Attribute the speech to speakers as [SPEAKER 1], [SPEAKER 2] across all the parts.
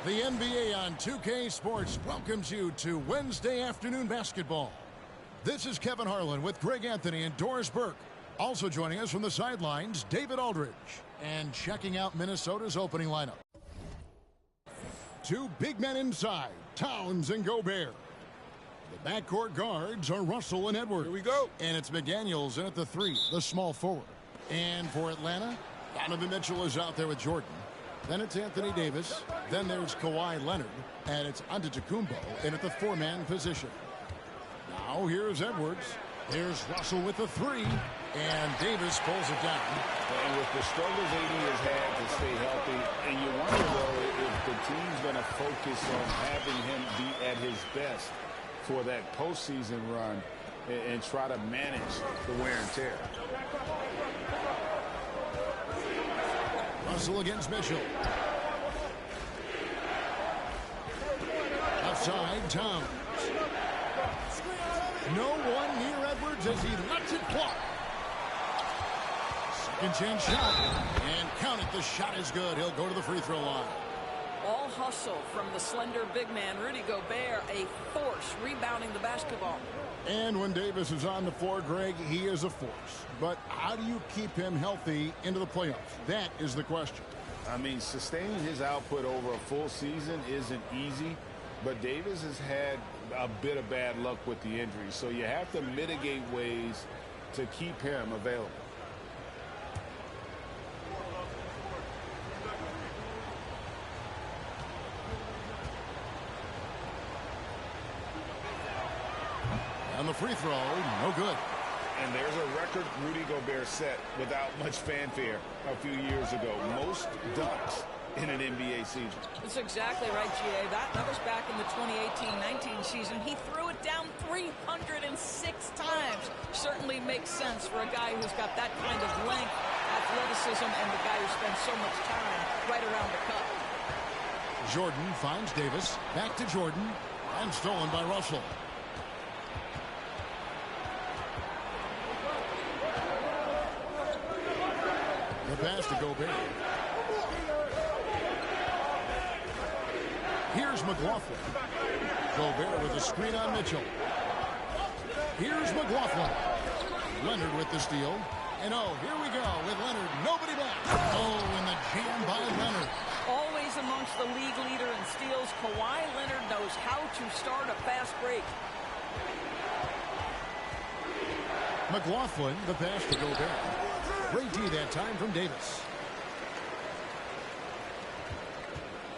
[SPEAKER 1] The NBA on 2K Sports welcomes you to Wednesday afternoon basketball. This is Kevin Harlan with Greg Anthony and Doris Burke. Also joining us from the sidelines, David Aldridge. And checking out Minnesota's opening lineup. Two big men inside, Towns and Gobert. The backcourt guards are Russell and Edwards.
[SPEAKER 2] Here we go.
[SPEAKER 1] And it's McDaniels in at the three, the small forward. And for Atlanta, Donovan Mitchell is out there with Jordan. Then it's Anthony Davis. Then there's Kawhi Leonard. And it's Antetokounmpo in at the four-man position. Now here's Edwards. Here's Russell with the three. And Davis pulls it down.
[SPEAKER 2] And with the struggles AD has had to stay healthy, and you wonder, though, if the team's going to focus on having him be at his best for that postseason run and try to manage the wear and tear.
[SPEAKER 1] Russell against Mitchell. Outside, Towns. No one near Edwards as he lets it fly. Second chance shot. And count it, the shot is good. He'll go to the free throw line.
[SPEAKER 3] All hustle from the slender big man, Rudy Gobert, a force rebounding the basketball.
[SPEAKER 1] And when Davis is on the floor, Greg, he is a force. But how do you keep him healthy into the playoffs? That is the question.
[SPEAKER 2] I mean, sustaining his output over a full season isn't easy, but Davis has had a bit of bad luck with the injury, so you have to mitigate ways to keep him available.
[SPEAKER 1] On the free throw, no good.
[SPEAKER 2] And there's a record Rudy Gobert set without much fanfare a few years ago. Most dunks in an NBA season.
[SPEAKER 3] That's exactly right, G.A. That was back in the 2018-19 season. He threw it down 306 times. Certainly makes sense for a guy who's got that kind of length, athleticism, and the guy who spends so much time right around the cup.
[SPEAKER 1] Jordan finds Davis. Back to Jordan. And stolen by Russell. The pass to Gobert. Here's McLaughlin. Gobert with a screen on Mitchell. Here's McLaughlin. Leonard with the steal. And oh, here we go with Leonard. Nobody back. Oh, and the jam by Leonard.
[SPEAKER 3] Always amongst the league leader in steals, Kawhi Leonard knows how to start a fast break.
[SPEAKER 1] McLaughlin, the pass to Gobert. Great D that time from Davis.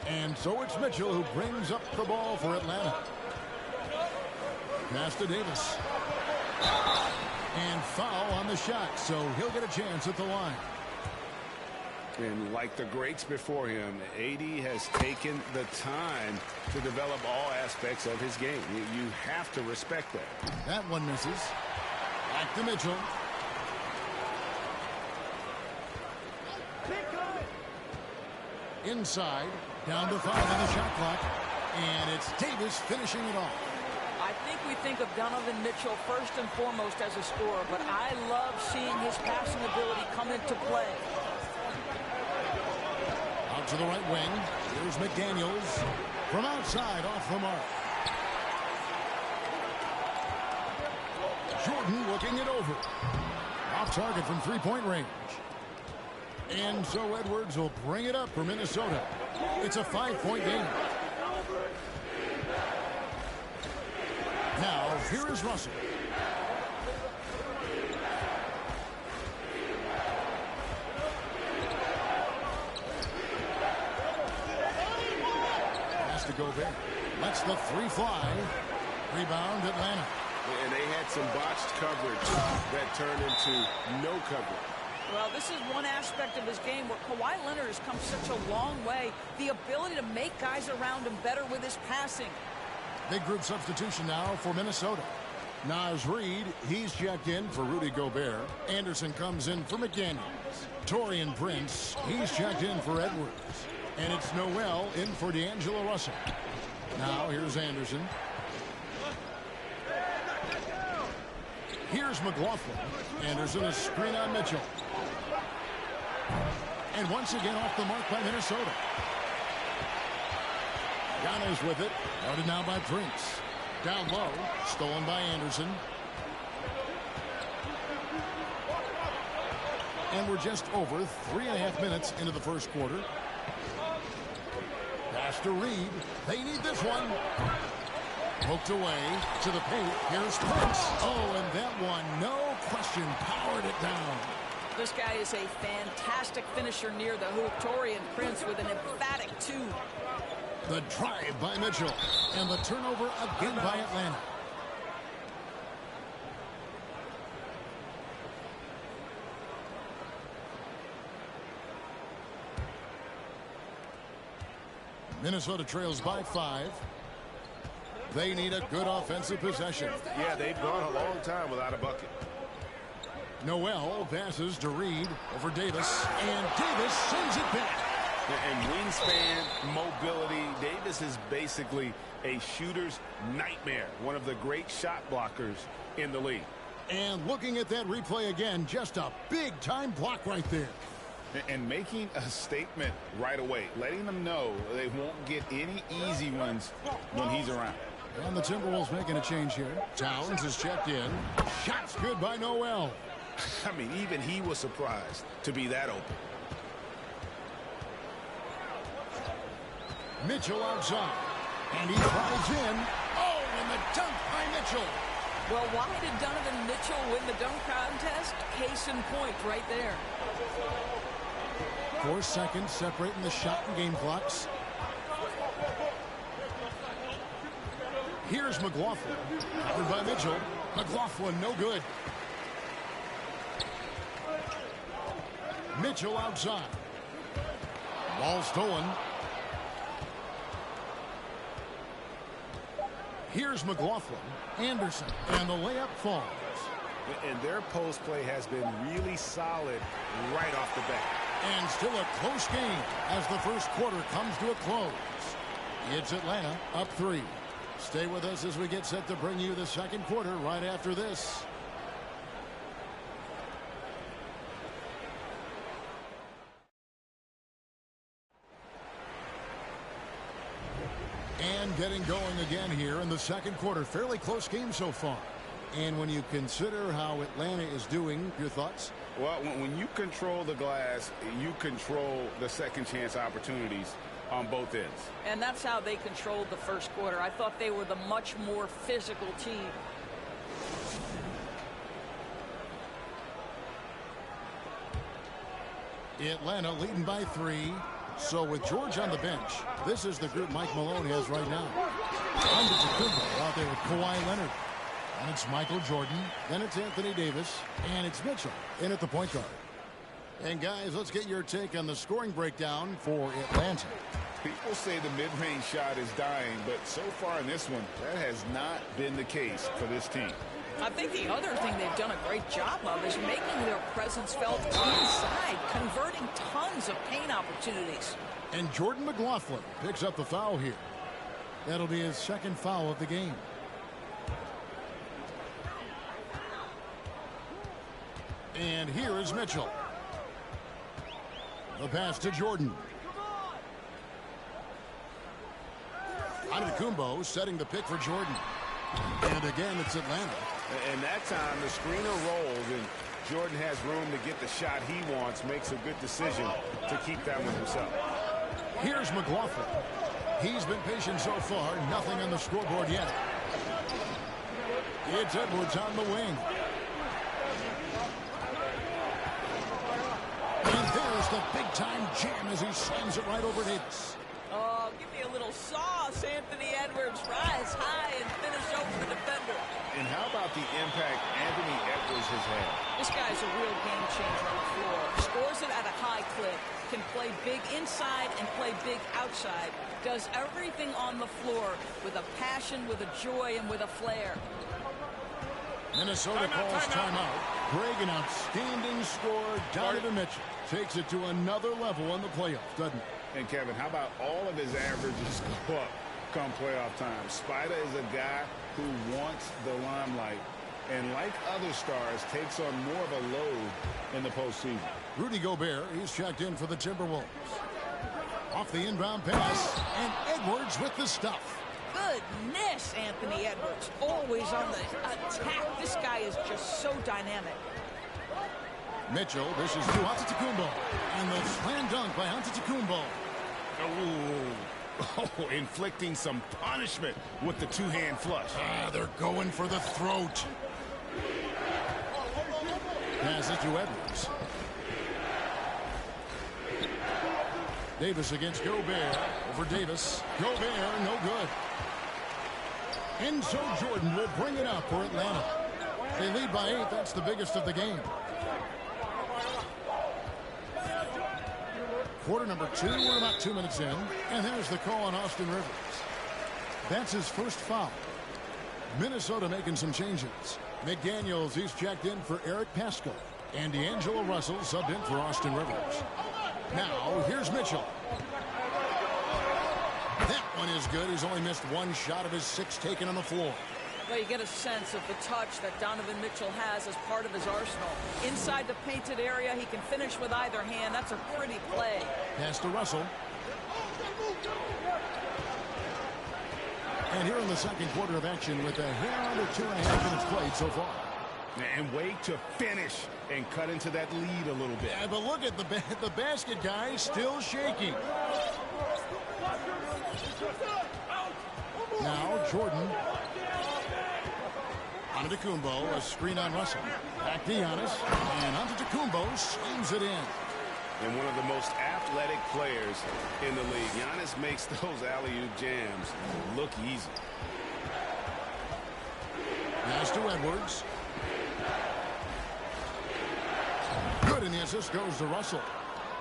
[SPEAKER 1] And so it's Mitchell who brings up the ball for Atlanta. Pass to Davis. And foul on the shot, so he'll get a chance at the line.
[SPEAKER 2] And like the greats before him, AD has taken the time to develop all aspects of his game. You have to respect that.
[SPEAKER 1] That one misses. Back to Mitchell. Inside, down to 5 on the shot clock, and it's Davis finishing it off.
[SPEAKER 3] I think we think of Donovan Mitchell first and foremost as a scorer, but I love seeing his passing ability come into play.
[SPEAKER 1] Out to the right wing, here's McDaniels. From outside, off the mark. Jordan looking it over. Off target from three-point range. And so Edwards will bring it up for Minnesota. It's a 5-point game. Now, here is Russell. Pass to Gobert. Lets the three fly. Rebound Atlanta.
[SPEAKER 2] And they had some botched coverage that turned into no coverage.
[SPEAKER 3] Well, this is one aspect of his game where Kawhi Leonard has come such a long way. The ability to make guys around him better with his passing.
[SPEAKER 1] Big group substitution now for Minnesota. Naz Reid, he's checked in for Rudy Gobert. Anderson comes in for McDaniels. Taurean Prince, he's checked in for Edwards. And it's Noel in for D'Angelo Russell. Now here's Anderson. Here's McLaughlin. Anderson, a screen on Mitchell. And once again off the mark by Minnesota. Giannis with it. Guarded now by Prince. Down low. Stolen by Anderson. And we're just over 3.5 minutes into the first quarter. Pass to Reed. They need this one. Poked away to the paint. Here's Prince. Oh, and that one, no question, powered it down.
[SPEAKER 3] This guy is a fantastic finisher near the hoop. Taurean Prince with an emphatic 2.
[SPEAKER 1] The drive by Mitchell. And the turnover again by Atlanta. Minnesota trails by 5. They need a good offensive possession.
[SPEAKER 4] Yeah, they've gone a long time without a bucket.
[SPEAKER 1] Noel passes to Reed over Davis, and Davis sends it back.
[SPEAKER 4] And wingspan, mobility, Davis is basically a shooter's nightmare. One of the great shot blockers in the league.
[SPEAKER 1] And looking at that replay again, just a big-time block right there.
[SPEAKER 2] And making a statement right away, letting them know they won't get any easy ones when he's around.
[SPEAKER 1] And the Timberwolves making a change here. Towns is checked in. Shots good by Noel.
[SPEAKER 4] I mean, even he was surprised to be that open.
[SPEAKER 1] Mitchell outside. And he drives in. Oh, and the dunk by Mitchell.
[SPEAKER 3] Well, why did Donovan Mitchell win the dunk contest? Case in point right there.
[SPEAKER 1] 4 seconds separating the shot and game clocks. Here's McLaughlin. Covered by Mitchell. McLaughlin, no good. Mitchell outside. Ball stolen. Here's McLaughlin. Anderson. And the layup falls.
[SPEAKER 4] And their post play has been really solid right off the bat.
[SPEAKER 1] And still a close game as the first quarter comes to a close. It's Atlanta up 3. Stay with us as we get set to bring you the second quarter right after this. And getting going again here in the second quarter. Fairly close game so far. And when you consider how Atlanta is doing, your thoughts?
[SPEAKER 2] Well, when you control the glass, you control the second chance opportunities on both ends.
[SPEAKER 3] And that's how they controlled the first quarter. I thought they were the much more physical team.
[SPEAKER 1] Atlanta leading by 3. So with George on the bench, this is the group Mike Malone has right now. Antetokounmpo out there with Kawhi Leonard. And it's Michael Jordan. Then it's Anthony Davis. And it's Mitchell in at the point guard. And guys, let's get your take on the scoring breakdown for Atlanta.
[SPEAKER 2] People say the mid-range shot is dying, but so far in this one, that has not been the case for this team.
[SPEAKER 3] I think the other thing they've done a great job of is making their presence felt inside, converting tons of paint opportunities.
[SPEAKER 1] And Jordan McLaughlin picks up the foul here. That'll be his second foul of the game. And here is Mitchell. The pass to Jordan. Antetokounmpo setting the pick for Jordan. And again, it's Atlanta.
[SPEAKER 4] And that time, the screener rolls, and Jordan has room to get the shot he wants, makes a good decision to keep that one himself.
[SPEAKER 1] Here's McLaughlin. He's been patient so far. Nothing on the scoreboard yet. It's Edwards on the wing. And there's the big-time jam as he slams it right over Davis.
[SPEAKER 3] Oh, give me a little sauce, Anthony Edwards. Rise high and finish over the defender.
[SPEAKER 2] And how about the impact Anthony Edwards has had?
[SPEAKER 3] This guy's a real game changer on the floor. Scores it at a high clip. Can play big inside and play big outside. Does everything on the floor with a passion, with a joy, and with a flair.
[SPEAKER 1] Minnesota calls timeout. Greg, an outstanding scorer. Donovan Mitchell takes it to another level in the playoffs, doesn't it?
[SPEAKER 2] And Kevin, how about all of his averages go up come playoff time? Spider is a guy who wants the limelight, and like other stars, takes on more of a load in the postseason.
[SPEAKER 1] Rudy Gobert, he's checked in for the Timberwolves. Off the inbound pass, and Edwards with the stuff.
[SPEAKER 3] Goodness, Anthony Edwards, always on the attack. This guy is just so dynamic.
[SPEAKER 1] Mitchell, this is to Antetokounmpo. And the slam dunk by Antetokounmpo.
[SPEAKER 4] Oh, inflicting some punishment with the two-hand flush.
[SPEAKER 1] They're going for the throat. Pass it to Edwards. Davis against Gobert. Over Davis. Gobert, no good. And so Jordan will bring it up for Atlanta. They lead by 8. That's the biggest of the game. Quarter number 2. We're about 2 minutes in. And there's the call on Austin Rivers. That's his first foul. Minnesota making some changes. McDaniels, he's checked in for Eric Paschall. And D'Angelo Russell subbed in for Austin Rivers. Now, here's Mitchell. That one is good. He's only missed one shot of his 6 taken on the floor.
[SPEAKER 3] Well, you get a sense of the touch that Donovan Mitchell has as part of his arsenal. Inside the painted area, he can finish with either hand. That's a pretty play.
[SPEAKER 1] Pass to Russell. And here in the second quarter of action with a hair under 2.5 minutes played so far.
[SPEAKER 4] And wait to finish and cut into that lead a little bit.
[SPEAKER 1] Yeah, but look at the basket guy still shaking. Now Jordan. Antetokounmpo, a screen on Russell. Back to Giannis. And Antetokounmpo slams it in.
[SPEAKER 4] And one of the most athletic players in the league. Giannis makes those alley-oop jams look easy.
[SPEAKER 1] Pass to Edwards. Good, and the assist goes to Russell.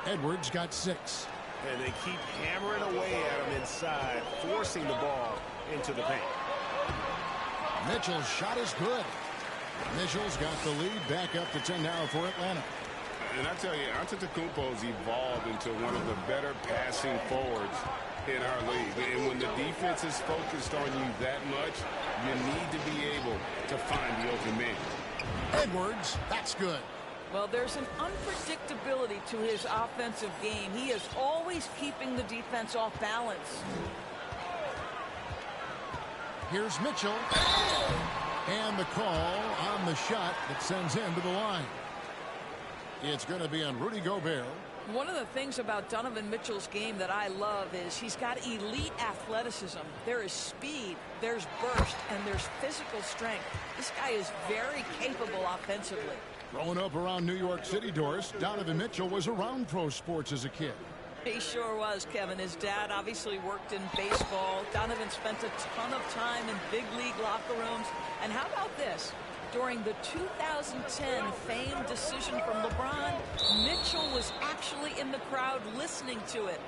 [SPEAKER 1] Edwards got 6.
[SPEAKER 4] And they keep hammering away at him inside, forcing the ball into the paint.
[SPEAKER 1] Mitchell's shot is good. Mitchell's got the lead back up to 10 now for Atlanta.
[SPEAKER 4] And I tell you, Antetokounmpo's evolved into one of the better passing forwards in our league. And when the defense is focused on you that much, you need to be able to find the open man.
[SPEAKER 1] Edwards, that's good.
[SPEAKER 3] Well, there's an unpredictability to his offensive game. He is always keeping the defense off balance.
[SPEAKER 1] Here's Mitchell. And the call on the shot that sends him to the line. It's going to be on Rudy Gobert.
[SPEAKER 3] One of the things about Donovan Mitchell's game that I love is he's got elite athleticism. There is speed, there's burst, and there's physical strength. This guy is very capable offensively.
[SPEAKER 1] Growing up around New York City, Doris, Donovan Mitchell was around pro sports as a kid.
[SPEAKER 3] He sure was, Kevin. His dad obviously worked in baseball. Donovan spent a ton of time in big league locker rooms. And how about this? During the 2010 famed decision from LeBron, Mitchell was actually in the crowd listening to it.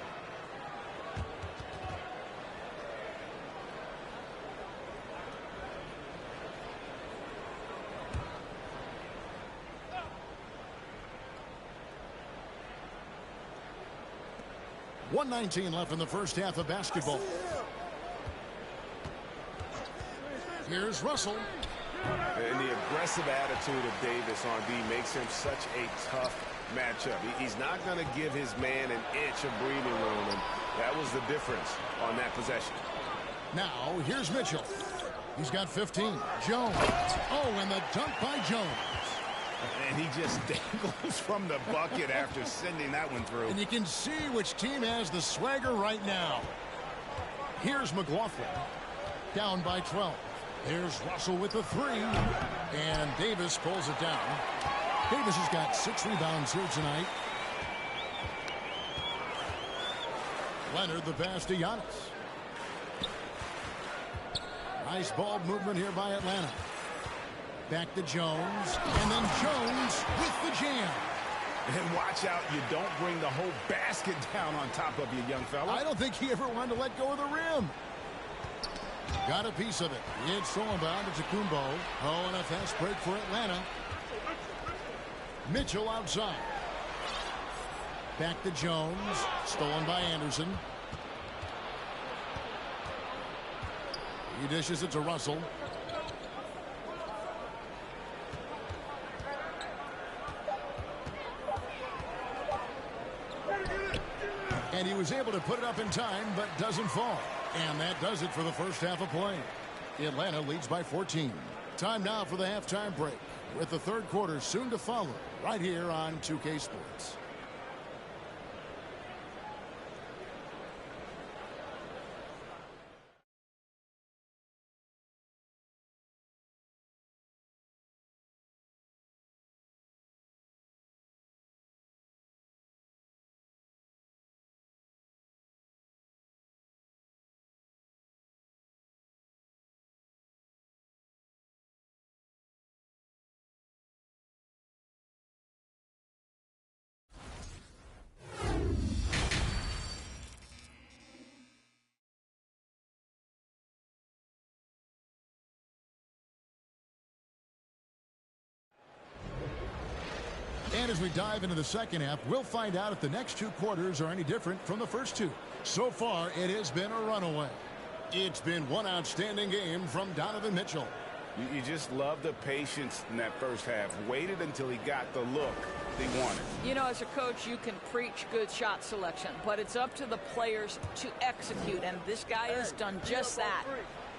[SPEAKER 1] .119 left in the first half of basketball. Here's Russell.
[SPEAKER 4] And the aggressive attitude of Davis on D makes him such a tough matchup. He's not going to give his man an inch of breathing room, and that was the difference on that possession.
[SPEAKER 1] Now, here's Mitchell. He's got 15. Jones. Oh, and the dunk by Jones.
[SPEAKER 4] And he just dangles from the bucket after sending that one through.
[SPEAKER 1] And you can see which team has the swagger right now. Here's McLaughlin. Down by 12. There's Russell with the 3. And Davis pulls it down. Davis has got 6 rebounds here tonight. Leonard the pass to Giannis. Nice ball movement here by Atlanta. Back to Jones. And then Jones with the jam.
[SPEAKER 4] And watch out, you don't bring the whole basket down on top of you, young fella.
[SPEAKER 1] I don't think he ever wanted to let go of the rim. Got a piece of it. It's stolen by Antetokounmpo. Oh, and a fast break for Atlanta. Mitchell outside. Back to Jones. Stolen by Anderson. He dishes it to Russell. And he was able to put it up in time, but doesn't fall. And that does it for the first half of play. Atlanta leads by 14. Time now for the halftime break, with the third quarter soon to follow, right here on 2K Sports. And as we dive into the second half, we'll find out if the next two quarters are any different from the first two. So far, it has been a runaway. It's been one outstanding game from Donovan Mitchell.
[SPEAKER 4] You just love the patience in that first half. Waited until he got the look they wanted.
[SPEAKER 3] You know, as a coach, you can preach good shot selection, but it's up to the players to execute, and this guy has done just that.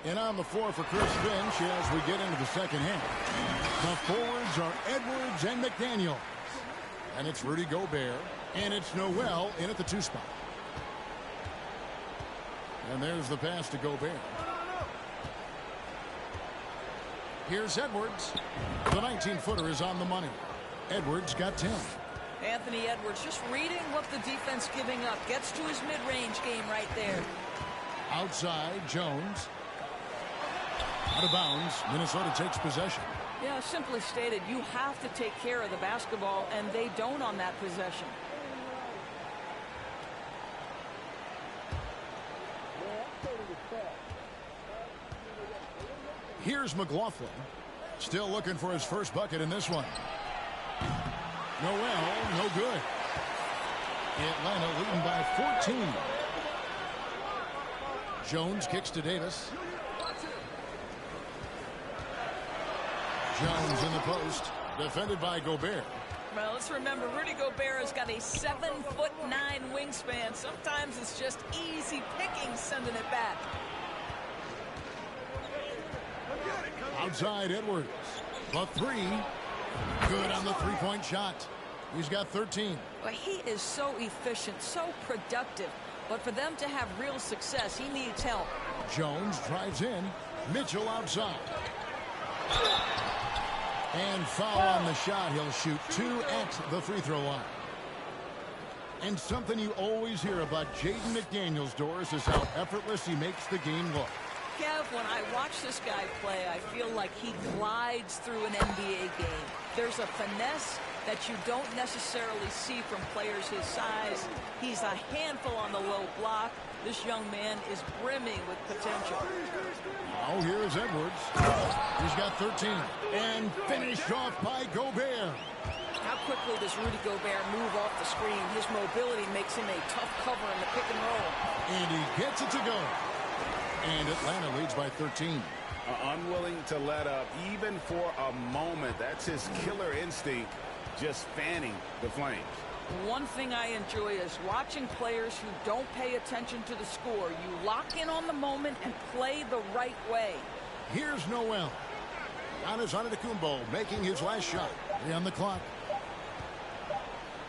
[SPEAKER 1] And on the floor for Chris Finch as we get into the second half. The forwards are Edwards and McDaniel. And it's Rudy Gobert. And it's Noel in at the 2 spot. And there's the pass to Gobert. Here's Edwards. The 19-footer is on the money. Edwards got 10.
[SPEAKER 3] Anthony Edwards just reading what the defense giving up. Gets to his mid-range game right there.
[SPEAKER 1] Outside, Jones. Out of bounds. Minnesota takes possession.
[SPEAKER 3] Yeah, simply stated, you have to take care of the basketball, and they don't on that possession.
[SPEAKER 1] Here's McLaughlin. Still looking for his first bucket in this one. Noel, no good. Atlanta leading by 14. Jones kicks to Davis. Jones in the post, defended by Gobert.
[SPEAKER 3] Well, let's remember, Rudy Gobert has got a 7'9" wingspan. Sometimes it's just easy picking sending it back.
[SPEAKER 1] Outside Edwards. The 3. Good on the three-point shot. He's got 13.
[SPEAKER 3] Well, he is so efficient, so productive. But for them to have real success, he needs help.
[SPEAKER 1] Jones drives in. Mitchell outside. And foul on the shot. He'll shoot 2 at the free throw line. And something you always hear about Jaden McDaniels, Doris, is how effortless he makes the game look.
[SPEAKER 3] Kev, when I watch this guy play, I feel like he glides through an NBA game. There's a finesse that you don't necessarily see from players his size. He's a handful on the low block. This young man is brimming with potential.
[SPEAKER 1] Now here's Edwards. He's got 13. And finished off by Gobert.
[SPEAKER 3] How quickly does Rudy Gobert move off the screen? His mobility makes him a tough cover in the pick and roll.
[SPEAKER 1] And he gets it to go. And Atlanta leads by 13.
[SPEAKER 4] Unwilling to let up even for a moment. That's his killer instinct, just fanning the flames.
[SPEAKER 3] One thing I enjoy is watching players who don't pay attention to the score. You lock in on the moment and play the right way.
[SPEAKER 1] Here's Noel. Giannis Antetokounmpo making his last shot. 3 on the clock.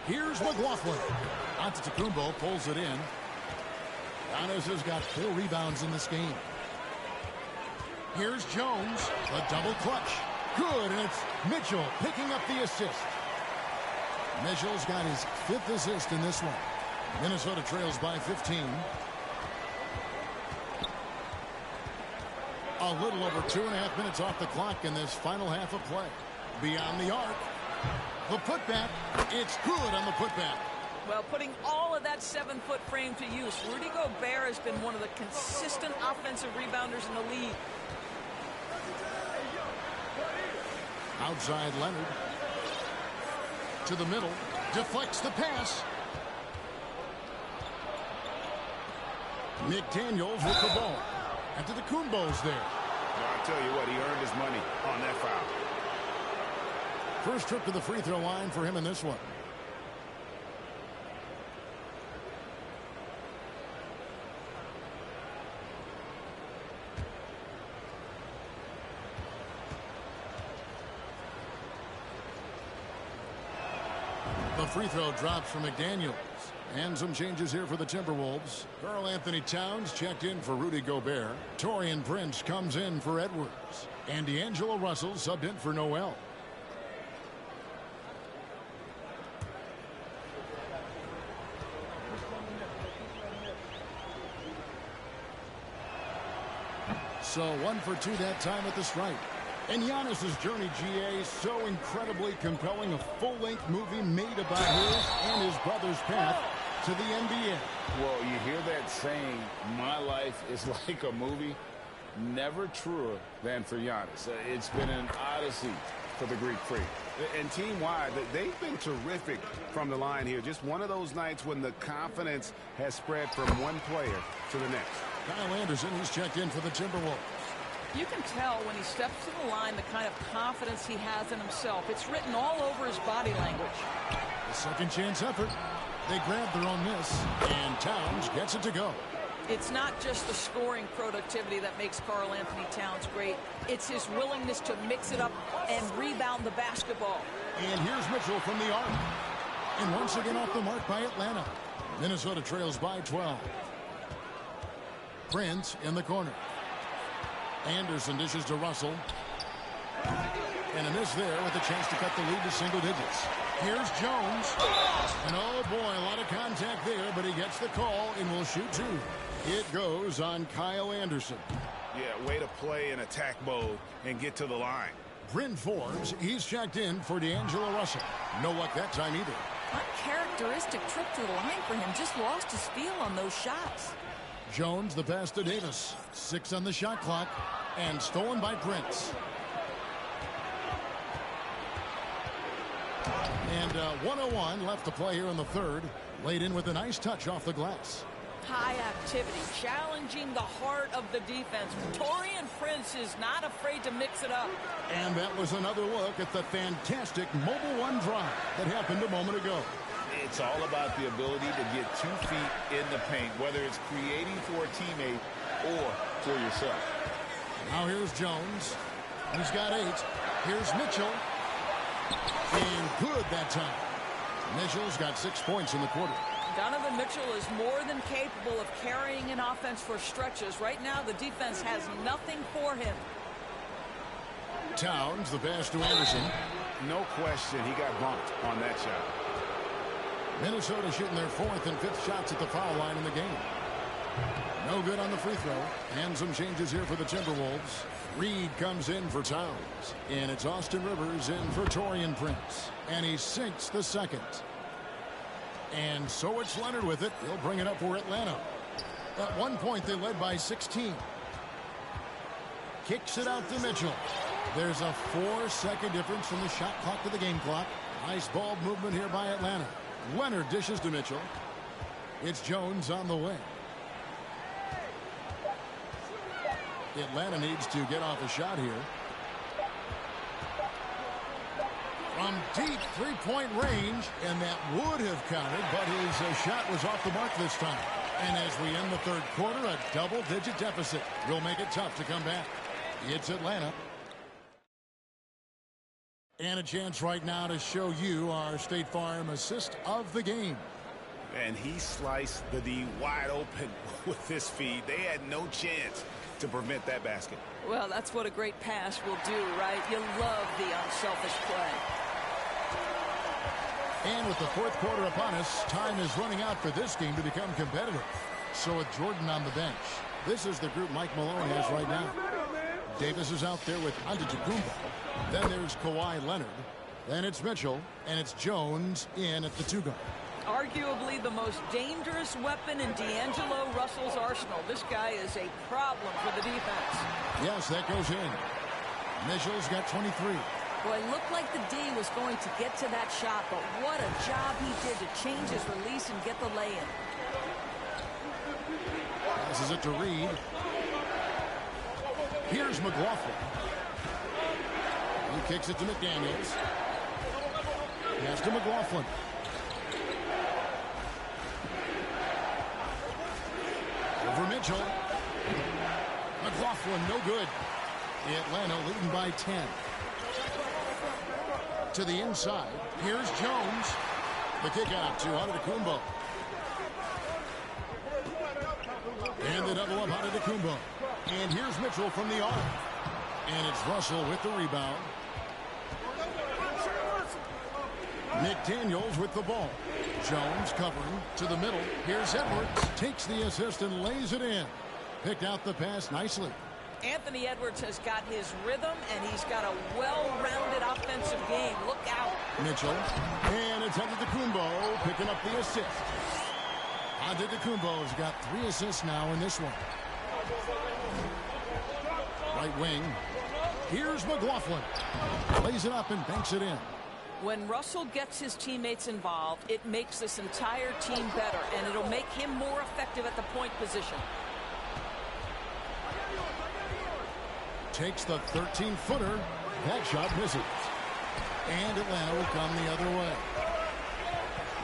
[SPEAKER 1] Here's McLaughlin. Antetokounmpo pulls it in. Giannis has got 4 rebounds in this game. Here's Jones. A double clutch. Good, and it's Mitchell picking up the assist. Mitchell's got his 5th assist in this one. Minnesota trails by 15. A little over 2.5 minutes off the clock in this final half of play. Beyond the arc. The putback. It's good on the putback.
[SPEAKER 3] Well, putting all of that 7-foot frame to use, Rudy Gobert has been one of the consistent offensive rebounders in the league.
[SPEAKER 1] Outside Leonard. To the middle. Deflects the pass. McDaniels with the ball. Antetokounmpo's there.
[SPEAKER 4] I'll tell you what, he earned his money on that foul.
[SPEAKER 1] First trip to the free throw line for him in this one. The free throw drops for McDaniels. And some changes here for the Timberwolves. Karl Anthony Towns checked in for Rudy Gobert. Taurean Prince comes in for Edwards. And D'Angelo Russell subbed in for Noel. So 1 for 2 that time at the stripe. And Giannis's journey, GA, so incredibly compelling. A full-length movie made about his and his brother's path to the NBA.
[SPEAKER 2] Well, you hear that saying, my life is like a movie. Never truer than for Giannis. It's been an odyssey for the Greek Freak.
[SPEAKER 4] And team-wide, they've been terrific from the line here. Just one of those nights when the confidence has spread from one player to the next.
[SPEAKER 1] Kyle Anderson, he's checked in for the Timberwolves.
[SPEAKER 3] You can tell when he steps to the line the kind of confidence he has in himself. It's written all over his body language.
[SPEAKER 1] The second chance effort. They grab their own miss, and Towns gets it to go.
[SPEAKER 3] It's not just the scoring productivity that makes Karl Anthony Towns great. It's his willingness to mix it up and rebound the basketball.
[SPEAKER 1] And here's Mitchell from the arc. And once again off the mark by Atlanta. Minnesota trails by 12. Prince in the corner. Anderson dishes to Russell. And a miss there with a chance to cut the lead to single digits. Here's Jones. And oh boy, a lot of contact there, but he gets the call and will shoot two. It goes on Kyle Anderson.
[SPEAKER 4] Yeah, way to play in attack mode and get to the line.
[SPEAKER 1] Bryn Forbes, he's checked in for D'Angelo Russell. No luck that time either.
[SPEAKER 3] Uncharacteristic trip to the line for him. Just lost his feel on those shots.
[SPEAKER 1] Jones, the pass to Davis. 6 on the shot clock. And stolen by Prince. And 101 left to play here in the third. Laid in with a nice touch off the glass.
[SPEAKER 3] High activity, challenging the heart of the defense. Taurean Prince is not afraid to mix it up.
[SPEAKER 1] And that was another look at the fantastic mobile one drive that happened a moment ago.
[SPEAKER 2] It's all about the ability to get 2 feet in the paint, whether it's creating for a teammate or for yourself.
[SPEAKER 1] Now here's Jones. He's got 8. Here's Mitchell. And good that time. Mitchell's got 6 points in the quarter.
[SPEAKER 3] Donovan Mitchell is more than capable of carrying an offense for stretches. Right now, the defense has nothing for him.
[SPEAKER 1] Towns, the pass to Anderson.
[SPEAKER 4] No question, he got bumped on that shot.
[SPEAKER 1] Minnesota shooting their 4th and 5th shots at the foul line in the game. No good on the free throw. And some changes here for the Timberwolves. Reed comes in for Towns. And it's Austin Rivers in for Taurean Prince. And he sinks the second. And so it's Leonard with it. He'll bring it up for Atlanta. At one point, they led by 16. Kicks it out to Mitchell. There's a 4-second difference from the shot clock to the game clock. Nice ball movement here by Atlanta. Leonard dishes to Mitchell. It's Jones on the way. Atlanta needs to get off a shot here. From deep three-point range, and that would have counted, but his shot was off the mark this time. And as we end the third quarter, a double-digit deficit will make it tough to come back. It's Atlanta. And a chance right now to show you our State Farm assist of the game.
[SPEAKER 4] And he sliced the D wide open with his feed. They had no chance to prevent that basket.
[SPEAKER 3] Well, that's what a great pass will do, right? You love the unselfish play.
[SPEAKER 1] And with the fourth quarter upon us, time is running out for this game to become competitive. So with Jordan on the bench, this is the group Mike Malone has right now. Davis is out there with Antetokounmpo. Then there's Kawhi Leonard. Then it's Mitchell, and it's Jones in at the 2-guard.
[SPEAKER 3] Arguably the most dangerous weapon in D'Angelo Russell's arsenal. This guy is a problem for the defense.
[SPEAKER 1] Yes, that goes in. Mitchell's got 23.
[SPEAKER 3] Boy, it looked like the D was going to get to that shot, but what a job he did to change his release and get the lay-in.
[SPEAKER 1] Passes it to Reed. Here's McLaughlin. He kicks it to McDaniels. Pass to McLaughlin. Over Mitchell. McLaughlin, no good. Atlanta leading by 10. To the inside. Here's Jones. The kick out to Antetokounmpo. And the double up Antetokounmpo. And here's Mitchell from the arc. And it's Russell with the rebound. McDaniels with the ball. Jones covering to the middle. Here's Edwards. Takes the assist and lays it in. Picked out the pass nicely.
[SPEAKER 3] Anthony Edwards has got his rhythm, and he's got a well-rounded offensive game. Look out.
[SPEAKER 1] Mitchell. And it's Antetokounmpo picking up the assist. Antetokounmpo's got 3 assists now in this one. Right wing. Here's McLaughlin. Lays it up and banks it in.
[SPEAKER 3] When Russell gets his teammates involved, it makes this entire team better, and it'll make him more effective at the point position.
[SPEAKER 1] Takes the 13-footer. That shot misses. And Atlanta will come the other way.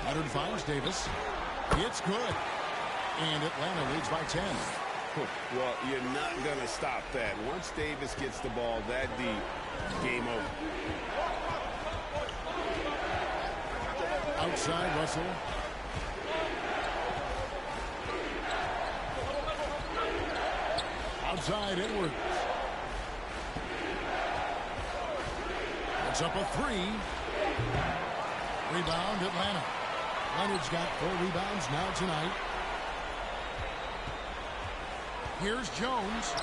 [SPEAKER 1] Leonard finds Davis. It's good. And Atlanta leads by 10.
[SPEAKER 4] Well, you're not going to stop that. Once Davis gets the ball that deep, game over.
[SPEAKER 1] Outside Russell. Outside Edwards. It's up a 3. Rebound Atlanta. Leonard's got 4 rebounds now tonight. Here's Jones.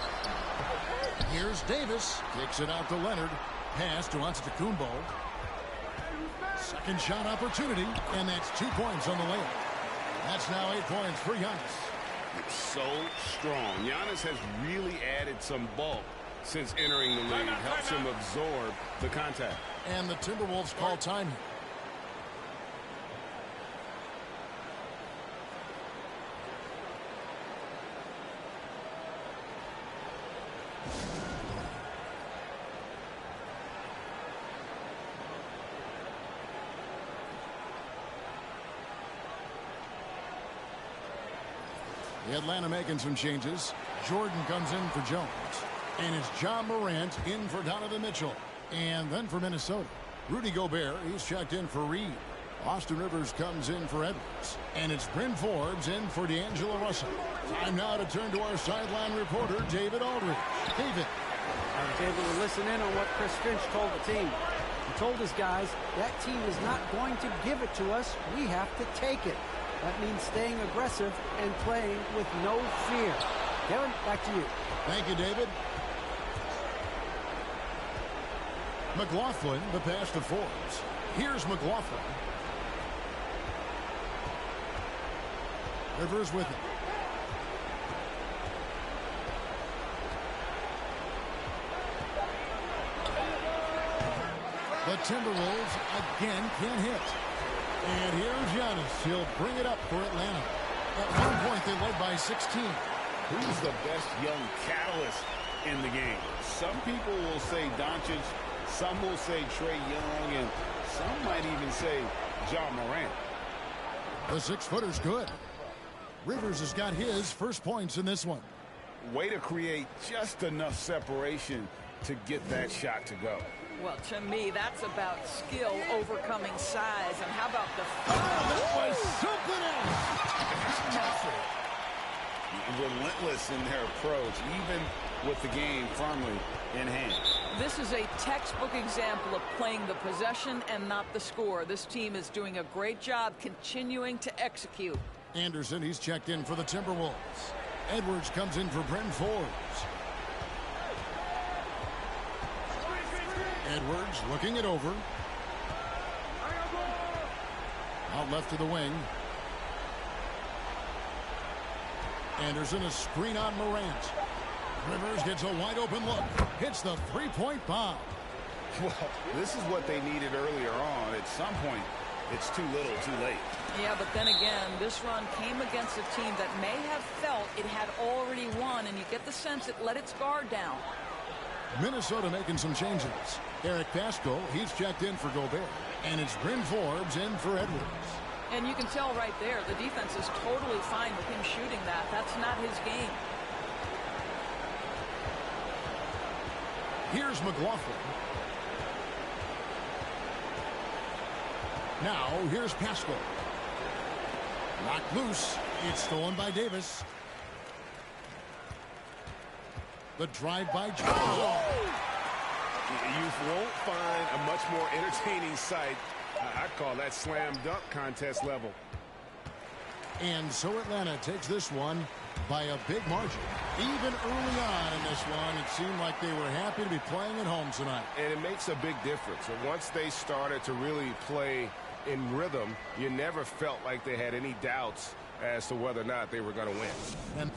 [SPEAKER 1] Here's Davis. Kicks it out to Leonard. Pass to Antetokounmpo. Second shot opportunity, and that's 2 points on the layup. That's now 8 points for Giannis.
[SPEAKER 4] It's so strong. Giannis has really added some bulk since entering the league. Helps him absorb the contact.
[SPEAKER 1] And the Timberwolves call time here. Atlanta making some changes. Jordan comes in for Jones. And it's John Morant in for Donovan Mitchell. And then for Minnesota, Rudy Gobert, he's checked in for Reed. Austin Rivers comes in for Edwards. And it's Bryn Forbes in for D'Angelo Russell. Time now to turn to our sideline reporter, David Aldridge. David.
[SPEAKER 5] I was able to listen in on what Chris Finch told the team. He told his guys, that team is not going to give it to us. We have to take it. That means staying aggressive and playing with no fear. Kevin, back to you.
[SPEAKER 1] Thank you, David. McLaughlin, the pass to Forbes. Here's McLaughlin. Rivers with it. The Timberwolves again can't hit. And here's Giannis. He'll bring it up for Atlanta. At one point, they led by 16.
[SPEAKER 2] Who's the best young catalyst in the game? Some people will say Doncic, some will say Trae Young, and some might even say John Morant.
[SPEAKER 1] The 6-footer's good. Rivers has got his first points in this one.
[SPEAKER 2] Way to create just enough separation to get that shot to go.
[SPEAKER 3] Well, to me, that's about skill overcoming size. And how about the...
[SPEAKER 1] That was something else.
[SPEAKER 2] Relentless in their approach, even with the game firmly in hand.
[SPEAKER 3] This is a textbook example of playing the possession and not the score. This team is doing a great job continuing to execute.
[SPEAKER 1] Anderson, he's checked in for the Timberwolves. Edwards comes in for Bryn Forbes. Edwards looking it over. Out left to the wing. Anderson, a screen on Morant. Rivers gets a wide open look. Hits the three-point bomb.
[SPEAKER 2] Well, this is what they needed earlier on. At some point, it's too little, too late.
[SPEAKER 3] Yeah, but then again, this run came against a team that may have felt it had already won, and you get the sense it let its guard down.
[SPEAKER 1] Minnesota making some changes. Eric Pascal, he's checked in for Gobert. And it's Bryn Forbes in for Edwards.
[SPEAKER 3] And you can tell right there, the defense is totally fine with him shooting that. That's not his game.
[SPEAKER 1] Here's McLaughlin. Now, here's Pascal. Knocked loose. It's stolen by Davis. The drive by Jones.
[SPEAKER 4] You won't find a much more entertaining sight. I call that slam dunk contest level.
[SPEAKER 1] And so Atlanta takes this one by a big margin. Even early on in this one, it seemed like they were happy to be playing at home tonight.
[SPEAKER 4] And it makes a big difference. And once they started to really play in rhythm, you never felt like they had any doubts as to whether or not they were going to win.
[SPEAKER 1] And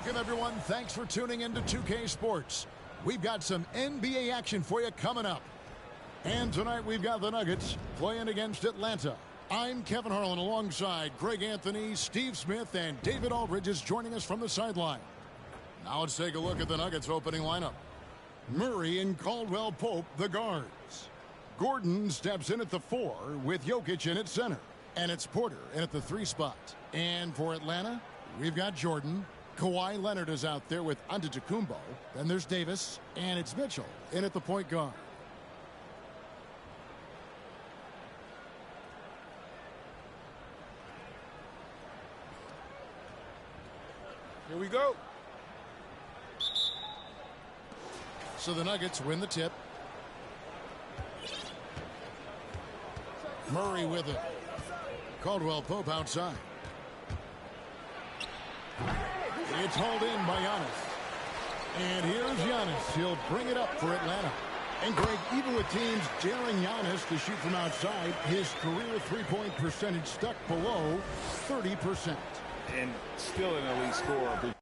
[SPEAKER 1] welcome, everyone. Thanks for tuning into 2K Sports. We've got some NBA action for you coming up. And tonight we've got the Nuggets playing against Atlanta. I'm Kevin Harlan alongside Greg Anthony, Steve Smith, and David Aldridge is joining us from the sideline. Now let's take a look at the Nuggets opening lineup. Murray and Caldwell Pope, the guards. Gordon steps in at the 4 with Jokic in at center. And it's Porter in at the 3 spot. And for Atlanta, we've got Jordan. Kawhi Leonard is out there with Antetokounmpo. Then there's Davis. And it's Mitchell in at the point guard.
[SPEAKER 4] Here we go.
[SPEAKER 1] So the Nuggets win the tip. Murray with it. Caldwell Pope outside. It's hauled in by Giannis. And here's Giannis. He'll bring it up for Atlanta. And Greg, even with teams daring Giannis to shoot from outside, his career three-point percentage stuck below 30%.
[SPEAKER 2] And still an elite scorer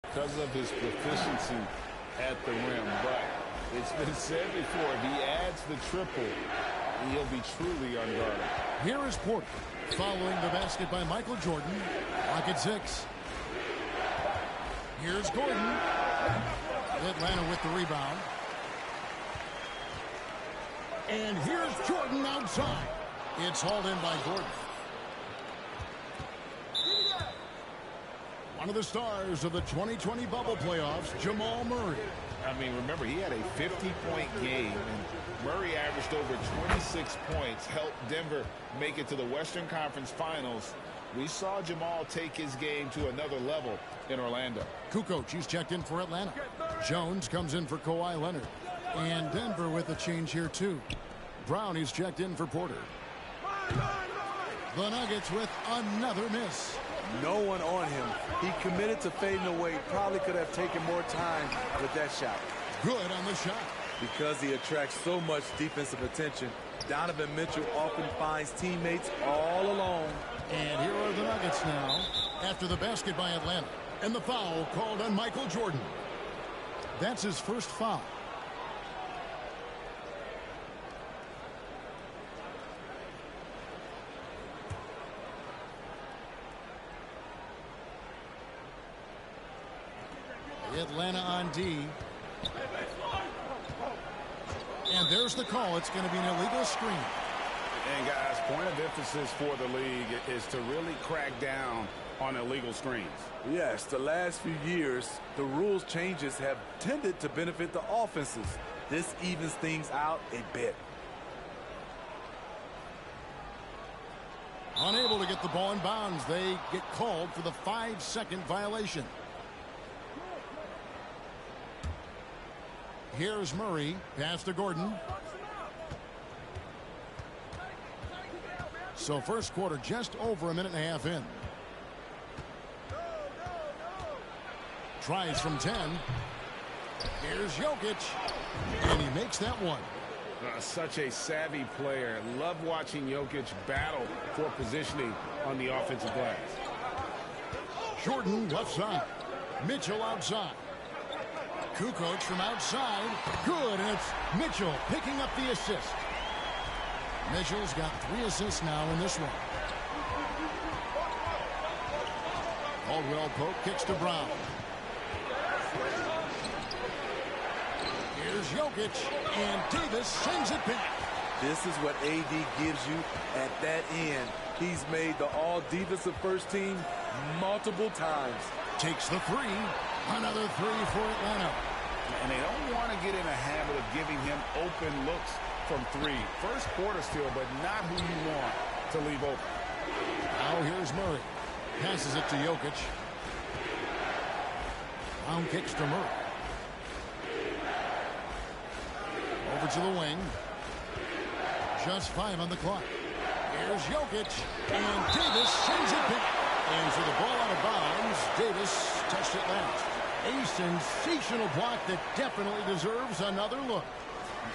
[SPEAKER 2] because of his proficiency at the rim. But it's been said before, if he adds the triple, he'll be truly unguarded.
[SPEAKER 1] Here is Porter following the basket by Michael Jordan. Lock at 6. Here's Gordon. Atlanta with the rebound. And here's Jordan outside. It's hauled in by Gordon. One of the stars of the 2020 bubble playoffs, Jamal Murray.
[SPEAKER 2] I mean, remember, he had a 50-point game, and Murray averaged over 26 points, helped Denver make it to the Western Conference Finals. We saw Jamal take his game to another level in Orlando.
[SPEAKER 1] Kukoc, he's checked in for Atlanta. Jones comes in for Kawhi Leonard. And Denver with a change here, too. Brown, he's checked in for Porter. The Nuggets with another miss.
[SPEAKER 6] No one on him. He committed to fading away. Probably could have taken more time with that shot.
[SPEAKER 1] Good on the shot.
[SPEAKER 6] Because he attracts so much defensive attention, Donovan Mitchell often finds teammates all alone.
[SPEAKER 1] And here are the Nuggets now after the basket by Atlanta. And the foul called on Michael Jordan. That's his first foul. Atlanta on D. And there's the call. It's going to be an illegal screen.
[SPEAKER 2] And guys, point of emphasis for the league is to really crack down on illegal screens.
[SPEAKER 6] Yes, the last few years, the rules changes have tended to benefit the offenses. This evens things out a bit.
[SPEAKER 1] Unable to get the ball in bounds. They get called for the 5-second violation. Here's Murray. Pass to Gordon. So first quarter just over a minute and a half in. Tries from 10. Here's Jokic. And he makes that one.
[SPEAKER 2] Such a savvy player. Love watching Jokic battle for positioning on the offensive glass.
[SPEAKER 1] Jordan left side. Mitchell outside. Kukoc from outside. Good, and it's Mitchell picking up the assist. Mitchell's got 3 assists now in this one. Caldwell Pope kicks to Brown. Here's Jokic, and Davis sends it back.
[SPEAKER 6] This is what AD gives you at that end. He's made the all-defensive first team multiple times.
[SPEAKER 1] Takes the 3. Another 3 for Atlanta.
[SPEAKER 2] And they don't want to get in a habit of giving him open looks from 3. First quarter still, but not who you want to leave open.
[SPEAKER 1] Now here's Murray. Passes it to Jokic. Brown kicks to Murray. Over to the wing. Just 5 on the clock. Here's Jokic. And Davis sends it back. And so the ball out of bounds. Davis touched it last. A sensational block that definitely deserves another look.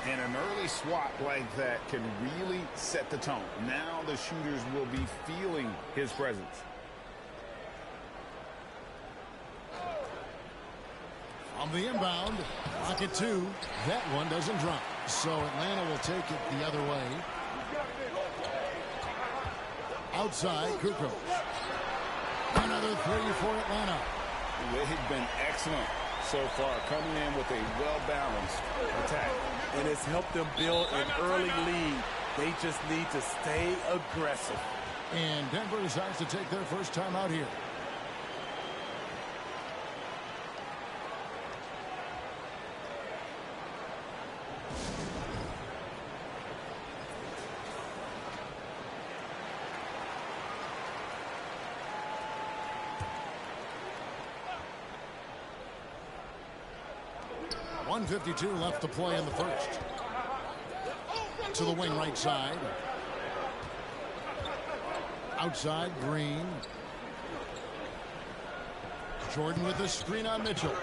[SPEAKER 2] And an early swat like that can really set the tone. Now the shooters will be feeling his presence.
[SPEAKER 1] On the inbound, pocket 2. That one doesn't drop. So Atlanta will take it the other way. Outside, Kukoc. Another 3 for Atlanta.
[SPEAKER 2] They've been excellent so far, coming in with a well-balanced attack.
[SPEAKER 6] And it's helped them build an early lead. They just need to stay aggressive.
[SPEAKER 1] And Denver decides to take their first time out here. .152 left to play in the first. To the wing right side. Outside, Green. Jordan with the screen on Mitchell.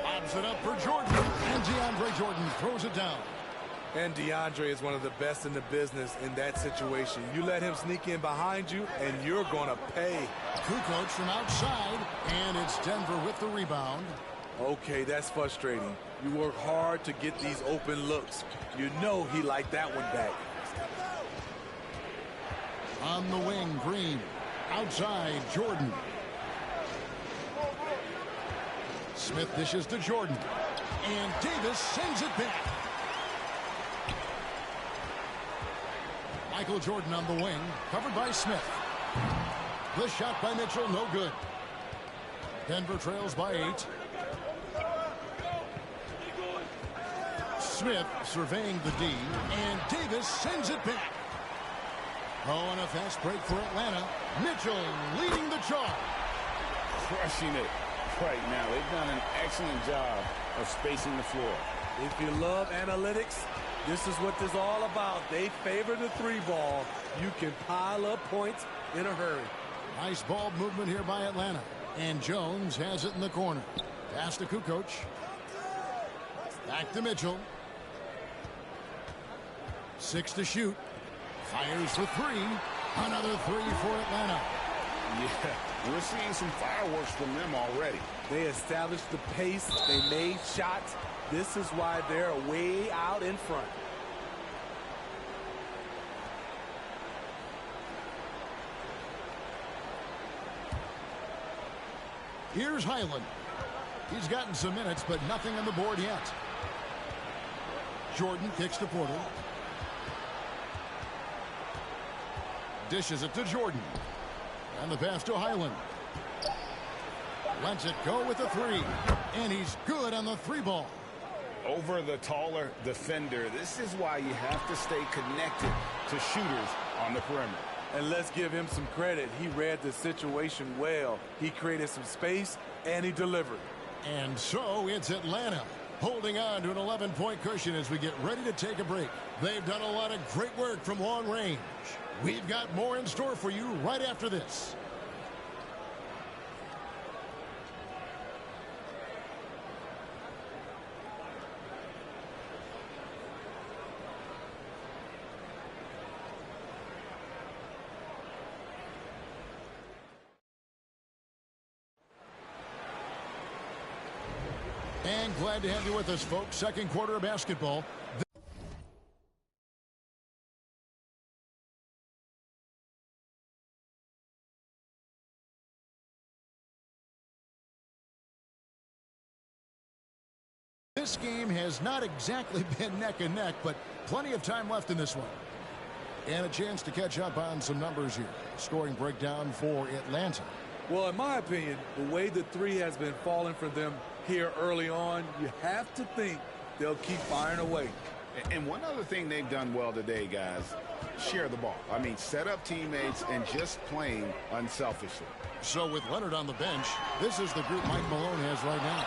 [SPEAKER 1] Lobs it up for Jordan. And DeAndre Jordan throws it down.
[SPEAKER 6] And DeAndre is one of the best in the business in that situation. You let him sneak in behind you, and you're going to pay.
[SPEAKER 1] Kukoc from outside, and it's Denver with the rebound.
[SPEAKER 6] Okay, that's frustrating. You work hard to get these open looks. You know he liked that one back.
[SPEAKER 1] On the wing, Green. Outside, Jordan. Smith dishes to Jordan. And Davis sends it back. Michael Jordan on the wing, covered by Smith. The shot by Mitchell, no good. Denver trails by 8. Smith surveying the D, and Davis sends it back. Oh, and a fast break for Atlanta. Mitchell leading the charge.
[SPEAKER 2] Crushing it right now. They've done an excellent job of spacing the floor.
[SPEAKER 6] If you love analytics, this is what this is all about. They favor the 3-ball. You can pile up points in a hurry.
[SPEAKER 1] Nice ball movement here by Atlanta. And Jones has it in the corner. Pass to Kukoc. Back to Mitchell. 6 to shoot. Fires for 3. Another 3 for Atlanta.
[SPEAKER 2] Yeah, we're seeing some fireworks from them already.
[SPEAKER 6] They established the pace. They made shots. This is why they're way out in front.
[SPEAKER 1] Here's Highland. He's gotten some minutes, but nothing on the board yet. Jordan kicks to Porter. Dishes it to Jordan. And the pass to Highland. Lets it go with the 3. And he's good on the 3-ball.
[SPEAKER 2] Over the taller defender, this is why you have to stay connected to shooters on the perimeter.
[SPEAKER 6] And let's give him some credit. He read the situation well. He created some space, and he delivered.
[SPEAKER 1] And so it's Atlanta holding on to an 11-point cushion as we get ready to take a break. They've done a lot of great work from long range. We've got more in store for you right after this. And glad to have you with us, folks. Second quarter of basketball. This game has not exactly been neck and neck, but plenty of time left in this one. And a chance to catch up on some numbers here. Scoring breakdown for Atlanta.
[SPEAKER 6] Well, in my opinion, the way the 3 has been falling for them here early on, you have to think they'll keep firing away.
[SPEAKER 2] And one other thing they've done well today, guys, share the ball. I mean, set up teammates and just playing unselfishly.
[SPEAKER 1] So with Leonard on the bench, this is the group Mike Malone has right now.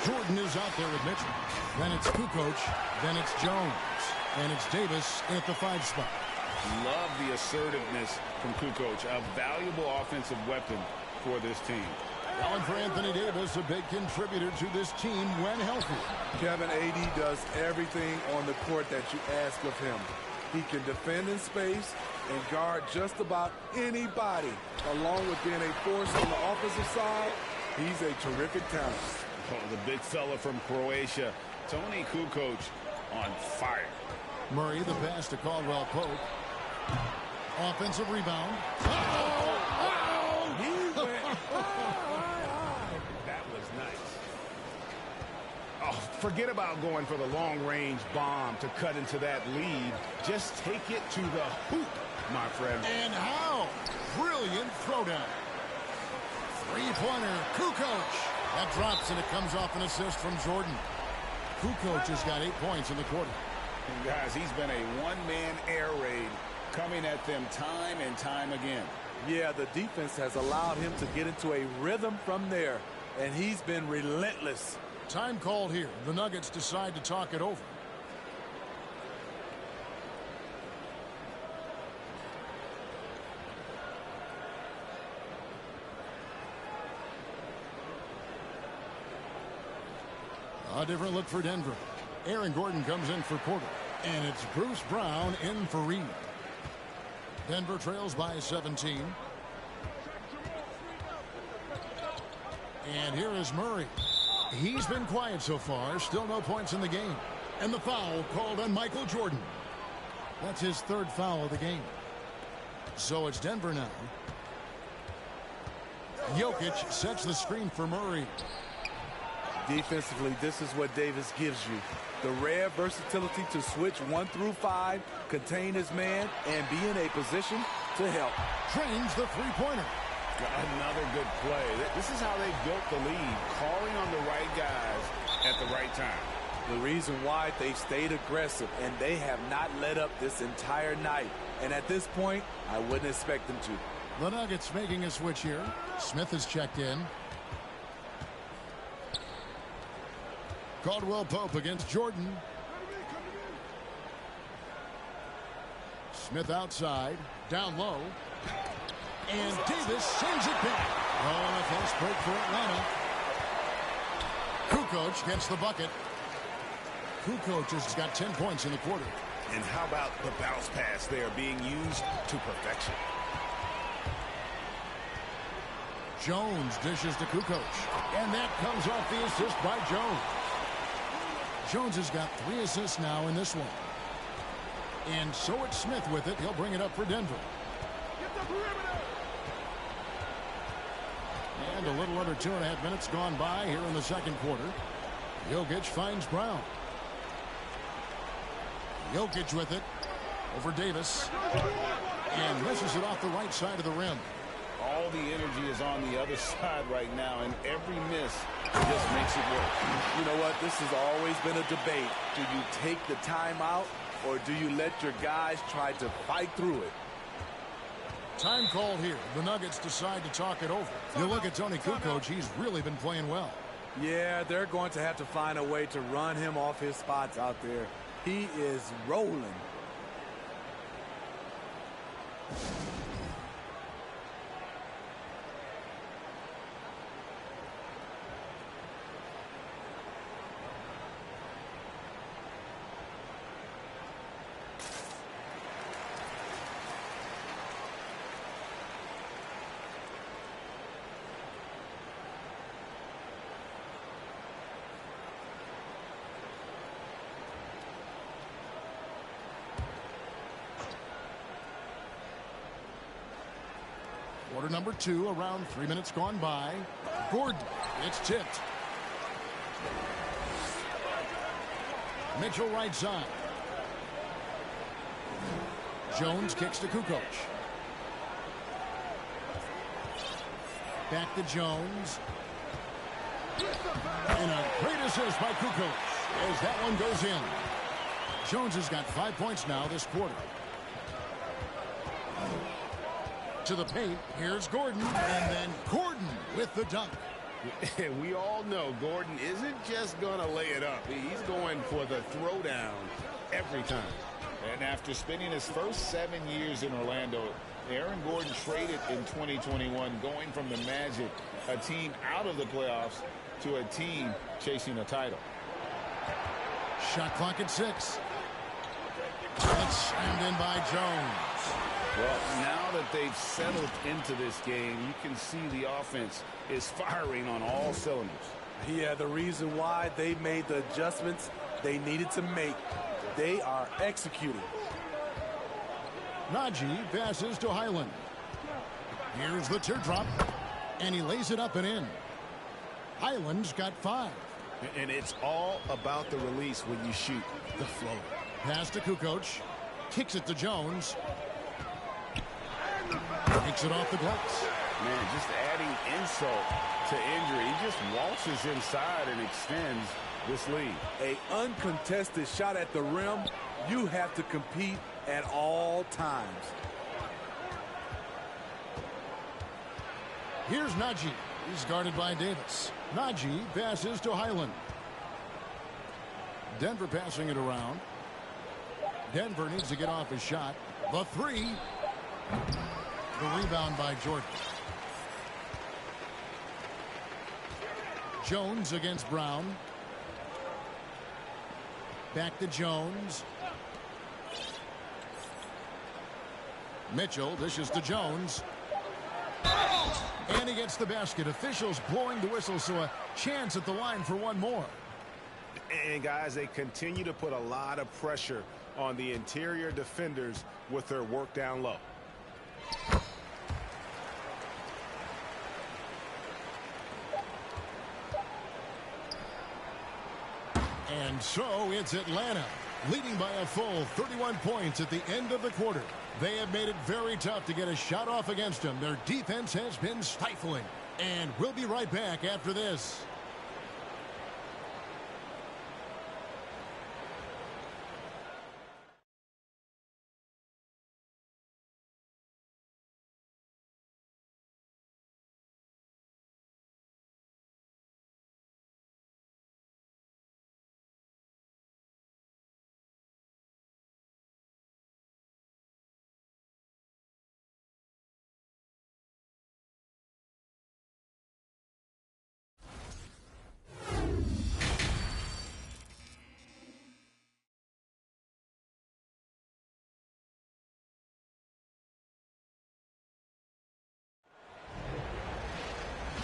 [SPEAKER 1] Jordan is out there with Mitchell. Then it's Kukoc. Then it's Jones. And it's Davis at the 5 spot.
[SPEAKER 2] Love the assertiveness from Kukoc, a valuable offensive weapon for this team.
[SPEAKER 1] Well, and for Anthony Davis, a big contributor to this team when healthy.
[SPEAKER 6] Kevin, AD does everything on the court that you ask of him. He can defend in space and guard just about anybody. Along with being a force on the offensive side, he's a terrific talent.
[SPEAKER 2] Oh, the big fella from Croatia, Toni Kukoc, on fire.
[SPEAKER 1] Murray, the pass to Caldwell Pope. Offensive rebound.
[SPEAKER 6] He went high.
[SPEAKER 2] Oh, forget about going for the long-range bomb to cut into that lead. Just take it to the hoop, my friend.
[SPEAKER 1] And how? Brilliant throwdown. Three-pointer, Kukoc. That drops, and it comes off an assist from Jordan. Kukoc has got 8 points in the quarter.
[SPEAKER 2] And guys, he's been a one-man air raid coming at them time and time again.
[SPEAKER 6] Yeah, the defense has allowed him to get into a rhythm from there, and he's been relentless.
[SPEAKER 1] Time called here. The Nuggets decide to talk it over. A different look for Denver. Aaron Gordon comes in for Porter. And it's Bruce Brown in for Reed. Denver trails by 17. And here is Murray. He's been quiet so far. Still no points in the game. And the foul called on Michael Jordan. That's his third foul of the game. So it's Denver now. Jokic sets the screen for Murray.
[SPEAKER 6] Defensively, this is what Davis gives you. The rare versatility to switch 1 through 5, contain his man, and be in a position to help.
[SPEAKER 1] Trains the three-pointer.
[SPEAKER 2] Another good play. This is how they built the lead, calling on the right guys at the right time.
[SPEAKER 6] The reason why they stayed aggressive, and they have not let up this entire night. And at this point, I wouldn't expect them to.
[SPEAKER 1] The Nuggets making a switch here. Smith is checked in. Caldwell Pope against Jordan. Smith outside, down low. And Davis sends it back. Oh, and a fast break for Atlanta. Kukoc gets the bucket. Kukoc has got 10 points in the quarter.
[SPEAKER 2] And how about the bounce pass there being used to perfection?
[SPEAKER 1] Jones dishes to Kukoc. And that comes off the assist by Jones. Jones has got 3 assists now in this one. And so it's Smith with it. He'll bring it up for Denver. And a little under 2.5 minutes gone by here in the second quarter. Jokic finds Brown. Jokic with it over Davis. And misses it off the right side of the rim.
[SPEAKER 2] All the energy is on the other side right now, and every miss just makes it work.
[SPEAKER 6] You know what? This has always been a debate. Do you take the timeout, or do you let your guys try to fight through it?
[SPEAKER 1] Time called here. The Nuggets decide to talk it over. You look at Tony Kukoc, he's really been playing well.
[SPEAKER 6] Yeah, they're going to have to find a way to run him off his spots out there. He is rolling.
[SPEAKER 1] Quarter number 2, around 3 minutes gone by. Gordon, it's tipped. Mitchell right side. Jones kicks to Kukoc. Back to Jones. And a great assist by Kukoc as that one goes in. Jones has got 5 points now this quarter. To the paint, here's Gordon, and then Gordon with the dunk.
[SPEAKER 4] We all know Gordon isn't just going to lay it up. He's going for the throwdown every time.
[SPEAKER 2] And after spending his first 7 years in Orlando, Aaron Gordon traded in 2021, going from the Magic, a team out of the playoffs, to a team chasing a title.
[SPEAKER 1] Shot clock at 6. It's slammed in by Jones.
[SPEAKER 2] Well, now that they've settled into this game, you can see the offense is firing on all cylinders.
[SPEAKER 6] Yeah, the reason why they made the adjustments they needed to make. They are executing.
[SPEAKER 1] Najee passes to Highland. Here's the teardrop, and he lays it up and in. Highland's got 5.
[SPEAKER 2] And it's all about the release when you shoot the floater.
[SPEAKER 1] Pass to Kukoc. Kicks it to Jones. Takes it off the glass.
[SPEAKER 2] Man, just adding insult to injury. He just waltzes inside and extends this lead.
[SPEAKER 6] An uncontested shot at the rim, you have to compete at all times.
[SPEAKER 1] Here's Najee. He's guarded by Davis. Najee passes to Highland. Denver passing it around. Denver needs to get off his shot. The three. The rebound by Jordan. Jones against Brown. Back to Jones. Mitchell dishes to Jones. And he gets the basket. Officials blowing the whistle, so a chance at the line for one more.
[SPEAKER 2] And guys, they continue to put a lot of pressure on the interior defenders with their work down low.
[SPEAKER 1] And so it's Atlanta leading by a full 31 points at the end of the quarter. They have made it very tough to get a shot off against them. Their defense has been stifling. And we'll be right back after this.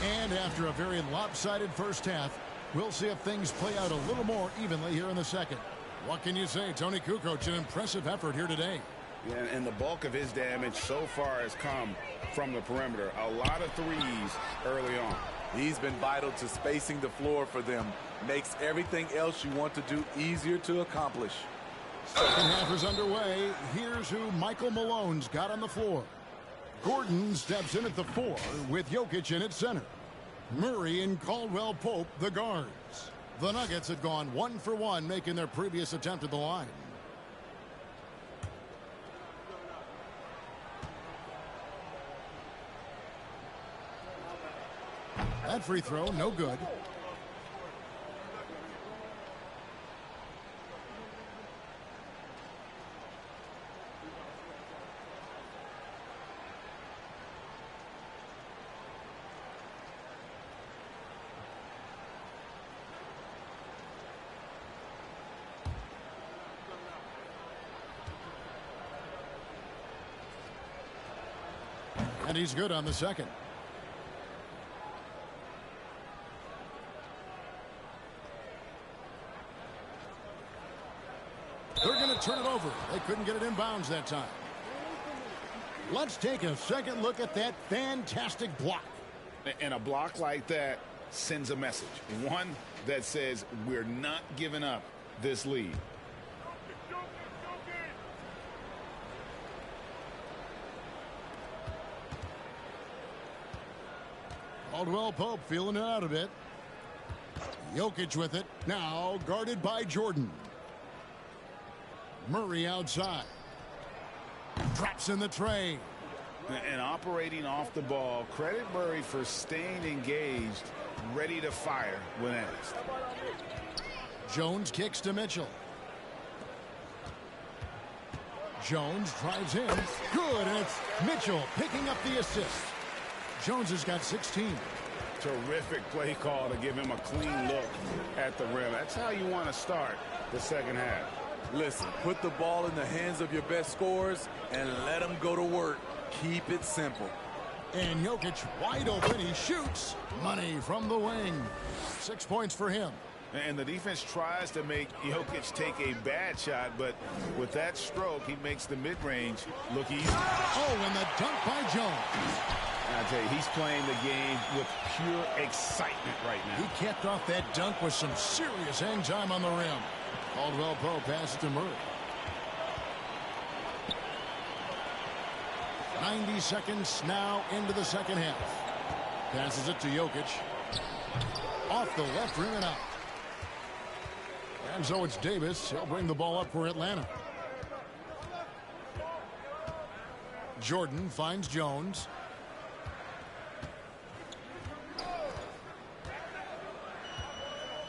[SPEAKER 1] And after a very lopsided first half, we'll see if things play out a little more evenly here in the second. What can you say? Tony Kukoc, an impressive effort here today.
[SPEAKER 2] Yeah, and the bulk of his damage so far has come from the perimeter. A lot of threes early on.
[SPEAKER 6] He's been vital to spacing the floor for them. Makes everything else you want to do easier to accomplish.
[SPEAKER 1] Second half is underway. Here's who Michael Malone's got on the floor. Gordon steps in at the 4 with Jokic in at center. Murray and Caldwell Pope the guards. The Nuggets had gone 1 for 1, making their previous attempt at the line. That free throw, no good. And he's good on the second. They're going to turn it over. They couldn't get it in bounds that time. Let's take a second look at that fantastic block.
[SPEAKER 2] And a block like that sends a message. One that says we're not giving up this lead.
[SPEAKER 1] Caldwell Pope feeling it out a bit. Jokic with it. Now guarded by Jordan. Murray outside. Drops in the tray.
[SPEAKER 2] And operating off the ball, credit Murray for staying engaged, ready to fire when asked.
[SPEAKER 1] Jones kicks to Mitchell. Jones drives in. Good, and it's Mitchell picking up the assist. Jones has got 16.
[SPEAKER 2] Terrific play call to give him a clean look at the rim. That's how you want to start the second half.
[SPEAKER 6] Listen, put the ball in the hands of your best scorers and let them go to work. Keep it simple.
[SPEAKER 1] And Jokic wide open. He shoots. Money from the wing. 6 points for him.
[SPEAKER 2] And the defense tries to make Jokic take a bad shot, but with that stroke, he makes the mid-range look easy.
[SPEAKER 1] Oh, and the dunk by Jones.
[SPEAKER 2] I tell you, he's playing the game with pure excitement right now.
[SPEAKER 1] He capped off that dunk with some serious hang time on the rim. Caldwell Pope passes to Murray. 90 seconds now into the second half. Passes it to Jokic. Off the left rim and out. And so it's Davis. He'll bring the ball up for Atlanta. Jordan finds Jones.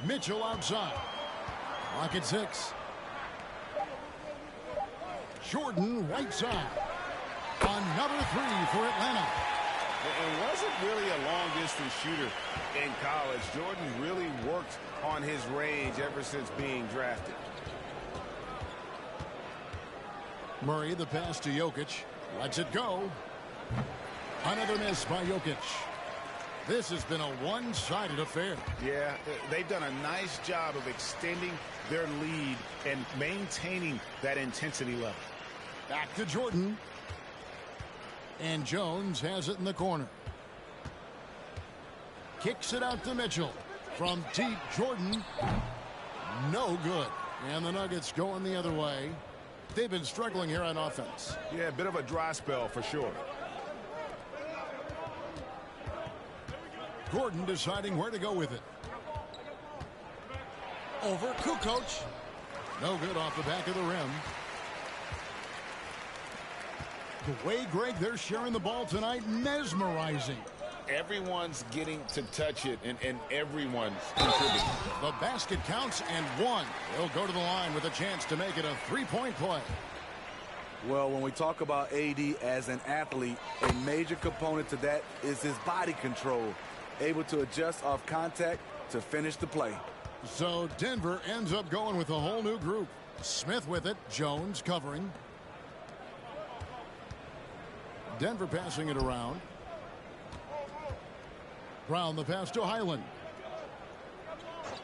[SPEAKER 1] Mitchell outside. Clock at 6. Jordan right side. Another three for Atlanta.
[SPEAKER 4] And wasn't really a long-distance shooter in college. Jordan really worked on his range ever since being drafted.
[SPEAKER 1] Murray, the pass to Jokic. Lets it go. Another miss by Jokic. This has been a one-sided affair.
[SPEAKER 2] Yeah, they've done a nice job of extending their lead and maintaining that intensity level.
[SPEAKER 1] Back to Jordan. And Jones has it in the corner. Kicks it out to Mitchell. From deep, Jordan. No good. And the Nuggets going the other way. They've been struggling here on offense.
[SPEAKER 2] Yeah, a bit of a dry spell for sure.
[SPEAKER 1] Gordon deciding where to go with it. Over Kukoc. No good off the back of the rim. The way, Greg, they're sharing the ball tonight, mesmerizing.
[SPEAKER 2] Everyone's getting to touch it, and everyone's contributing.
[SPEAKER 1] The basket counts and one. He'll go to the line with a chance to make it a three-point play.
[SPEAKER 6] Well, when we talk about AD as an athlete, a major component to that is his body control, able to adjust off contact to finish the play.
[SPEAKER 1] So Denver ends up going with a whole new group. Smith with it, Jones covering. Denver passing it around. Brown the pass to Highland.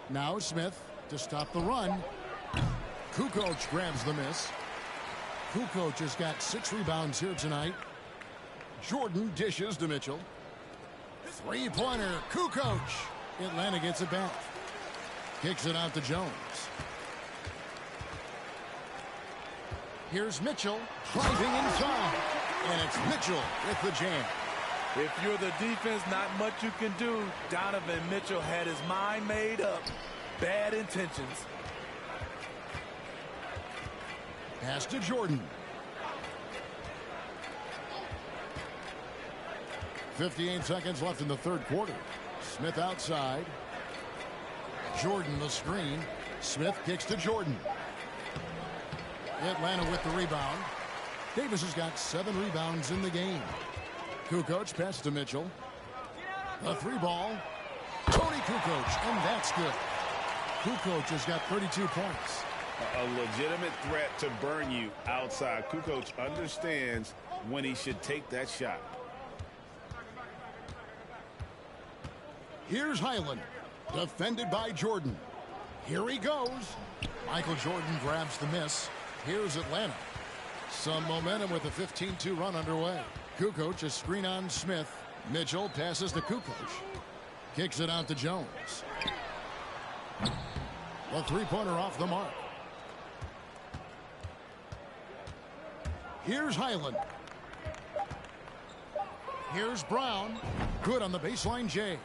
[SPEAKER 1] Now Smith to stop the run. Kukoc grabs the miss. Kukoc has got 6 rebounds here tonight. Jordan dishes to Mitchell. Three-pointer, Kukoc. Atlanta gets it back. Kicks it out to Jones. Here's Mitchell driving inside. And it's Mitchell with the jam.
[SPEAKER 6] If you're the defense, not much you can do. Donovan Mitchell had his mind made up. Bad intentions.
[SPEAKER 1] Pass to Jordan. 58 seconds left in the third quarter. Smith outside. Jordan the screen. Smith kicks to Jordan. Atlanta with the rebound. Davis has got 7 rebounds in the game. Kukoc pass to Mitchell. A 3-ball. Tony Kukoc, and that's good. Kukoc has got 32 points.
[SPEAKER 2] A legitimate threat to burn you outside. Kukoc understands when he should take that shot.
[SPEAKER 1] Here's Highland, defended by Jordan. Here he goes. Michael Jordan grabs the miss. Here's Atlanta. Some momentum with a 15-2 run underway. Kukoc a screen on Smith. Mitchell passes to Kukoc. Kicks it out to Jones. A three-pointer off the mark. Here's Highland. Here's Brown. Good on the baseline, Jay.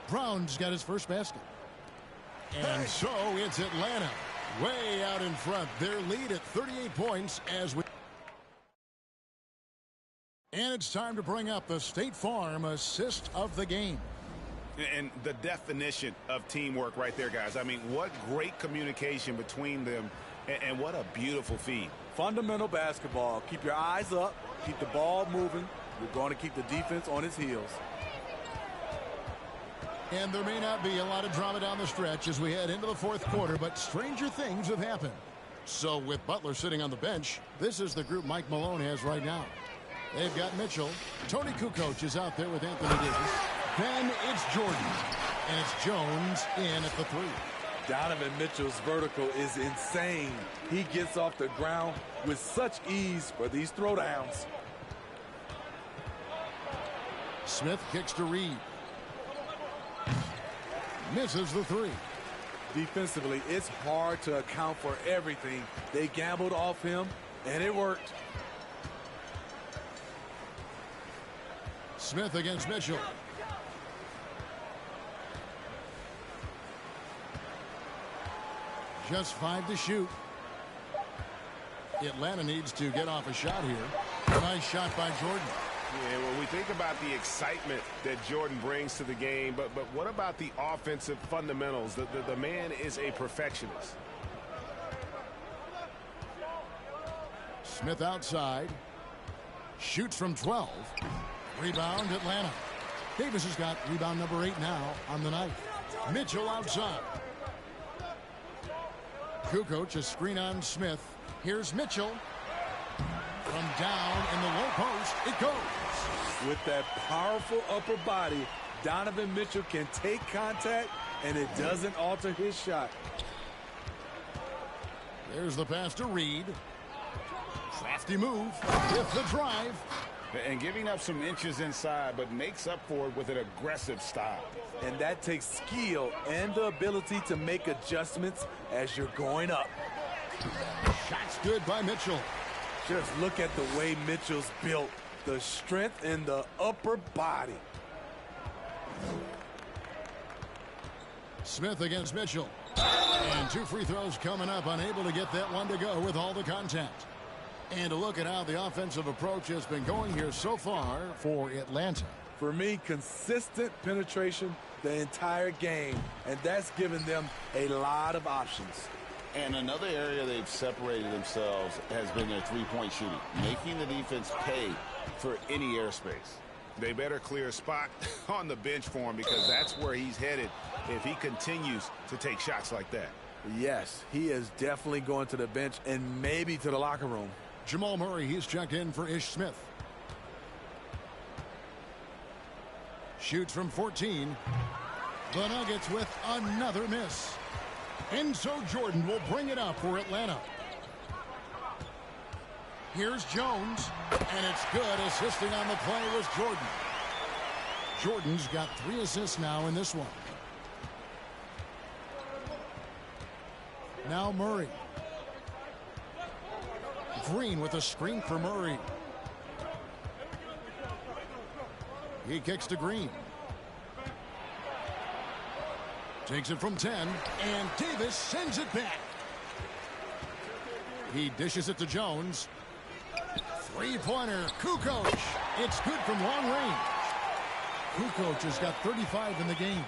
[SPEAKER 1] Brown's got his first basket. And so it's Atlanta way out in front. Their lead at 38 points as we... And it's time to bring up the State Farm assist of the game.
[SPEAKER 2] And the definition of teamwork right there, guys. I mean, what great communication between them, and what a beautiful feed.
[SPEAKER 6] Fundamental basketball. Keep your eyes up. Keep the ball moving. You're going to keep the defense on its heels.
[SPEAKER 1] And there may not be a lot of drama down the stretch as we head into the fourth quarter, but stranger things have happened. So with Butler sitting on the bench, this is the group Mike Malone has right now. They've got Mitchell. Tony Kukoc is out there with Anthony Davis. Then it's Jordan. And it's Jones in at the 3.
[SPEAKER 6] Donovan Mitchell's vertical is insane. He gets off the ground with such ease for these throwdowns.
[SPEAKER 1] Smith kicks to Reed. Misses the three.
[SPEAKER 6] Defensively, it's hard to account for everything. They gambled off him, and it worked.
[SPEAKER 1] Smith against Mitchell. Just 5 to shoot. Atlanta needs to get off a shot here. Nice shot by Jordan.
[SPEAKER 4] Yeah, well, we think about the excitement that Jordan brings to the game, but what about the offensive fundamentals? The man is a perfectionist.
[SPEAKER 1] Smith outside. Shoots from 12. Rebound, Atlanta. Davis has got rebound number 8 now on the night. Mitchell outside. Kukoc, a screen on Smith. Here's Mitchell. From down in the low post, it goes.
[SPEAKER 6] With that powerful upper body, Donovan Mitchell can take contact, and it doesn't alter his shot.
[SPEAKER 1] There's the pass to Reed. Crafty move with the drive.
[SPEAKER 2] And giving up some inches inside, but makes up for it with an aggressive style.
[SPEAKER 6] And that takes skill and the ability to make adjustments as you're going up.
[SPEAKER 1] Shot's good by Mitchell.
[SPEAKER 6] Just look at the way Mitchell's built. The strength in the upper body.
[SPEAKER 1] Smith against Mitchell. And 2 free throws coming up. Unable to get that one to go with all the contact. And a look at how the offensive approach has been going here so far for Atlanta.
[SPEAKER 6] For me, consistent penetration the entire game, and that's given them a lot of options.
[SPEAKER 2] And another area they've separated themselves has been their three-point shooting, making the defense pay for any airspace.
[SPEAKER 4] They better clear a spot on the bench for him, because that's where he's headed if he continues to take shots like that.
[SPEAKER 6] Yes, he is definitely going to the bench and maybe to the locker room.
[SPEAKER 1] Jamal Murray, he's checked in for Ish Smith. Shoots from 14. The Nuggets with another miss. And so Jordan will bring it up for Atlanta. Here's Jones, and it's good. Assisting on the play was Jordan. Jordan's got 3 assists now in this one. Now Murray. Green with a screen for Murray. He kicks to Green. Takes it from 10, and Davis sends it back. He dishes it to Jones. Three-pointer, Kukoc. It's good from long range. Kukoc has got 35 in the game.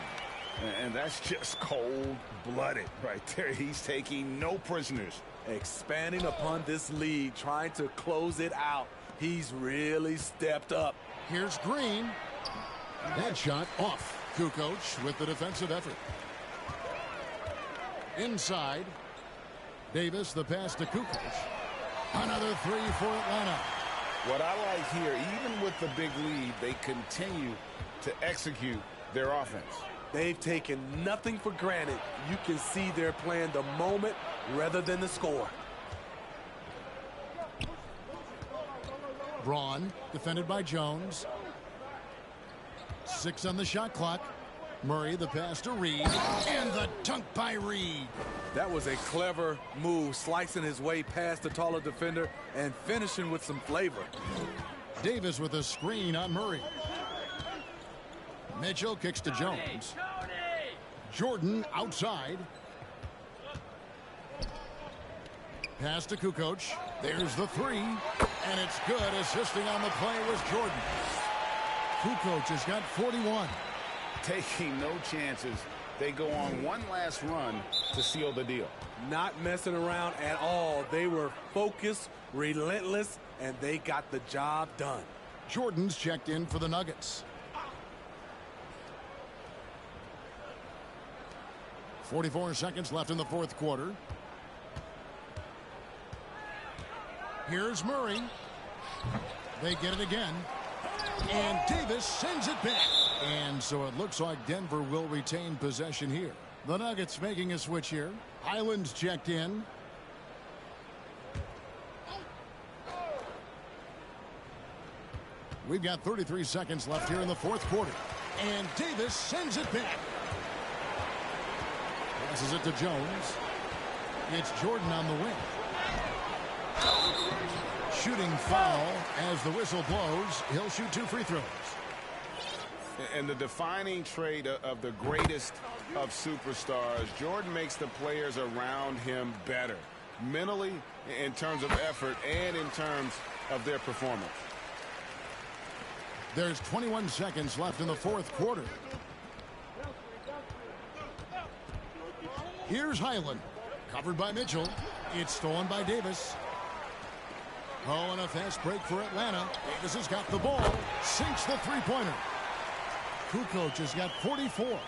[SPEAKER 2] And that's just cold-blooded right there. He's taking no prisoners.
[SPEAKER 6] Expanding upon this lead, trying to close it out. He's really stepped up.
[SPEAKER 1] Here's Green. That shot off. Kukoc with the defensive effort. Inside. Davis, the pass to Kukoc. Another 3 for Atlanta.
[SPEAKER 2] What I like here, even with the big lead, they continue to execute their offense.
[SPEAKER 6] They've taken nothing for granted. You can see they're playing the moment rather than the score.
[SPEAKER 1] Braun, defended by Jones. 6 on the shot clock. Murray, the pass to Reed. And the dunk by Reed.
[SPEAKER 6] That was a clever move, slicing his way past the taller defender and finishing with some flavor.
[SPEAKER 1] Davis with a screen on Murray. Mitchell kicks to Jones. Jordan outside. Pass to Kukoc. There's the 3. And it's good. Assisting on the play was Jordan. Kukoc has got 41.
[SPEAKER 2] Taking no chances. They go on one last run to seal the deal.
[SPEAKER 6] Not messing around at all. They were focused, relentless, and they got the job done.
[SPEAKER 1] Jordan's checked in for the Nuggets. 44 seconds left in the fourth quarter. Here's Murray. They get it again. And Davis sends it back. And so it looks like Denver will retain possession here. The Nuggets making a switch here. Highland's checked in. We've got 33 seconds left here in the fourth quarter. And Davis sends it back. Passes it to Jones. It's Jordan on the wing. Shooting foul as the whistle blows. He'll shoot 2 free throws.
[SPEAKER 4] And the defining trait of the greatest of superstars, Jordan makes the players around him better. Mentally, in terms of effort, and in terms of their performance.
[SPEAKER 1] There's 21 seconds left in the fourth quarter. Here's Highland. Covered by Mitchell. It's stolen by Davis. Oh, and a fast break for Atlanta. Davis has got the ball. Sinks the three-pointer. Kukoc has got 44.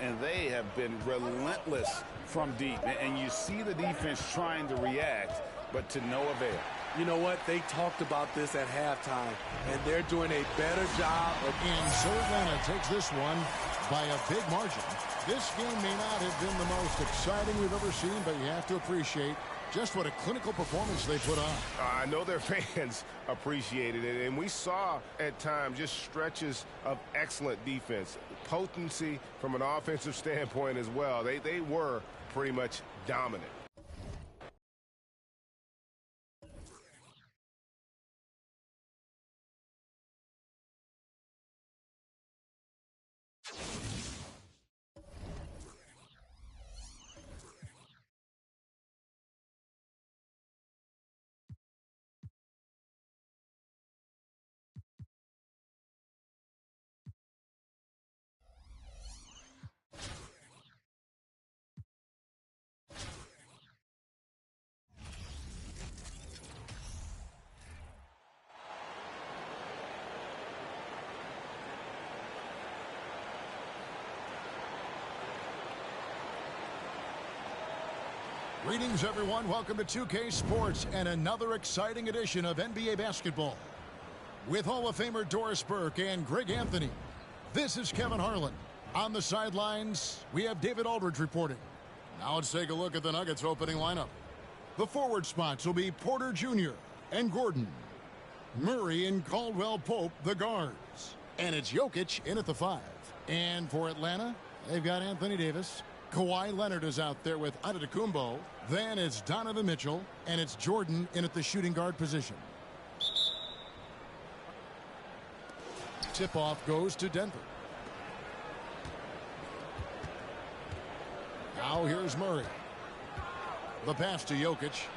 [SPEAKER 2] And they have been relentless from deep. And you see the defense trying to react, but to no avail.
[SPEAKER 6] You know what? They talked about this at halftime, and they're doing a better job of...
[SPEAKER 1] And so Atlanta takes this one by a big margin. This game may not have been the most exciting we've ever seen, but you have to appreciate just what a clinical performance they put on.
[SPEAKER 4] I know their fans appreciated it, and we saw at times just stretches of excellent defense. Potency from an offensive standpoint as well. They were pretty much dominant.
[SPEAKER 1] Greetings, everyone. Welcome to 2K Sports and another exciting edition of NBA basketball. With Hall of Famer Doris Burke and Greg Anthony, this is Kevin Harlan. On the sidelines, we have David Aldridge reporting. Now let's take a look at the Nuggets opening lineup. The forward spots will be Porter Jr. and Gordon. Murray and Caldwell Pope, the guards. And it's Jokic in at the 5. And for Atlanta, they've got Anthony Davis. Kawhi Leonard is out there with Antetokounmpo. Then it's Donovan Mitchell, and it's Jordan in at the shooting guard position. Tip-off goes to Denver. Now here's Murray. The pass to Jokic.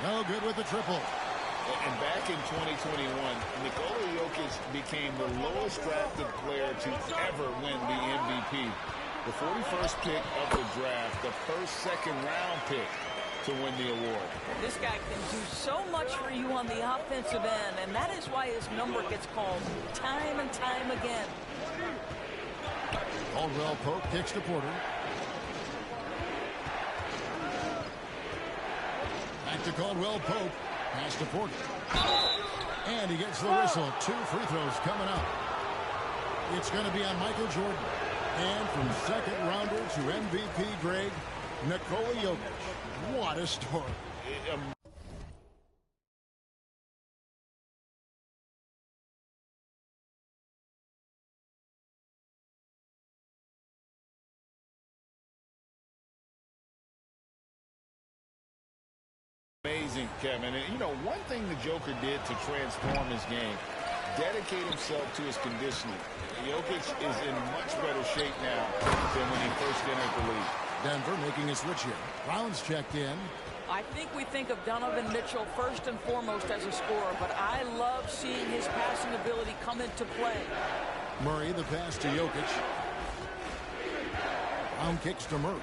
[SPEAKER 1] No good with the triple.
[SPEAKER 2] And back in 2021, Nikola Jokic became the lowest drafted player to ever win the MVP. The 41st pick of the draft, the first second-round pick to win the award.
[SPEAKER 3] This guy can do so much for you on the offensive end, and that is why his number gets called time and time again.
[SPEAKER 1] Caldwell Pope kicks to Porter. Back to Caldwell Pope. Pass to Porter. And he gets the whistle. 2 free throws coming up. It's going to be on Michael Jordan. And from second rounder to MVP Greg, Nikola Jokic. What a story.
[SPEAKER 2] Amazing, Kevin. And, you know, one thing the Joker did to transform his game, dedicate himself to his conditioning. Jokic is in much better shape now than when he first entered the league.
[SPEAKER 1] Denver making a switch here. Brown's checked in.
[SPEAKER 3] I think we think of Donovan Mitchell first and foremost as a scorer, but I love seeing his passing ability come into play.
[SPEAKER 1] Murray, the pass to Jokic. Brown kicks to Murray.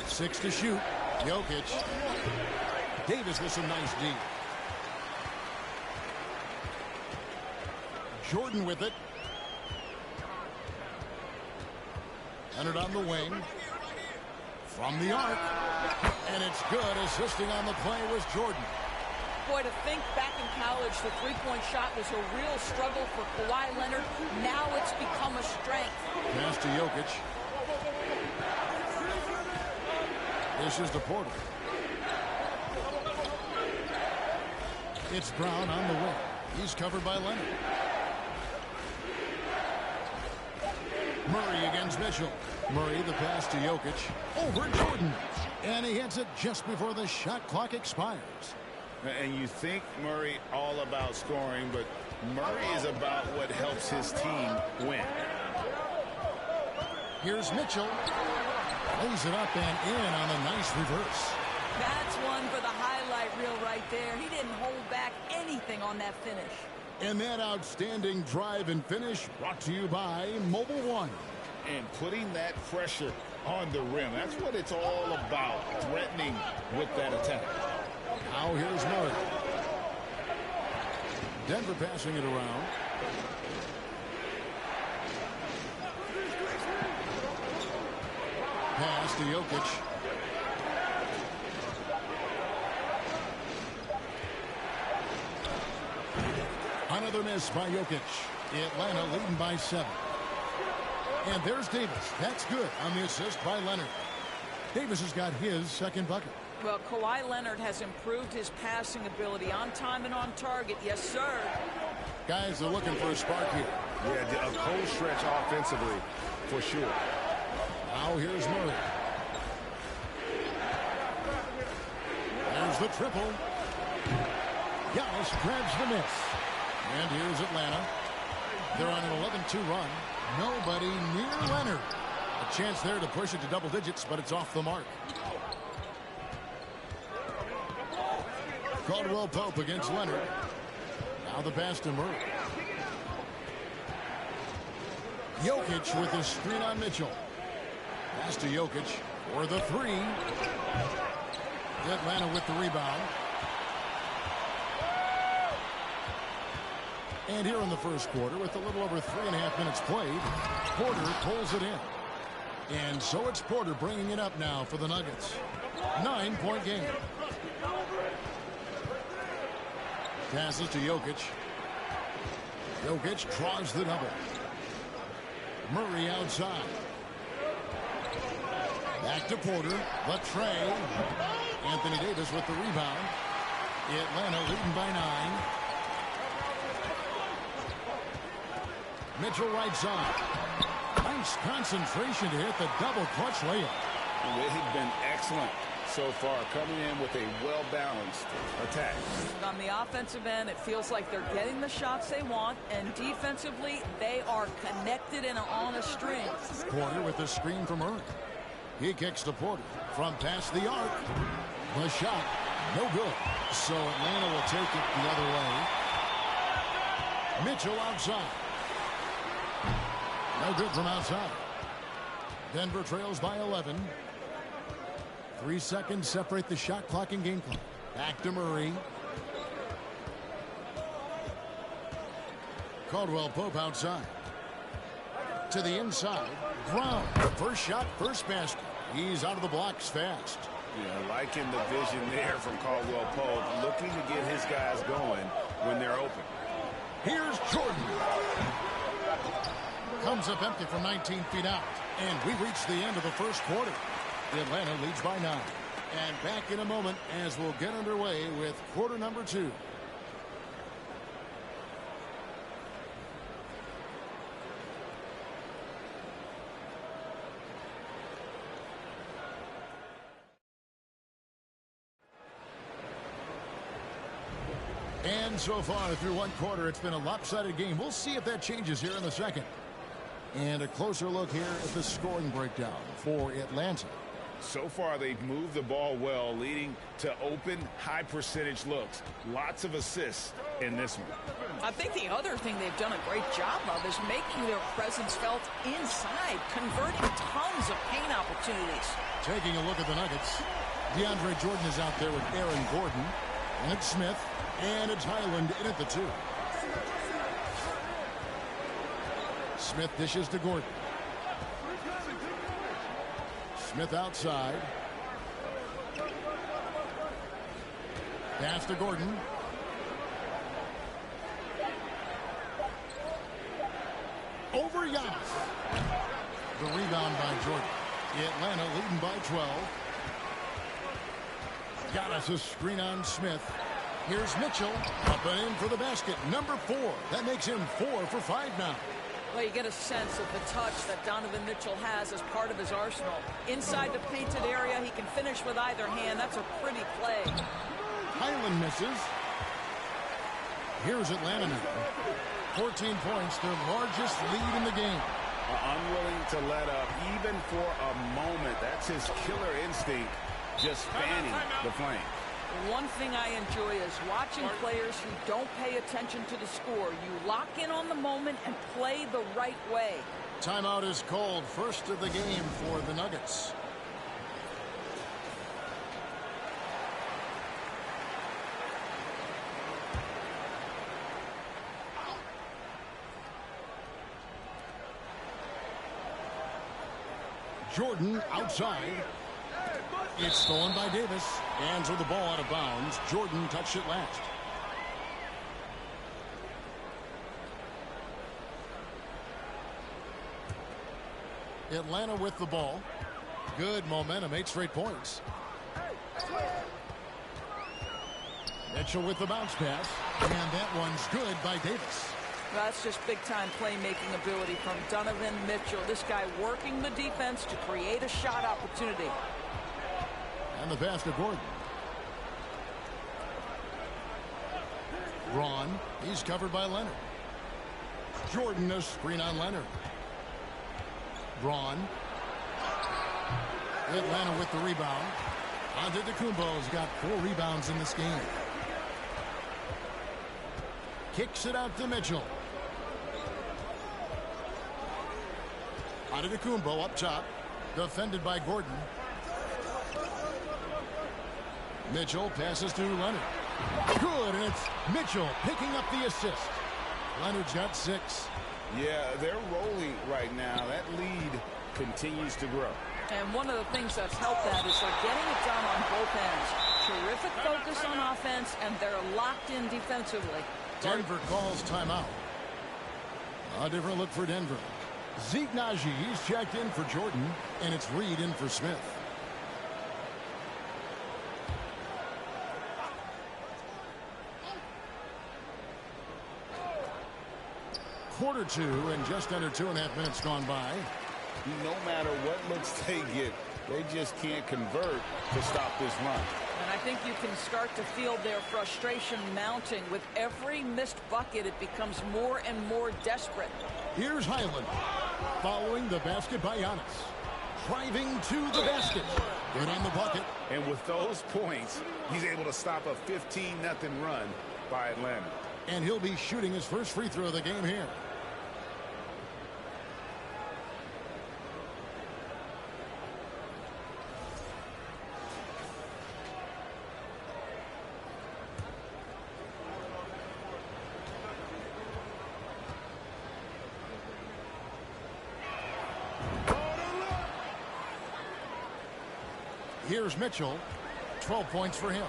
[SPEAKER 1] 6 to shoot. Jokic. Davis with some nice D. Jordan with it. Leonard on the wing. From the arc. And it's good. Assisting on the play was Jordan.
[SPEAKER 3] Boy, to think back in college, the three-point shot was a real struggle for Kawhi Leonard. Now it's become a strength.
[SPEAKER 1] Pass to Jokic. This is to Porter. It's Brown on the wing. He's covered by Leonard. Murray against Mitchell. Murray, the pass to Jokic. Over Jordan. And he hits it just before the shot clock expires.
[SPEAKER 2] And you think Murray all about scoring, but Murray is about what helps his team win.
[SPEAKER 1] Here's Mitchell. Lays it up and in on a nice reverse.
[SPEAKER 3] That's one for the highlight reel right there. He didn't hold back anything on that finish.
[SPEAKER 1] And that outstanding drive and finish brought to you by Mobile One.
[SPEAKER 2] And putting that pressure on the rim. That's what it's all about, threatening with that attack.
[SPEAKER 1] Now here's Murray. Denver passing it around. Pass to Jokic. Another miss by Jokic. Atlanta leading by 7. And there's Davis. That's good on the assist by Leonard. Davis has got his second bucket.
[SPEAKER 3] Well, Kawhi Leonard has improved his passing ability on time and on target. Yes, sir.
[SPEAKER 1] Guys are looking for a spark here.
[SPEAKER 2] Yeah, a cold stretch offensively, for sure.
[SPEAKER 1] Now here's Murray. There's the triple. Giannis grabs the miss. And here's Atlanta. They're on an 11-2 run. Nobody near Leonard. A chance there to push it to double digits, but it's off the mark. Caldwell Pope against Leonard. Now the pass to Murray. Jokic with the screen on Mitchell. Pass to Jokic for the three. Atlanta with the rebound. And here in the first quarter, with a little over 3.5 minutes played, Hoarder pulls it in. And so it's Porter bringing it up now for the Nuggets. 9-point game. Passes to Jokic. Jokic draws the double. Murray outside. Back to Porter. The tray. Anthony Davis with the rebound. Atlanta leading by 9. Mitchell right side. Nice concentration to hit the double clutch layup.
[SPEAKER 2] They've been excellent so far, coming in with a well-balanced attack.
[SPEAKER 3] On the offensive end, it feels like they're getting the shots they want, and defensively, they are connected and on a string.
[SPEAKER 1] Porter with the screen from Murray. He kicks to Porter from past the arc. The shot, no good. So Atlanta will take it the other way. Mitchell outside. No good from outside. Denver trails by 11. 3 seconds separate the shot clock and game clock. Back to Murray. Caldwell Pope outside. To the inside. Brown. First shot, first basket. He's out of the blocks fast.
[SPEAKER 2] Yeah, liking the vision there from Caldwell Pope, looking to get his guys going when they're open.
[SPEAKER 1] Here's Jordan. Comes up empty from 19 feet out. And we reach the end of the first quarter. Atlanta leads by 9. And back in a moment as we'll get underway with quarter number 2. And so far through one quarter, it's been a lopsided game. We'll see if that changes here in the second. And a closer look here at the scoring breakdown for Atlanta.
[SPEAKER 2] So far, they've moved the ball well, leading to open, high-percentage looks. Lots of assists in this one.
[SPEAKER 3] I think the other thing they've done a great job of is making their presence felt inside, converting tons of paint opportunities.
[SPEAKER 1] Taking a look at the Nuggets, DeAndre Jordan is out there with Aaron Gordon, and it's Smith, and it's Highland in at the 2. Smith dishes to Gordon. Smith outside. Pass to Gordon. Over Giannis. The rebound by Jordan. Atlanta leading by 12. Giannis a screen on Smith. Here's Mitchell. Up and in for the basket. Number 4. That makes him 4 for 5 now.
[SPEAKER 3] Well, you get a sense of the touch that Donovan Mitchell has as part of his arsenal. Inside the painted area, he can finish with either hand. That's a pretty play.
[SPEAKER 1] Highland misses. Here's Atlanta now. 14 points, their largest lead in the game.
[SPEAKER 2] Unwilling to let up, even for a moment. That's his killer instinct, just fanning the flame.
[SPEAKER 3] One thing I enjoy is watching players who don't pay attention to the score. You lock in on the moment and play the right way.
[SPEAKER 1] Timeout is called. First of the game for the Nuggets. Jordan outside. It's stolen by Davis. Hands with the ball out of bounds. Jordan touched it last. Atlanta with the ball. Good momentum, 8 straight points. Mitchell with the bounce pass. And that one's good by Davis.
[SPEAKER 3] That's just big-time playmaking ability from Donovan Mitchell. This guy working the defense to create a shot opportunity.
[SPEAKER 1] And the pass to Gordon. Braun. He's covered by Leonard. Jordan, a screen on Leonard. Braun. Atlanta with the rebound. Antetokounmpo's got 4 rebounds in this game. Kicks it out to Mitchell. Antetokounmpo up top. Defended by Gordon. Mitchell passes to Leonard. Good, and it's Mitchell picking up the assist. Leonard's got 6.
[SPEAKER 2] Yeah, they're rolling right now. That lead continues to grow.
[SPEAKER 3] And one of the things that's helped that is they're getting it done on both ends. Terrific focus on offense, and they're locked in defensively.
[SPEAKER 1] Denver calls timeout. A different look for Denver. Zeke Naji, he's checked in for Jordan, and it's Reed in for Smith. Quarter 2 and just under 2.5 minutes gone by.
[SPEAKER 2] No matter what looks they get, they just can't convert to stop this run.
[SPEAKER 3] And I think you can start to feel their frustration mounting. With every missed bucket, it becomes more and more desperate.
[SPEAKER 1] Here's Highland following the basket by Giannis. Driving to the basket. Good on the bucket.
[SPEAKER 2] And with those points, he's able to stop a 15-0 run by Atlanta.
[SPEAKER 1] And he'll be shooting his first free throw of the game here. Here's Mitchell. 12 points for him.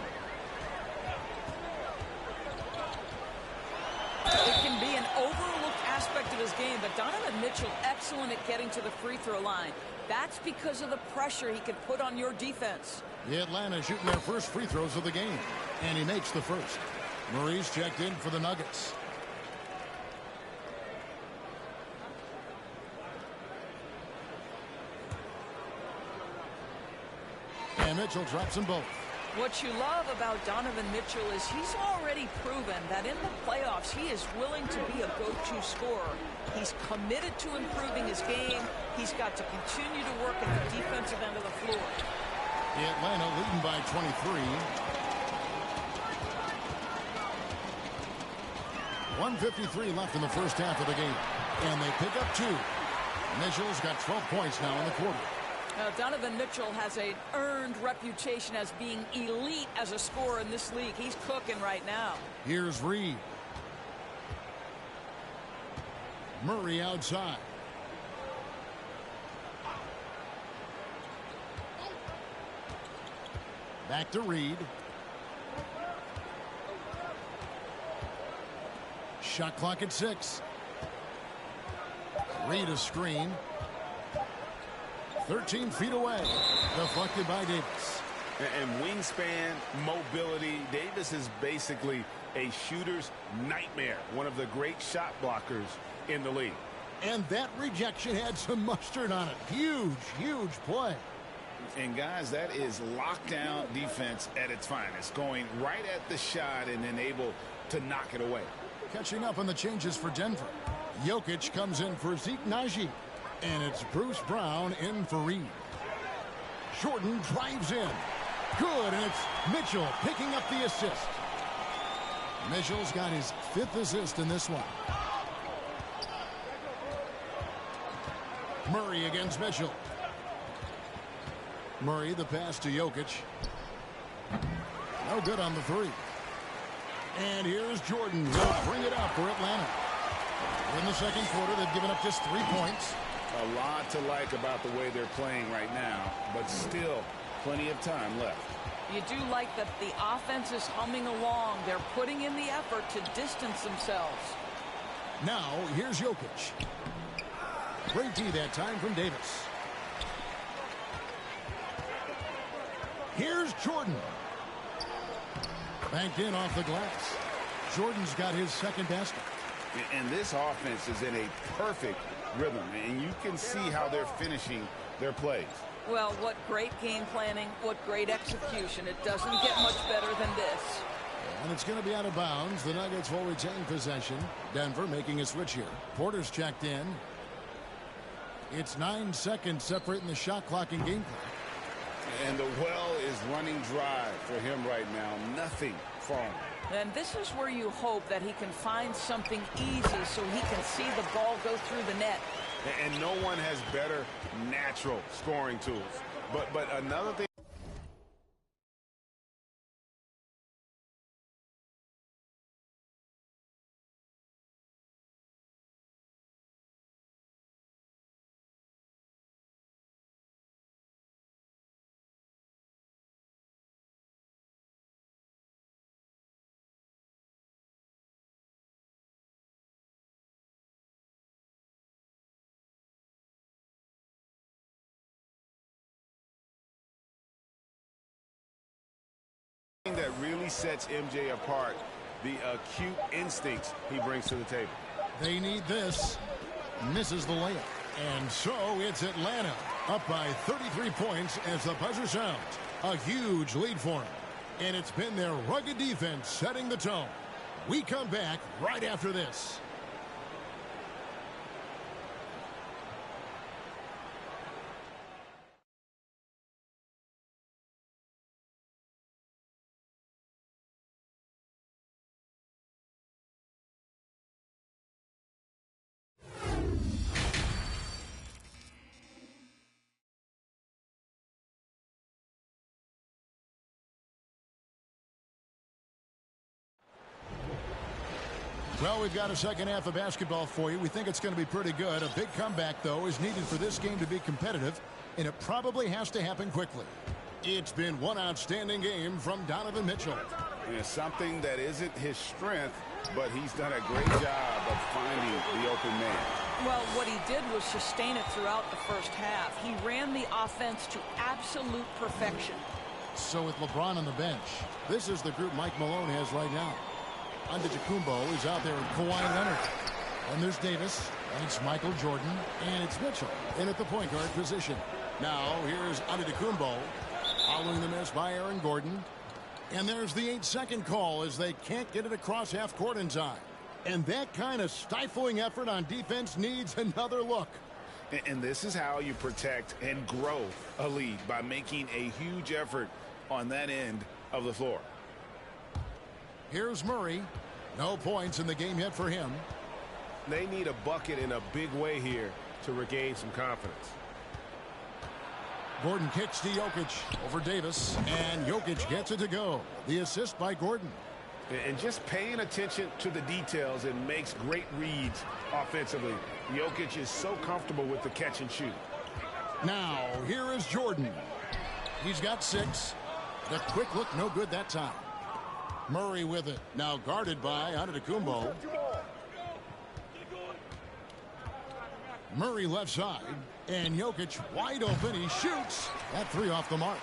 [SPEAKER 3] It can be an overlooked aspect of his game, but Donovan Mitchell excellent at getting to the free throw line. That's because of the pressure he can put on your defense.
[SPEAKER 1] The Atlanta shooting their first free throws of the game, and he makes the first. Murray's checked in for the Nuggets. And Mitchell drops them both.
[SPEAKER 3] What you love about Donovan Mitchell is he's already proven that in the playoffs he is willing to be a go-to scorer. He's committed to improving his game. He's got to continue to work at the defensive end of the floor.
[SPEAKER 1] The Atlanta leading by 23. 1:53 left in the first half of the game. And they pick up 2. Mitchell's got 12 points now in the quarter.
[SPEAKER 3] Now, Donovan Mitchell has an earned reputation as being elite as a scorer in this league. He's cooking right now.
[SPEAKER 1] Here's Reed. Murray outside. Back to Reed. Shot clock at 6. Reed a screen. 13 feet away. Deflected by Davis.
[SPEAKER 2] And wingspan, mobility, Davis is basically a shooter's nightmare, one of the great shot blockers in the league.
[SPEAKER 1] And that rejection had some mustard on it. Huge, huge play.
[SPEAKER 2] And, guys, that is lockdown defense at its finest, going right at the shot and then able to knock it away.
[SPEAKER 1] Catching up on the changes for Denver. Jokic comes in for Zeke Nagy. And it's Bruce Brown in for Reed. Jordan drives in. Good, and it's Mitchell picking up the assist. Mitchell's got his 5th assist in this one. Murray against Mitchell. Murray, the pass to Jokic. No good on the 3. And here's Jordan. He'll bring it up for Atlanta. In the second quarter, they've given up just 3 points.
[SPEAKER 2] A lot to like about the way they're playing right now, but still plenty of time left.
[SPEAKER 3] You do like that the offense is humming along. They're putting in the effort to distance themselves.
[SPEAKER 1] Now, here's Jokic. Great D that time from Davis. Here's Jordan. Banked in off the glass. Jordan's got his 2nd basket.
[SPEAKER 2] And this offense is in a perfect rhythm, and you can see how they're finishing their plays.
[SPEAKER 3] Well, what great game planning, what great execution. It doesn't get much better than this.
[SPEAKER 1] And it's going to be out of bounds. The Nuggets will retain possession. Denver making a switch here. Porter's checked in. It's 9 seconds separating the shot clock and game clock.
[SPEAKER 2] And the well is running dry for him right now. Nothing falling.
[SPEAKER 3] And this is where you hope that he can find something easy so he can see the ball go through the net.
[SPEAKER 2] And no one has better natural scoring tools. But another thing. That really sets MJ apart, the acute instincts he brings to the table.
[SPEAKER 1] They need this. Misses the layup. And so it's Atlanta up by 33 points as the buzzer sounds. A huge lead for them. And it's been their rugged defense setting the tone. We come back right after this. Well, we've got a second half of basketball for you. We think it's going to be pretty good. A big comeback, though, is needed for this game to be competitive, and it probably has to happen quickly. It's been one outstanding game from Donovan Mitchell.
[SPEAKER 2] Yeah, something that isn't his strength, but he's done a great job of finding the open man.
[SPEAKER 3] Well, what he did was sustain it throughout the first half. He ran the offense to absolute perfection.
[SPEAKER 1] So with LeBron on the bench, this is the group Mike Malone has right now. Antetokounmpo is out there with Kawhi Leonard. And there's Davis, and it's Michael Jordan, and it's Mitchell in at the point guard position. Now, here's Antetokounmpo, following the miss by Aaron Gordon. And there's the 8-second call as they can't get it across half court in time. And that kind of stifling effort on defense needs another look.
[SPEAKER 2] And this is how you protect and grow a lead, by making a huge effort on that end of the floor.
[SPEAKER 1] Here's Murray. No points in the game yet for him.
[SPEAKER 7] They need a bucket in a big way here to regain some confidence.
[SPEAKER 1] Gordon kicks to Jokic over Davis, and Jokic gets it to go. The assist by Gordon.
[SPEAKER 7] And just paying attention to the details and makes great reads offensively. Jokic is so comfortable with the catch and shoot.
[SPEAKER 1] Now, here is Jordan. He's got 6. The quick look, no good that time. Murray with it. Now guarded by Antetokounmpo. Murray left side. And Jokic wide open. He shoots. That 3 off the mark.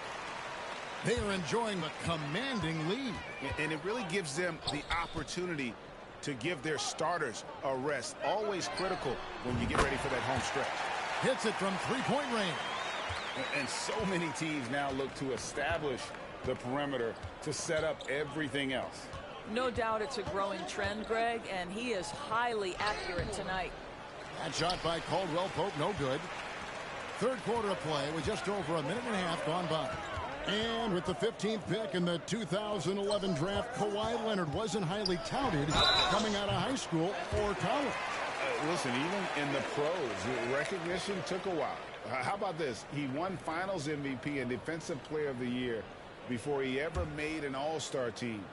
[SPEAKER 1] They are enjoying a commanding lead.
[SPEAKER 7] And it really gives them the opportunity to give their starters a rest. Always critical when you get ready for that home stretch.
[SPEAKER 1] Hits it from three-point range.
[SPEAKER 2] And so many teams now look to establish the perimeter to set up everything else.
[SPEAKER 3] No doubt it's a growing trend, Greg, and he is highly accurate tonight.
[SPEAKER 1] That shot by Caldwell Pope, no good. Third quarter of play with just over a minute and a half gone by. And with the 15th pick in the 2011 draft, Kawhi Leonard wasn't highly touted coming out of high school or college.
[SPEAKER 2] Listen, even in the pros, recognition took a while. How about this? He won Finals MVP and Defensive Player of the Year before he ever made an All-Star team.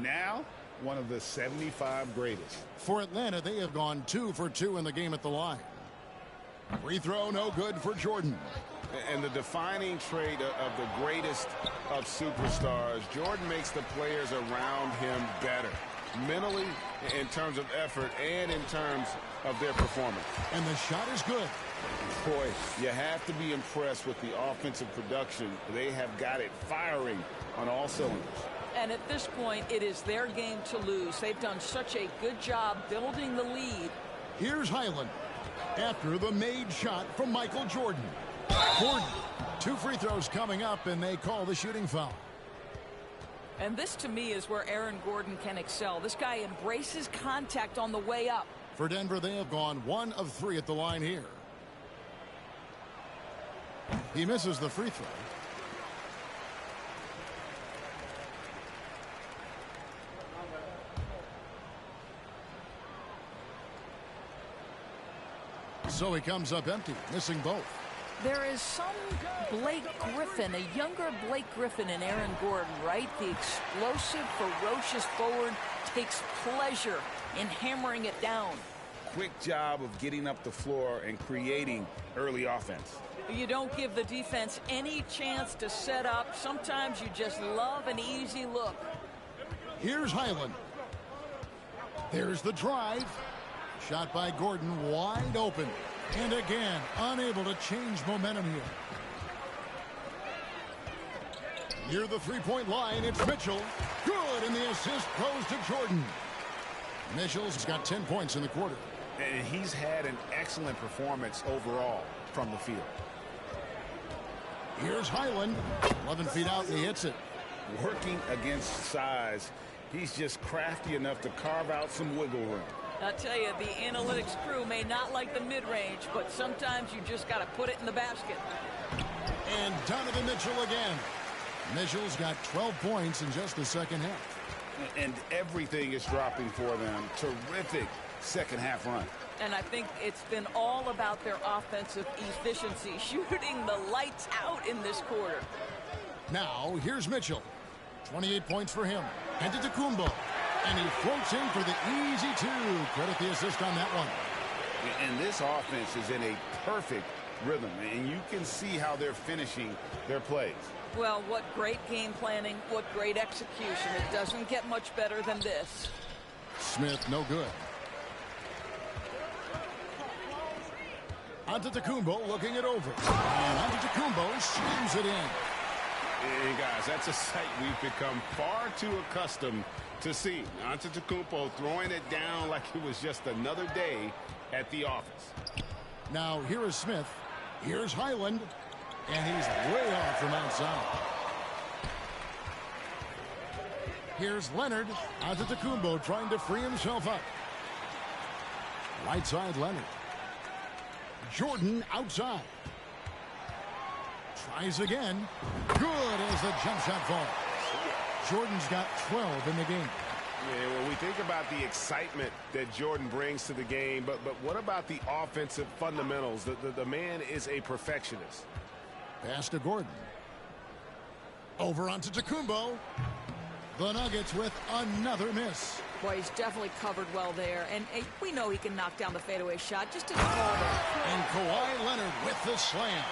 [SPEAKER 2] Now, one of the 75 greatest.
[SPEAKER 1] For Atlanta, they have gone 2 for 2 in the game at the line. Free throw, no good for Jordan.
[SPEAKER 2] And the defining trait of the greatest of superstars, Jordan makes the players around him better. Mentally, in terms of effort, and in terms of their performance.
[SPEAKER 1] And the shot is good.
[SPEAKER 2] Boy, you have to be impressed with the offensive production. They have got it firing on all cylinders.
[SPEAKER 3] And at this point, it is their game to lose. They've done such a good job building the lead.
[SPEAKER 1] Here's Highland after the made shot from Michael Jordan. Gordon, 2 free throws coming up, and they call the shooting foul.
[SPEAKER 3] And this, to me, is where Aaron Gordon can excel. This guy embraces contact on the way up.
[SPEAKER 1] For Denver, they have gone 1 of 3 at the line here. He misses the free throw. So he comes up empty, missing both.
[SPEAKER 3] There is some Blake Griffin, a younger Blake Griffin in Aaron Gordon, right? The explosive, ferocious forward takes pleasure in hammering it down.
[SPEAKER 2] Quick job of getting up the floor and creating early offense.
[SPEAKER 3] You don't give the defense any chance to set up. Sometimes you just love an easy look.
[SPEAKER 1] Here's Highland. There's the drive. Shot by Gordon, wide open. And again, unable to change momentum here. Near the three-point line, it's Mitchell. Good, and the assist goes to Jordan. Mitchell's got 10 points in the quarter.
[SPEAKER 2] And he's had an excellent performance overall from the field.
[SPEAKER 1] Here's Highland. 11 feet out, and he hits it.
[SPEAKER 2] Working against size, he's just crafty enough to carve out some wiggle room.
[SPEAKER 3] I tell you, the analytics crew may not like the mid-range, but sometimes you just got to put it in the basket.
[SPEAKER 1] And Donovan Mitchell again. Mitchell's got 12 points in just the second half.
[SPEAKER 2] And everything is dropping for them. Terrific second half run.
[SPEAKER 3] And I think it's been all about their offensive efficiency, shooting the lights out in this quarter.
[SPEAKER 1] Now, here's Mitchell. 28 points for him. And to Antetokounmpo. And he floats in for the easy 2. Credit the assist on that one.
[SPEAKER 2] And this offense is in a perfect rhythm. And you can see how they're finishing their plays.
[SPEAKER 3] Well, what great game planning, what great execution. It doesn't get much better than this.
[SPEAKER 1] Smith, no good. Antetokounmpo looking it over. And Antetokounmpo slams it in.
[SPEAKER 4] Hey, guys, that's a sight we've become far too accustomed to see. Antetokounmpo throwing it down like it was just another day at the office.
[SPEAKER 1] Now, here is Smith. Here's Highland. And he's way off from outside. Here's Leonard. Antetokounmpo trying to free himself up. Right side, Leonard. Jordan outside. Tries again. Good as the jump shot falls. Jordan's got 12 in the game.
[SPEAKER 4] Yeah, when we think about the excitement that Jordan brings to the game, but what about the offensive fundamentals? The man is a perfectionist.
[SPEAKER 1] Pass to Gordon. Over onto Antetokounmpo. The Nuggets with another miss.
[SPEAKER 3] Boy, he's definitely covered well there. And we know he can knock down the fadeaway shot. Just as Hoarder.
[SPEAKER 1] And Kawhi Leonard with the slam.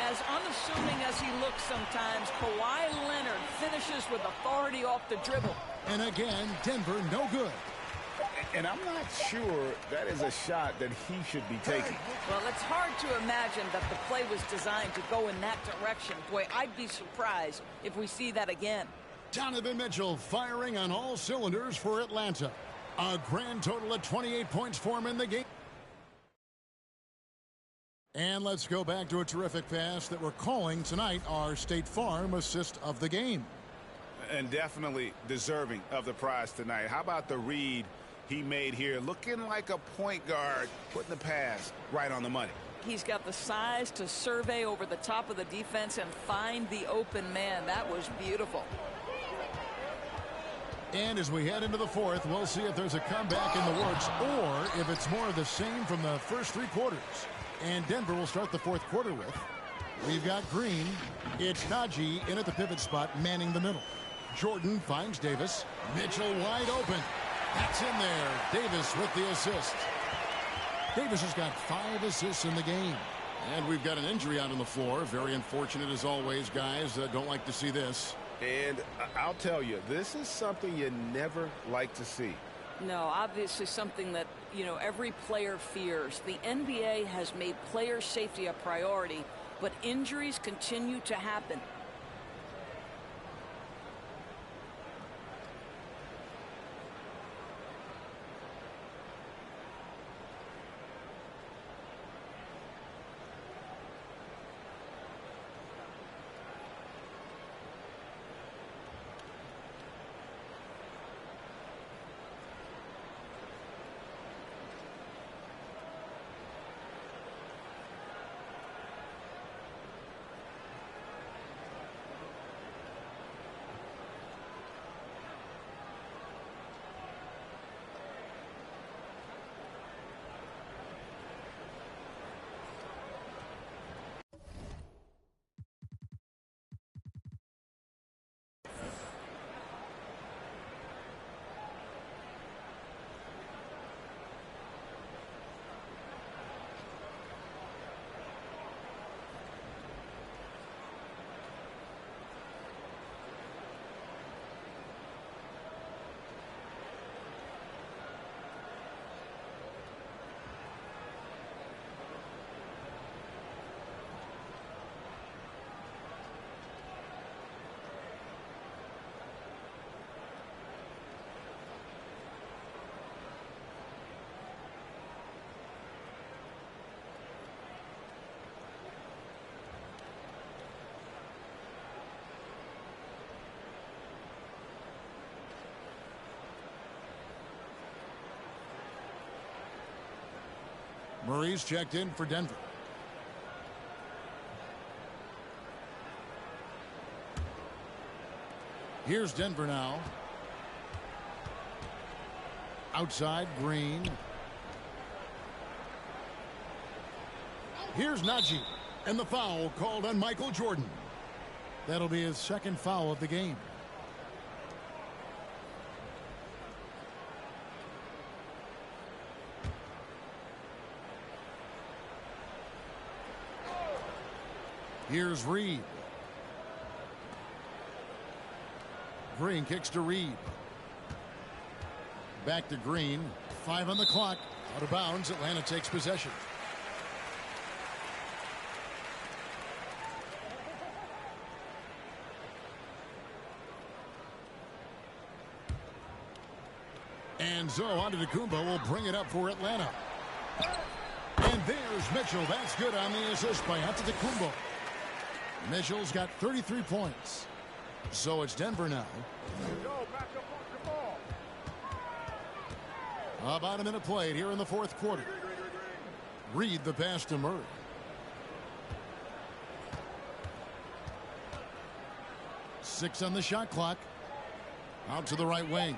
[SPEAKER 3] As unassuming as he looks sometimes, Kawhi Leonard finishes with authority off the dribble.
[SPEAKER 1] And again, Denver no good.
[SPEAKER 2] And I'm not sure that is a shot that he should be taking.
[SPEAKER 3] Well, it's hard to imagine that the play was designed to go in that direction. Boy, I'd be surprised if we see that again.
[SPEAKER 1] Donovan Mitchell firing on all cylinders for Atlanta. A grand total of 28 points for him in the game. And let's go back to a terrific pass that we're calling tonight our State Farm assist of the game.
[SPEAKER 2] And definitely deserving of the prize tonight. How about the read he made here? Looking like a point guard, putting the pass right on the money.
[SPEAKER 3] He's got the size to survey over the top of the defense and find the open man. That was beautiful.
[SPEAKER 1] And as we head into the fourth, we'll see if there's a comeback in the works or if it's more of the same from the first three quarters. And Denver will start the fourth quarter with. We've got Green. It's Najee in at the pivot spot, manning the middle. Jordan finds Davis. Mitchell wide open. That's in there. Davis with the assist. Davis has got 5 assists in the game. And we've got an injury out on the floor. Very unfortunate as always, guys. Don't like to see this.
[SPEAKER 2] And I'll tell you, this is something you never like to see.
[SPEAKER 3] No, obviously something that, every player fears. The NBA has made player safety a priority, but injuries continue to happen.
[SPEAKER 1] Murray's checked in for Denver. Here's Denver now. Outside, Green. Here's Najee. And the foul called on Michael Jordan. That'll be his second foul of the game. Here's Reed. Green kicks to Reed. Back to Green. 5 on the clock. Out of bounds. Atlanta takes possession. And so Antetokounmpo will bring it up for Atlanta. And there's Mitchell. That's good on the assist by Antetokounmpo. Mitchell's got 33 points. So it's Denver now. About a minute played here in the fourth quarter. Reed the pass to Murray. Six on the shot clock. Out to the right wing.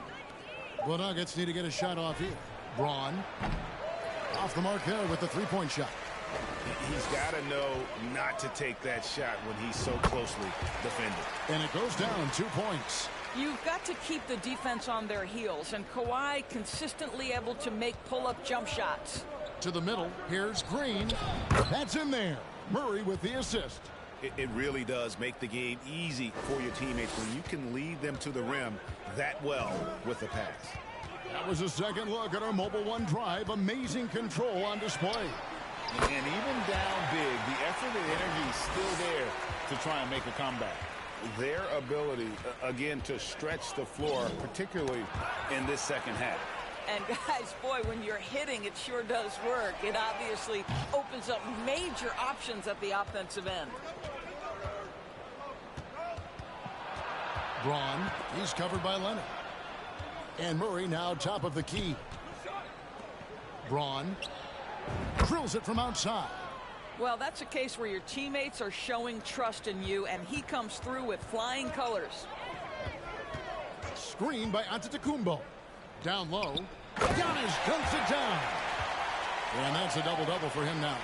[SPEAKER 1] The Nuggets need to get a shot off here. Braun. Off the mark there with the three-point shot.
[SPEAKER 2] He's got to know not to take that shot when he's so closely defended.
[SPEAKER 1] And it goes down 2 points.
[SPEAKER 3] You've got to keep the defense on their heels, and Kawhi consistently able to make pull-up jump shots.
[SPEAKER 1] To the middle, here's Green. That's in there. Murray with the assist.
[SPEAKER 2] It really does make the game easy for your teammates when you can lead them to the rim that well with the pass.
[SPEAKER 1] That was a second look at our Mobile One drive. Amazing control on display.
[SPEAKER 2] And even down big, the effort and energy is still there to try and make a comeback. Their ability, again, to stretch the floor, particularly in this second half.
[SPEAKER 3] And guys, boy, when you're hitting, it sure does work. It obviously opens up major options at the offensive end.
[SPEAKER 1] Braun, he's covered by Leonard. And Murray now top of the key. Braun drills it from outside.
[SPEAKER 3] Well, that's a case where your teammates are showing trust in you, and he comes through with flying colors.
[SPEAKER 1] Screen by Antetokounmpo. Down low. Giannis dunks it down. And that's a double-double for him now.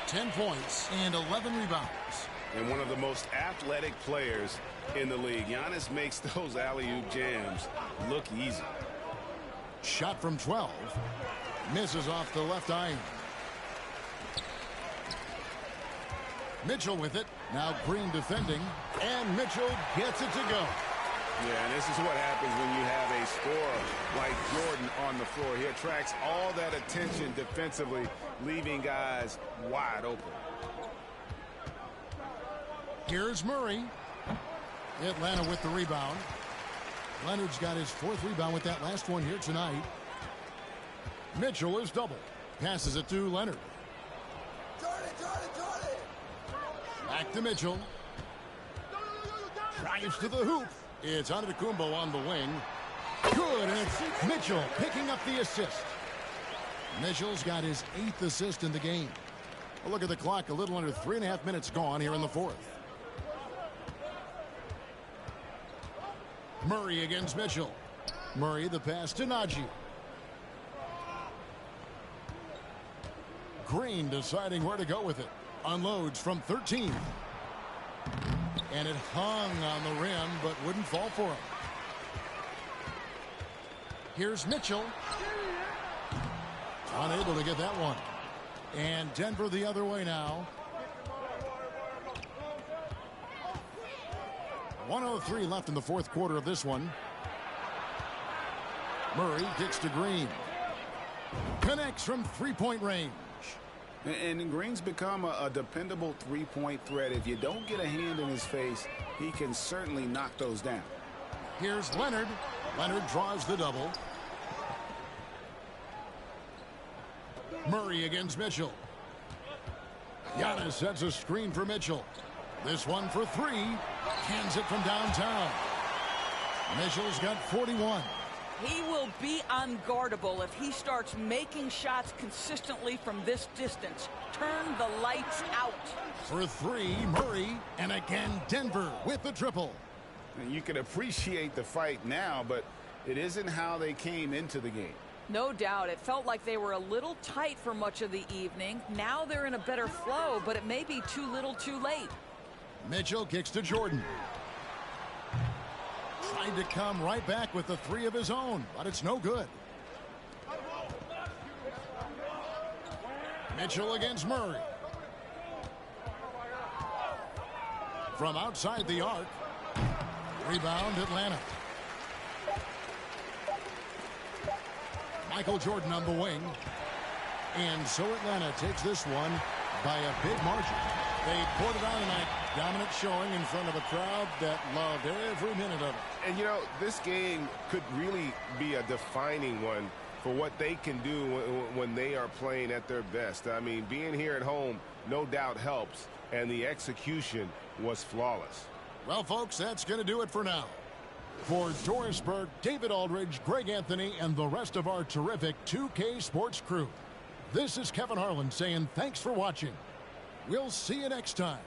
[SPEAKER 1] 10 points and 11 rebounds.
[SPEAKER 4] And one of the most athletic players in the league. Giannis makes those alley-oop jams look easy.
[SPEAKER 1] Shot from 12. Misses off the left iron. Mitchell with it. Now Green defending. And Mitchell gets it to go.
[SPEAKER 4] Yeah, and this is what happens when you have a scorer like Jordan on the floor. He attracts all that attention defensively, leaving guys wide open.
[SPEAKER 1] Here's Murray. Atlanta with the rebound. Leonard's got his 4th rebound with that last one here tonight. Mitchell is double. Passes it to Leonard. Back to Mitchell. Drives to the hoop. It's Antetokounmpo on the wing. Good, and it's Mitchell picking up the assist. Mitchell's got his 8th assist in the game. A look at the clock, a little under 3.5 minutes gone here in the 4th. Murray against Mitchell. Murray the pass to Najee. Green deciding where to go with it. Unloads from 13. And it hung on the rim, but wouldn't fall for him. Here's Mitchell. Unable to get that one. And Denver the other way now. 1:03 left in the 4th quarter of this one. Murray kicks to Green. Connects from 3-point range.
[SPEAKER 2] And Green's become a dependable three-point threat. If you don't get a hand in his face, he can certainly knock those down.
[SPEAKER 1] Here's Leonard. Leonard draws the double. Murray against Mitchell. Giannis sets a screen for Mitchell. This one for 3. Cans it from downtown. Mitchell's got 41.
[SPEAKER 3] He will be unguardable if he starts making shots consistently from this distance. Turn the lights out.
[SPEAKER 1] For 3, Murray. And again, Denver with the triple.
[SPEAKER 2] And you can appreciate the fight now, but it isn't how they came into the game.
[SPEAKER 3] No doubt. It felt like they were a little tight for much of the evening. Now they're in a better flow, but it may be too little too late.
[SPEAKER 1] Mitchell kicks to Jordan. Tried to come right back with the 3 of his own, but it's no good. Mitchell against Murray. From outside the arc. Rebound Atlanta. Michael Jordan on the wing. And so Atlanta takes this one by a big margin. They poured it on tonight. Dominant showing in front of a crowd that loved every minute of it.
[SPEAKER 4] And, you know, this game could really be a defining one for what they can do when they are playing at their best. I mean, being here at home no doubt helps, and the execution was flawless.
[SPEAKER 1] Well, folks, that's going to do it for now. For Doris Burke, David Aldridge, Greg Anthony, and the rest of our terrific 2K Sports crew, this is Kevin Harlan saying thanks for watching. We'll see you next time.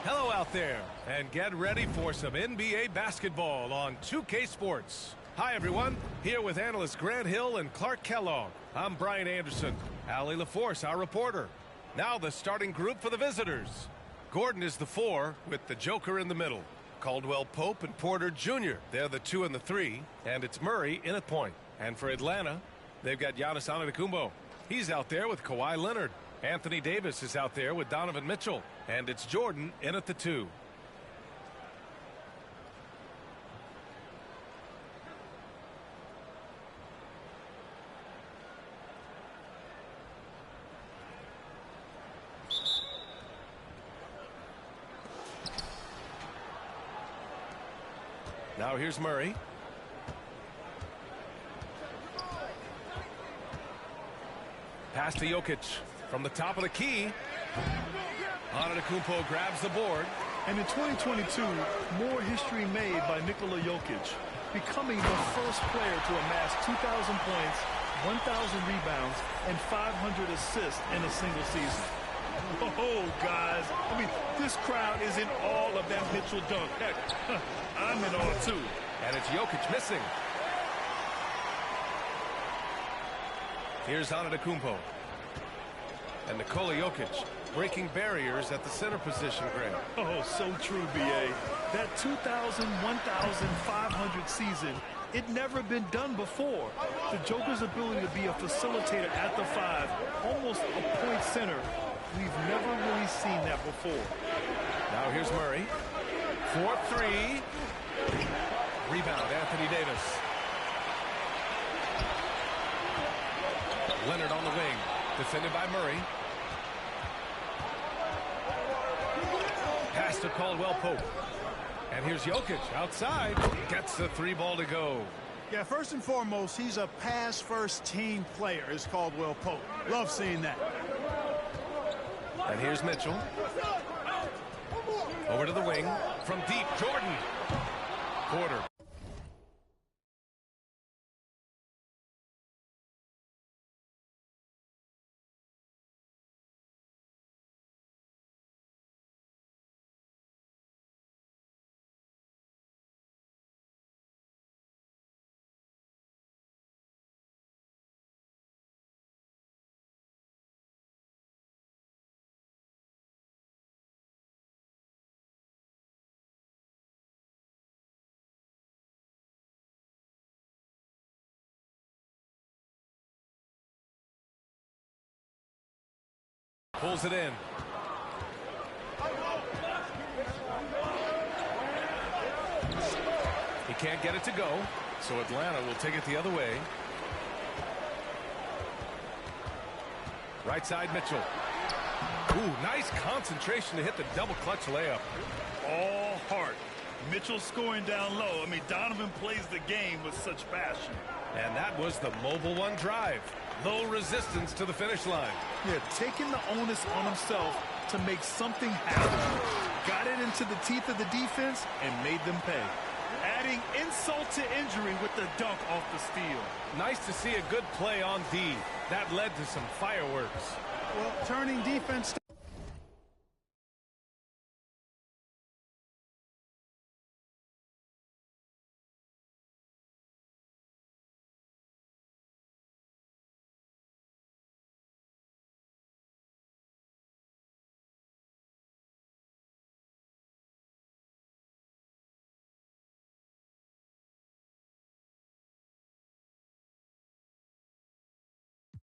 [SPEAKER 8] Hello out there, and get ready for some NBA basketball on 2K Sports. Hi, everyone. Here with analysts Grant Hill and Clark Kellogg. I'm Brian Anderson. Allie LaForce, our reporter. Now the starting group for the visitors. Gordon is the 4 with the Joker in the middle. Caldwell Pope and Porter Jr. They're the 2 and the 3, and it's Murray in at point. And for Atlanta, they've got Giannis Antetokounmpo. He's out there with Kawhi Leonard. Anthony Davis is out there with Donovan Mitchell. And it's Jordan in at the 2. Now here's Murray. Pass to Jokic from the top of the key. Antetokounmpo grabs the board.
[SPEAKER 9] And in 2022, more history made by Nikola Jokic, becoming the first player to amass 2,000 points, 1,000 rebounds, and 500 assists in a single season. Oh, guys, I mean, this crowd is in awe of that Mitchell dunk. Heck, I'm in awe, too.
[SPEAKER 8] And it's Jokic missing. Here's Antetokounmpo. And Nikola Jokic breaking barriers at the center position, Grant.
[SPEAKER 9] Oh, so true, B.A. That 2,000, 1,500 season, it never been done before. The Joker's ability to be a facilitator at the 5, almost a point center, we've never really seen that before.
[SPEAKER 8] Now here's Murray. 4-3. Rebound, Anthony Davis. Leonard on the wing. Defended by Murray. Pass to Caldwell Pope. And here's Jokic outside. Gets the 3 ball to go.
[SPEAKER 10] Yeah, first and foremost, he's a pass-first team player, is Caldwell Pope. Love seeing that.
[SPEAKER 8] And here's Mitchell. Over to the wing. From deep, Jordan. Hoarder. Pulls it in. He can't get it to go, so Atlanta will take it the other way. Right side, Mitchell. Ooh, nice concentration to hit the double clutch layup.
[SPEAKER 9] All heart. Mitchell scoring down low. I mean, Donovan plays the game with such passion.
[SPEAKER 8] And that was the mobile one drive. Low resistance to the finish line.
[SPEAKER 9] Yeah, taking the onus on himself to make something happen. Got it into the teeth of the defense and made them pay. Adding insult to injury with the dunk off the steal.
[SPEAKER 8] Nice to see a good play on D. That led to some fireworks.
[SPEAKER 10] Well, turning defense.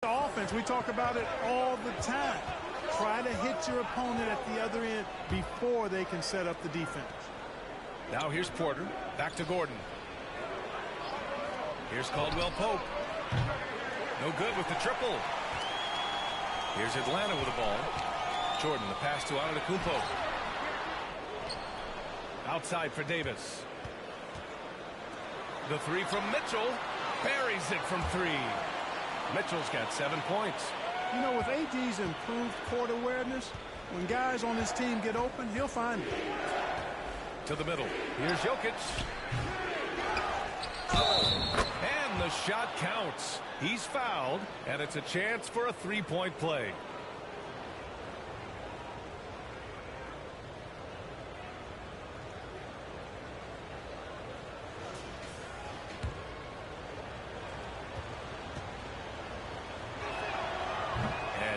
[SPEAKER 10] Offense, we talk about it all the time. Try to hit your opponent at the other end before they can set up the defense.
[SPEAKER 8] Now here's Porter. Back to Gordon. Here's Caldwell Pope. No good with the triple. Here's Atlanta with the ball. Jordan, the pass to Antetokounmpo. Outside for Davis. The 3 from Mitchell. Buries it from 3. Mitchell's got 7 points.
[SPEAKER 10] You know, with AD's improved court awareness, when guys on his team get open, he'll find it.
[SPEAKER 8] To the middle. Here's Jokic. And the shot counts. He's fouled, and it's a chance for a 3-point play.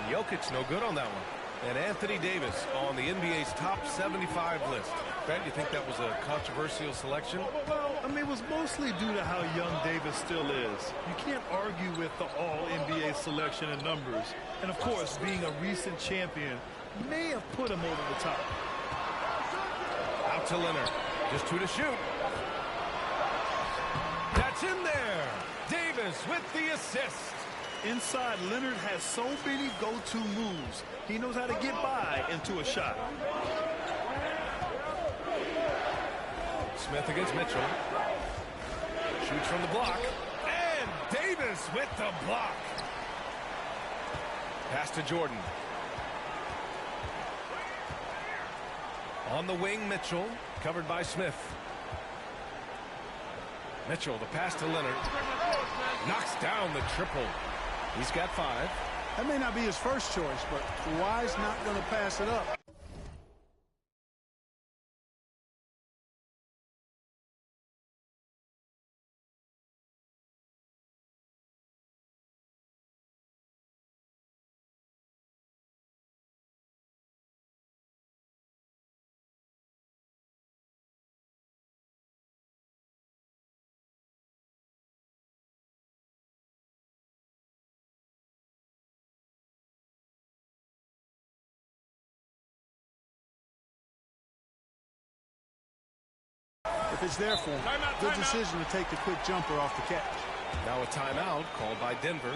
[SPEAKER 8] Jokic no good on that one. And Anthony Davis on the NBA's top 75 list. Ben, you think that was a controversial selection?
[SPEAKER 9] Well, I mean, it was mostly due to how young Davis still is. You can't argue with the all-NBA selection and numbers. And, of course, being a recent champion may have put him over the top.
[SPEAKER 8] Out to Leonard. Just 2 to shoot. That's in there. Davis with the assist.
[SPEAKER 9] Inside, Leonard has so many go-to moves. He knows how to get by into a shot.
[SPEAKER 8] Smith against Mitchell. Shoots from the block. And Davis with the block. Pass to Jordan. On the wing, Mitchell. Covered by Smith. Mitchell, the pass to Leonard. Knocks down the triple. He's got 5.
[SPEAKER 10] That may not be his first choice, but Kawhi's not going to pass it up. If it's there for him, good decision to take the quick jumper off the catch.
[SPEAKER 8] Now a timeout called by Denver.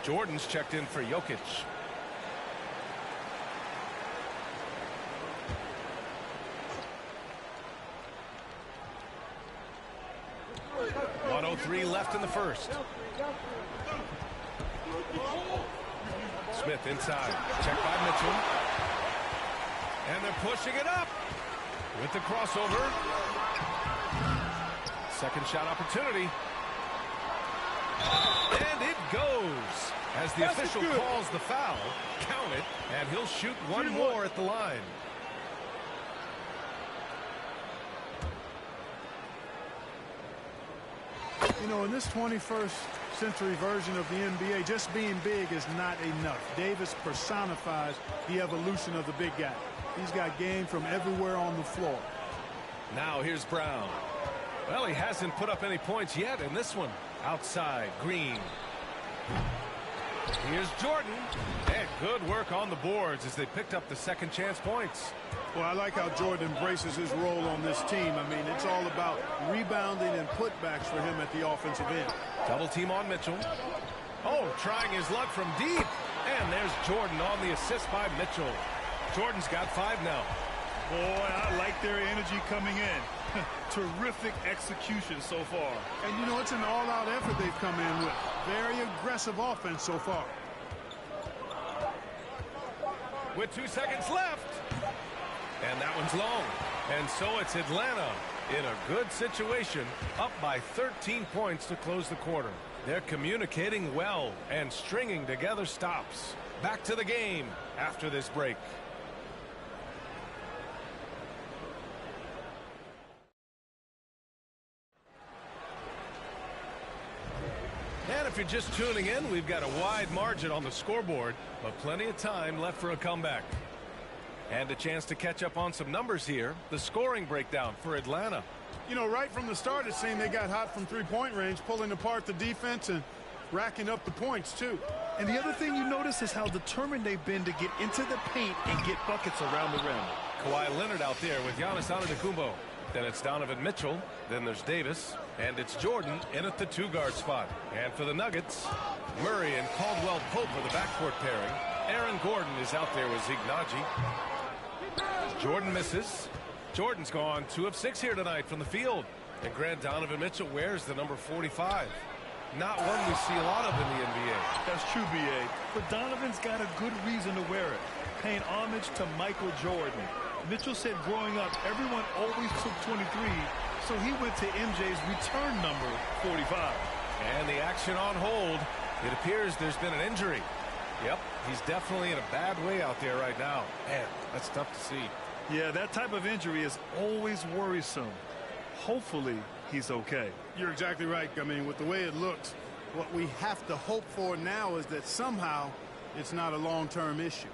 [SPEAKER 8] Jordan's checked in for Jokic. .103 left in the first. Smith inside. Checked by Mitchell. And they're pushing it up with the crossover. Second shot opportunity. And it goes. As the official calls the foul, count it, and he'll shoot one more at the line.
[SPEAKER 10] You know, in this 21st century version of the NBA, just being big is not enough. Davis personifies the evolution of the big guy. He's got game from everywhere on the floor.
[SPEAKER 8] Now here's Brown. Well, he hasn't put up any points yet in this one. Outside, Green. Here's Jordan. And good work on the boards as they picked up the second chance points.
[SPEAKER 10] Well, I like how Jordan embraces his role on this team. I mean, it's all about rebounding and putbacks for him at the offensive end.
[SPEAKER 8] Double team on Mitchell. Oh, trying his luck from deep. And there's Jordan on the assist by Mitchell. Jordan's got 5 now.
[SPEAKER 9] Boy, I like their energy coming in. Terrific execution so far.
[SPEAKER 10] And, you know, it's an all-out effort they've come in with. Very aggressive offense so far.
[SPEAKER 8] With 2 seconds left. And that one's long. And so it's Atlanta in a good situation, up by 13 points to close the quarter. They're communicating well and stringing together stops. Back to the game after this break. And if you're just tuning in, we've got a wide margin on the scoreboard, but plenty of time left for a comeback. And a chance to catch up on some numbers here. The scoring breakdown for Atlanta.
[SPEAKER 10] You know, right from the start, it seemed they got hot from three-point range, pulling apart the defense and racking up the points, too.
[SPEAKER 9] And the other thing you notice is how determined they've been to get into the paint and get buckets around the rim.
[SPEAKER 8] Kawhi Leonard out there with Giannis Antetokounmpo. Then it's Donovan Mitchell. Then there's Davis. And it's Jordan in at the 2-guard spot. And for the Nuggets, Murray and Caldwell Pope are the backcourt pairing. Aaron Gordon is out there with Zeke Naji. Jordan misses. Jordan's gone 2 of 6 here tonight from the field. And Grant, Donovan Mitchell wears the number 45. Not one we see a lot of in the NBA.
[SPEAKER 9] That's true, B.A. But Donovan's got a good reason to wear it, paying homage to Michael Jordan. Mitchell said growing up, everyone always took 23, so he went to MJ's return number, 45.
[SPEAKER 8] And the action on hold. It appears there's been an injury. Yep, he's definitely in a bad way out there right now. Man, that's tough to see.
[SPEAKER 9] Yeah, that type of injury is always worrisome. Hopefully, he's okay.
[SPEAKER 10] You're exactly right. I mean, with the way it looks, what we have to hope for now is that somehow it's not a long-term issue.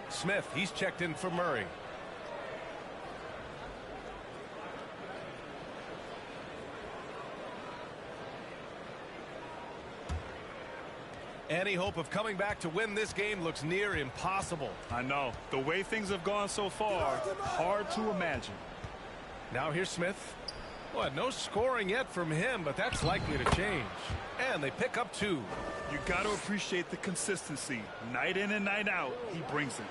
[SPEAKER 8] Smith, he's checked in for Murray. Any hope of coming back to win this game looks near impossible.
[SPEAKER 9] I know. The way things have gone so far, hard to imagine.
[SPEAKER 8] Now here's Smith. Well, no scoring yet from him, but that's likely to change. And they pick up 2.
[SPEAKER 9] You got to appreciate the consistency. Night in and night out, he brings it.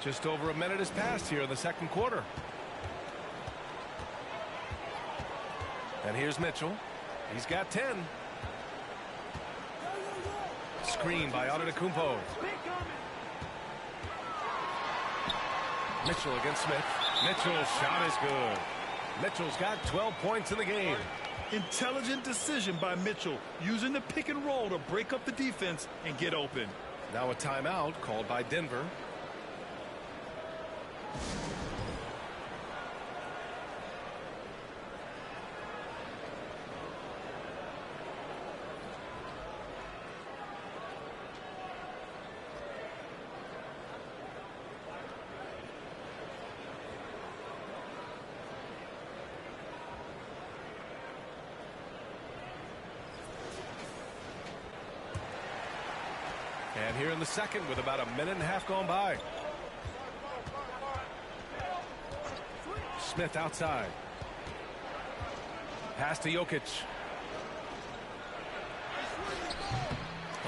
[SPEAKER 8] Just over a minute has passed here in the second quarter. And here's Mitchell. He's got 10. Screen by Antetokounmpo. Mitchell against Smith. Mitchell's shot is good. Mitchell's got 12 points in the game.
[SPEAKER 9] Intelligent decision by Mitchell, using the pick and roll to break up the defense and get open.
[SPEAKER 8] Now a timeout called by Denver. And here in the second with about a minute and a half gone by. Smith outside. Pass to Jokic.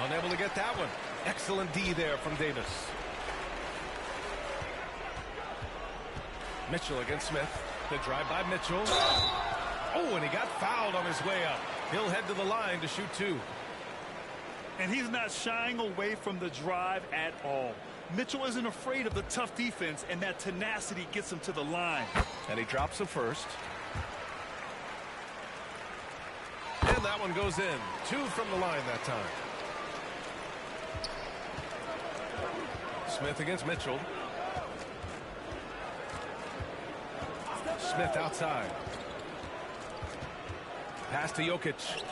[SPEAKER 8] Unable to get that one. Excellent D there from Davis. Mitchell against Smith. The drive by Mitchell. Oh, and he got fouled on his way up. He'll head to the line to shoot 2.
[SPEAKER 9] And he's not shying away from the drive at all. Mitchell isn't afraid of the tough defense, and that tenacity gets him to the line.
[SPEAKER 8] And he drops the first. And that one goes in. 2 from the line that time. Smith against Mitchell. Smith outside. Pass to Jokic.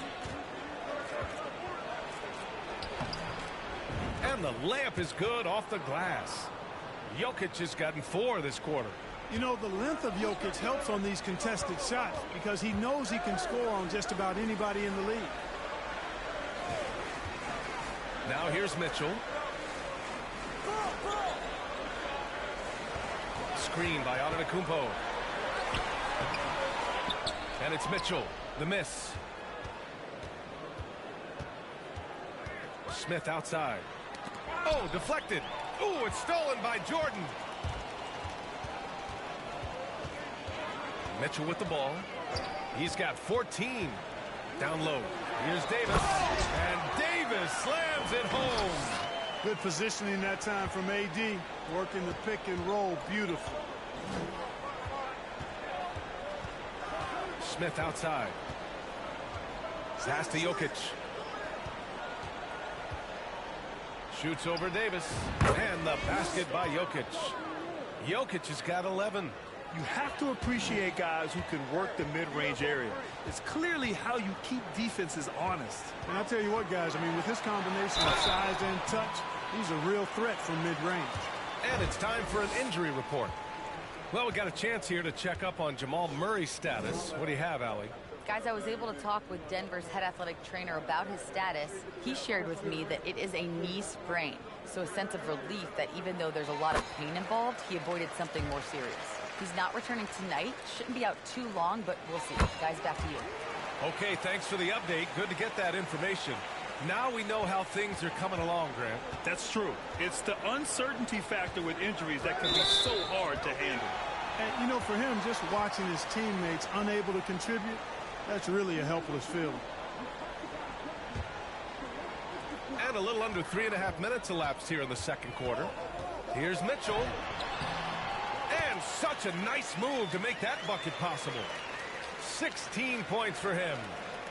[SPEAKER 8] And the layup is good off the glass. Jokic has gotten 4 this quarter.
[SPEAKER 10] You know, the length of Jokic helps on these contested shots because he knows he can score on just about anybody in the league.
[SPEAKER 8] Now here's Mitchell. Screen by Antetokounmpo. And it's Mitchell. The miss. Smith outside. Oh, deflected. Oh, it's stolen by Jordan. Mitchell with the ball. He's got 14. Down low. Here's Davis. And Davis slams it home.
[SPEAKER 10] Good positioning that time from AD. Working the pick and roll. Beautiful.
[SPEAKER 8] Smith outside. Pass to Jokic. Shoots over Davis. And the basket by Jokic. Jokic has got 11.
[SPEAKER 9] You have to appreciate guys who can work the mid-range area. It's clearly how you keep defenses honest.
[SPEAKER 10] And I'll tell you what, guys, I mean, with his combination of size and touch, he's a real threat from mid-range.
[SPEAKER 8] And it's time for an injury report. Well, we got a chance here to check up on Jamal Murray's status. What do you have, Allie?
[SPEAKER 11] Guys, I was able to talk with Denver's head athletic trainer about his status. He shared with me that it is a knee sprain. So a sense of relief that even though there's a lot of pain involved, he avoided something more serious. He's not returning tonight. Shouldn't be out too long, but we'll see. Guys, back to you.
[SPEAKER 8] Okay, thanks for the update. Good to get that information. Now we know how things are coming along, Grant.
[SPEAKER 9] That's true. It's the uncertainty factor with injuries that can be so hard to handle.
[SPEAKER 10] And, you know, for him, just watching his teammates unable to contribute, that's really a helpless feeling.
[SPEAKER 8] And a little under 3.5 minutes elapsed here in the second quarter. Here's Mitchell. And such a nice move to make that bucket possible. 16 points for him.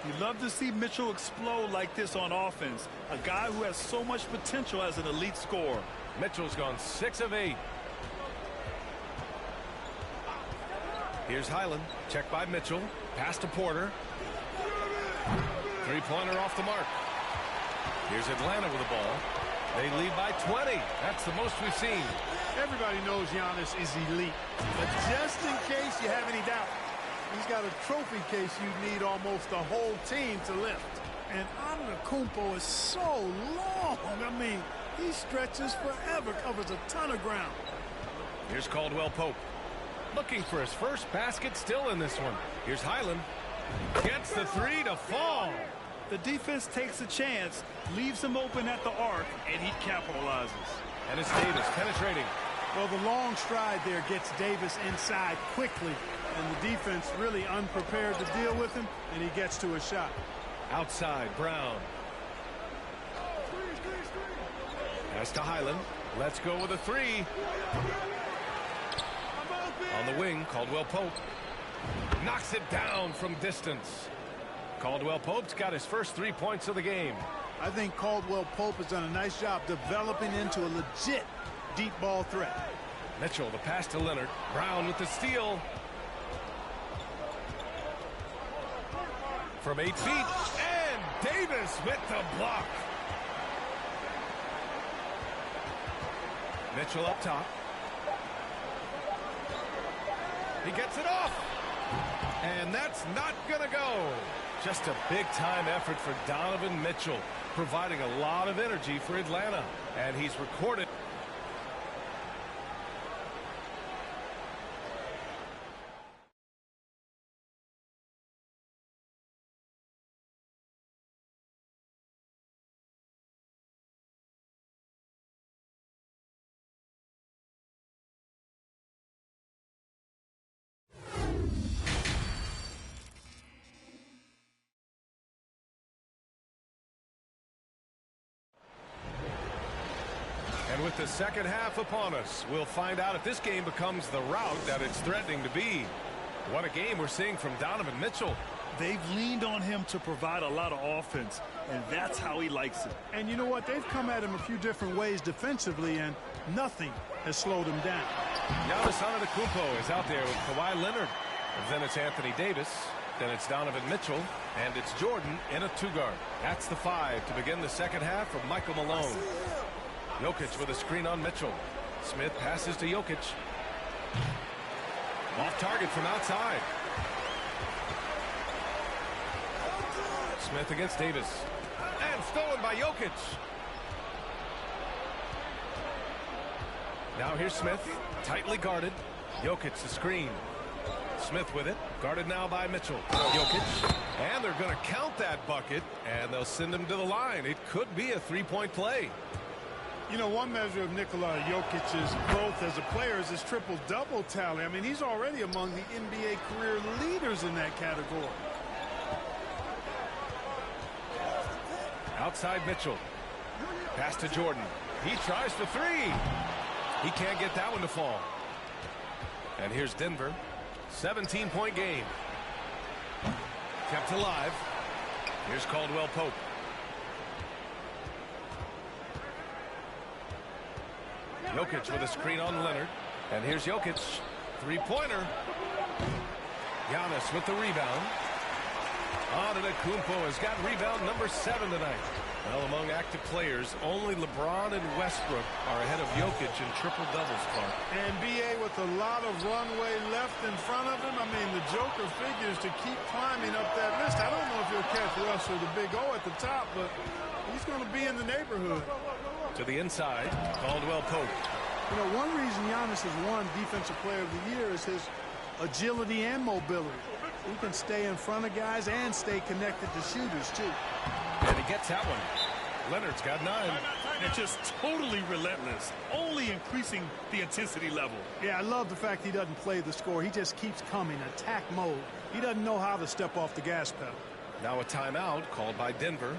[SPEAKER 9] You love to see Mitchell explode like this on offense. A guy who has so much potential as an elite scorer.
[SPEAKER 8] Mitchell's gone 6 of 8. Here's Highland. Check by Mitchell. Pass to Porter. Three-pointer off the mark. Here's Atlanta with the ball. They lead by 20. That's the most we've seen.
[SPEAKER 10] Everybody knows Giannis is elite. But just in case you have any doubt, he's got a trophy case you need almost the whole team to lift. And Antetokounmpo is so long. I mean, he stretches forever, covers a ton of ground.
[SPEAKER 8] Here's Caldwell Pope. Looking for his first basket, still in this one. Here's Highland. Gets the three to fall.
[SPEAKER 9] The defense takes a chance, leaves him open at the arc, and he capitalizes.
[SPEAKER 8] And it's Davis penetrating.
[SPEAKER 10] Well, the long stride there gets Davis inside quickly, and the defense really unprepared to deal with him, and he gets to a shot.
[SPEAKER 8] Outside, Brown. Pass to Highland. Let's go with a three. On the wing, Caldwell Pope. Knocks it down from distance. Caldwell Pope's got his first 3 points of the game.
[SPEAKER 10] I think Caldwell Pope has done a nice job developing into a legit deep ball threat.
[SPEAKER 8] Mitchell, the pass to Leonard. Brown with the steal. From 8 feet. And Davis with the block. Mitchell up top. He gets it off. And that's not going to go. Just a big-time effort for Donovan Mitchell, providing a lot of energy for Atlanta. And he's recorded. And with the second half upon us, we'll find out if this game becomes the rout that it's threatening to be. What a game we're seeing from Donovan Mitchell.
[SPEAKER 9] They've leaned on him to provide a lot of offense, and that's how he likes it.
[SPEAKER 10] And you know what? They've come at him a few different ways defensively, and nothing has slowed him down.
[SPEAKER 8] Giannis Antetokounmpo is out there with Kawhi Leonard. And then it's Anthony Davis. Then it's Donovan Mitchell. And it's Jordan in a two-guard. That's the 5 to begin the second half from Michael Malone. Jokic with a screen on Mitchell. Smith passes to Jokic. Off target from outside. Smith against Davis. And stolen by Jokic. Now here's Smith, tightly guarded. Jokic the screen. Smith with it, guarded now by Mitchell. Jokic, and they're going to count that bucket, and they'll send him to the line. It could be a three-point play.
[SPEAKER 10] You know, one measure of Nikola Jokic's growth as a player is his triple-double tally. I mean, he's already among the NBA career leaders in that category.
[SPEAKER 8] Outside Mitchell. Pass to Jordan. He tries for three. He can't get that one to fall. And here's Denver. 17-point game. Kept alive. Here's Caldwell Pope. Jokic with a screen on Leonard. And here's Jokic. Three-pointer. Giannis with the rebound. Antetokounmpo has got rebound number 7 tonight. Well, among active players, only LeBron and Westbrook are ahead of Jokic in triple-doubles, Clark.
[SPEAKER 10] And B.A. with a lot of runway left in front of him. I mean, the Joker figures to keep climbing up that list. I don't know if he'll catch Russ or the Big O at the top, but he's going to be in the neighborhood.
[SPEAKER 8] To the inside, Caldwell Pope.
[SPEAKER 10] You know, one reason Giannis has won Defensive Player of the Year is his agility and mobility. He can stay in front of guys and stay connected to shooters, too.
[SPEAKER 8] And he gets that one. Leonard's got 9.
[SPEAKER 9] They're just totally relentless, only increasing the intensity level.
[SPEAKER 10] Yeah, I love the fact he doesn't play the score. He just keeps coming, attack mode. He doesn't know how to step off the gas pedal.
[SPEAKER 8] Now a timeout called by Denver.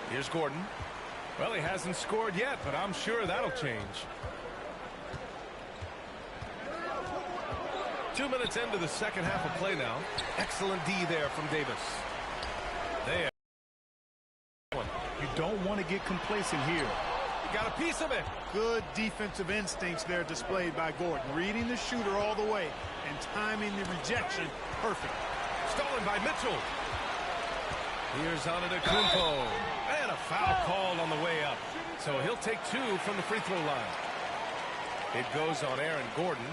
[SPEAKER 8] Here's Gordon. Well, he hasn't scored yet, but I'm sure that'll change. 2 minutes into the second half of play now. Excellent D there from Davis. There.
[SPEAKER 9] You don't want to get complacent here.
[SPEAKER 8] He got a piece of it.
[SPEAKER 10] Good defensive instincts there displayed by Gordon. Reading the shooter all the way and timing the rejection perfect.
[SPEAKER 8] Stolen by Mitchell. Here's Antetokounmpo. And a foul called on the way up. So he'll take 2 from the free throw line. It goes on Aaron Gordon.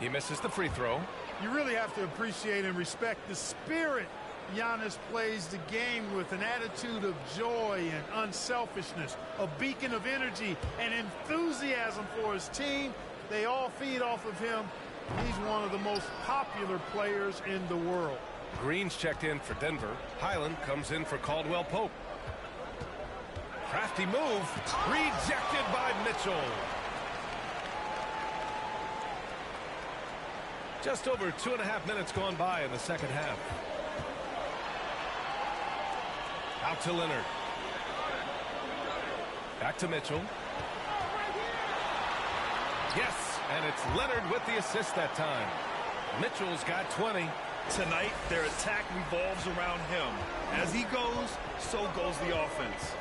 [SPEAKER 8] He misses the free throw.
[SPEAKER 10] You really have to appreciate and respect the spirit Giannis plays the game with, an attitude of joy and unselfishness, a beacon of energy and enthusiasm for his team. They all feed off of him. He's one of the most popular players in the world.
[SPEAKER 8] Green's checked in for Denver. Highland comes in for Caldwell Pope. Crafty move. Rejected by Mitchell. Just over 2.5 minutes gone by in the second half. Out to Leonard. Back to Mitchell. Yes, and it's Leonard with the assist that time. Mitchell's got 20.
[SPEAKER 9] Tonight, their attack revolves around him. As he goes, so goes the offense.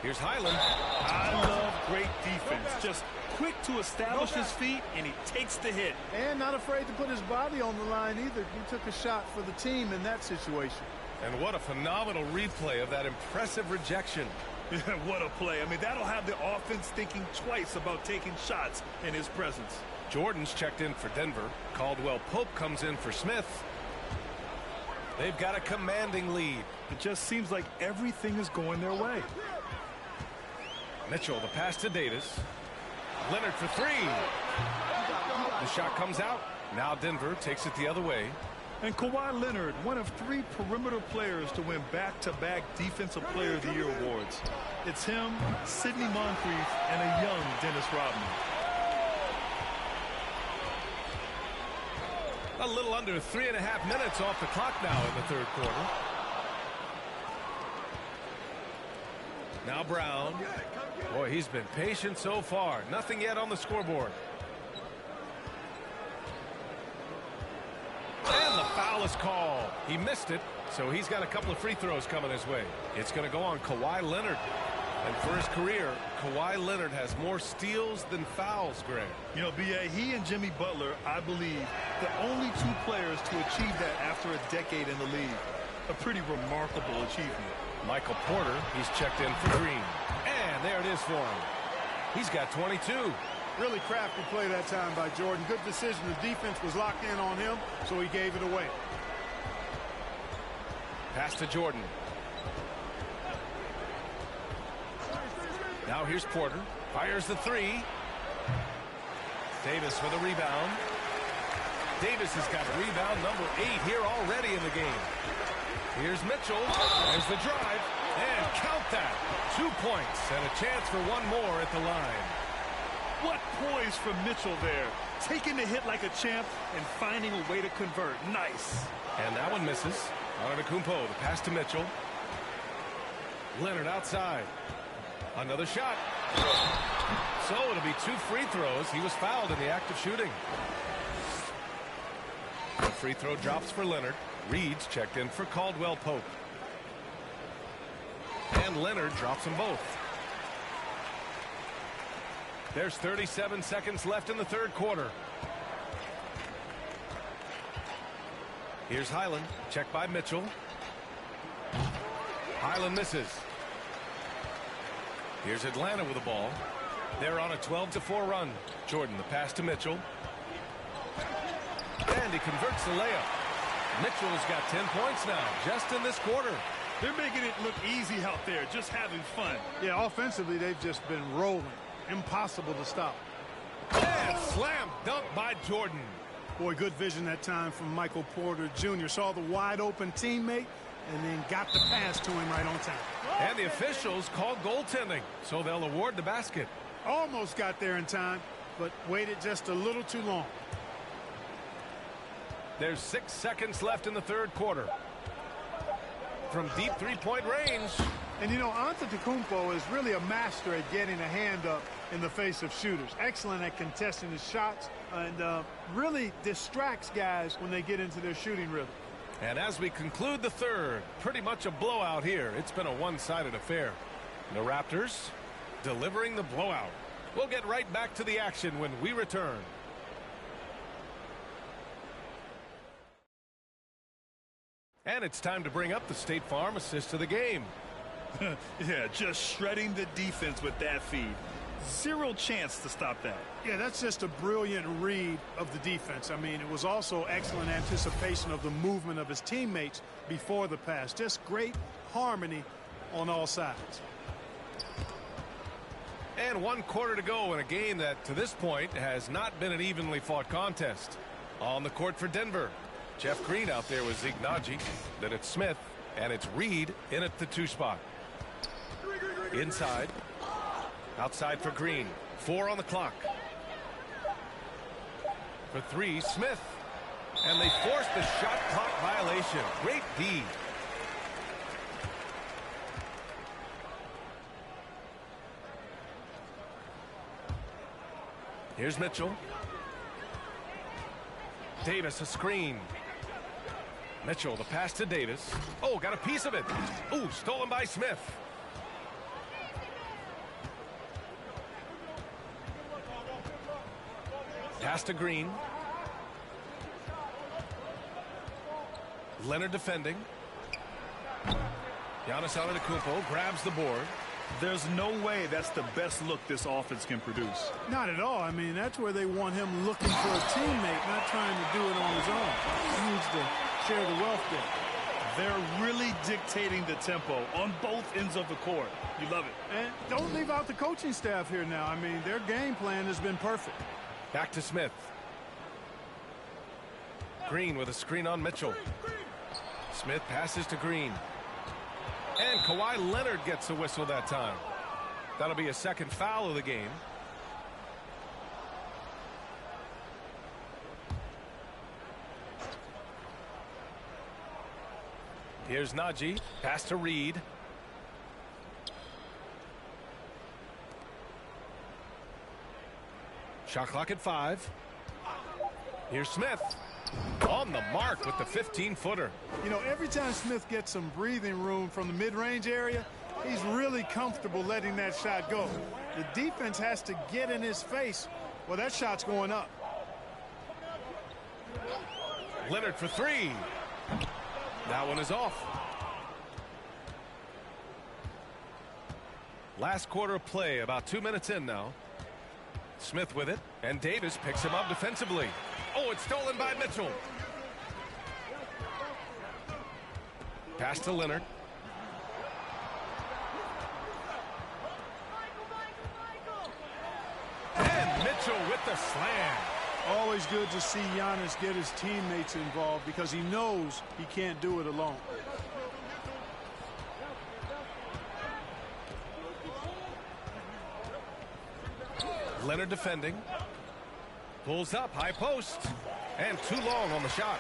[SPEAKER 8] Here's Highland.
[SPEAKER 9] I love great defense. Just quick to establish his feet, and he takes the hit.
[SPEAKER 10] And not afraid to put his body on the line either. He took a shot for the team in that situation.
[SPEAKER 8] And what a phenomenal replay of that impressive rejection.
[SPEAKER 9] What a play. I mean, that'll have the offense thinking twice about taking shots in his presence.
[SPEAKER 8] Jordan's checked in for Denver. Caldwell Pope comes in for Smith. They've got a commanding lead.
[SPEAKER 9] It just seems like everything is going their way.
[SPEAKER 8] Mitchell, the pass to Davis. Leonard for 3. The shot comes out. Now Denver takes it the other way.
[SPEAKER 9] And Kawhi Leonard, one of 3 perimeter players to win back-to-back Defensive Player of the Year awards. It's him, Sidney Moncrief, and a young Dennis Rodman.
[SPEAKER 8] A little under 3.5 minutes off the clock now in the third quarter. Now Brown. Boy, he's been patient so far. Nothing yet on the scoreboard. And the foul is called. He missed it, so he's got a couple of free throws coming his way. It's going to go on Kawhi Leonard. And for his career, Kawhi Leonard has more steals than fouls, Greg.
[SPEAKER 9] You know, B.A., he and Jimmy Butler, I believe, the only two players to achieve that after a decade in the league. A pretty remarkable achievement.
[SPEAKER 8] Michael Porter, he's checked in for Green. And there it is for him. He's got 22.
[SPEAKER 10] Really crafty play that time by Jordan. Good decision. The defense was locked in on him, so he gave it away.
[SPEAKER 8] Pass to Jordan. Now here's Porter. Fires the three. Davis with a rebound. Davis has got rebound number 8 here already in the game. Here's Mitchell. There's the drive. And count that. 2 points and a chance for one more at the line.
[SPEAKER 9] What poise from Mitchell there. Taking the hit like a champ and finding a way to convert. Nice.
[SPEAKER 8] And that one misses. Antetokounmpo, the pass to Mitchell. Leonard outside. Another shot. So it'll be 2 free throws. He was fouled in the act of shooting. The free throw drops for Leonard. Reed's checked in for Caldwell Pope. And Leonard drops them both. There's 37 seconds left in the third quarter. Here's Highland. Checked by Mitchell. Highland misses. Here's Atlanta with the ball. They're on a 12-4 run. Jordan, the pass to Mitchell. And he converts the layup. Mitchell's got 10 points now, just in this quarter.
[SPEAKER 9] They're making it look easy out there, just having fun.
[SPEAKER 10] Yeah, offensively, they've just been rolling. Impossible to stop.
[SPEAKER 8] And slam dunk by Jordan.
[SPEAKER 10] Boy, good vision that time from Michael Porter Jr. Saw the wide open teammate and then got the pass to him right on time.
[SPEAKER 8] And the officials called goaltending, so they'll award the basket.
[SPEAKER 10] Almost got there in time, but waited just a little too long.
[SPEAKER 8] There's 6 seconds left in the third quarter. From deep three-point range.
[SPEAKER 10] And, you know, Antetokounmpo is really a master at getting a hand up in the face of shooters. Excellent at contesting his shots and really distracts guys when they get into their shooting rhythm.
[SPEAKER 8] And as we conclude the third, pretty much a blowout here. It's been a one-sided affair. The Raptors delivering the blowout. We'll get right back to the action when we return. And it's time to bring up the State Farm assist of the game.
[SPEAKER 9] Yeah, just shredding the defense with that feed. Zero chance to stop that.
[SPEAKER 10] Yeah, that's just a brilliant read of the defense. I mean, it was also excellent anticipation of the movement of his teammates before the pass. Just great harmony on all sides.
[SPEAKER 8] And 1 quarter to go in a game that, to this point, has not been an evenly fought contest. On the court for Denver. Jeff Green out there with Zignaji. Then it's Smith. And it's Reed in at the 2 spot. Inside. Outside for Green. 4 on the clock. For 3, Smith. And they force the shot clock violation. Great D. Here's Mitchell. Davis, a screen. Mitchell, the pass to Davis. Oh, got a piece of it. Ooh, stolen by Smith. Pass to Green. Leonard defending. Giannis Antetokounmpo grabs the board.
[SPEAKER 9] There's no way that's the best look this offense can produce.
[SPEAKER 10] Not at all. I mean, that's where they want him looking for a teammate, not trying to do it on his own. He needs to share the wealth there.
[SPEAKER 9] They're really dictating the tempo on both ends of the court. You love it.
[SPEAKER 10] And don't leave out the coaching staff here now. I mean, their game plan has been perfect.
[SPEAKER 8] Back to Smith. Green with a screen on Mitchell. Smith passes to Green. And Kawhi Leonard gets a whistle that time. That'll be a second foul of the game. Here's Najee. Pass to Reed. Shot clock at 5. Here's Smith. On the mark with the 15-footer.
[SPEAKER 10] You know, every time Smith gets some breathing room from the mid-range area, he's really comfortable letting that shot go. The defense has to get in his face. Well, that shot's going up.
[SPEAKER 8] Leonard for 3. That one is off. Last quarter of play, about 2 minutes in now. Smith with it, and Davis picks him up defensively. Oh, it's stolen by Mitchell. Pass to Leonard. And Mitchell with the slam.
[SPEAKER 10] Always good to see Giannis get his teammates involved because he knows he can't do it alone.
[SPEAKER 8] Leonard defending. Pulls up, high post. And too long on the shot.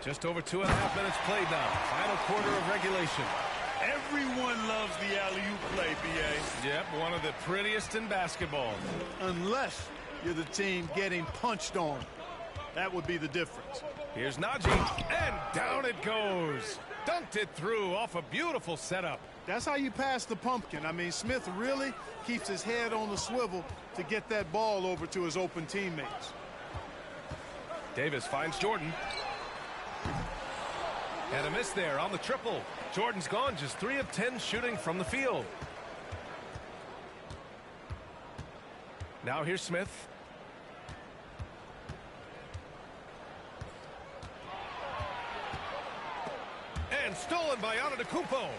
[SPEAKER 8] Just over 2.5 minutes played now. Final quarter of regulation.
[SPEAKER 9] Everyone loves the alley-oop play, B.A.
[SPEAKER 8] Yep, one of the prettiest in basketball.
[SPEAKER 10] Unless you're the team getting punched on. That would be the difference.
[SPEAKER 8] Here's Najee, and down it goes. Dunked it through off a beautiful setup.
[SPEAKER 10] That's how you pass the pumpkin. I mean, Smith really keeps his head on the swivel to get that ball over to his open teammates.
[SPEAKER 8] Davis finds Jordan. And a miss there on the triple. Jordan's gone just 3 of 10 shooting from the field. Now here's Smith. And stolen by Antetokounmpo.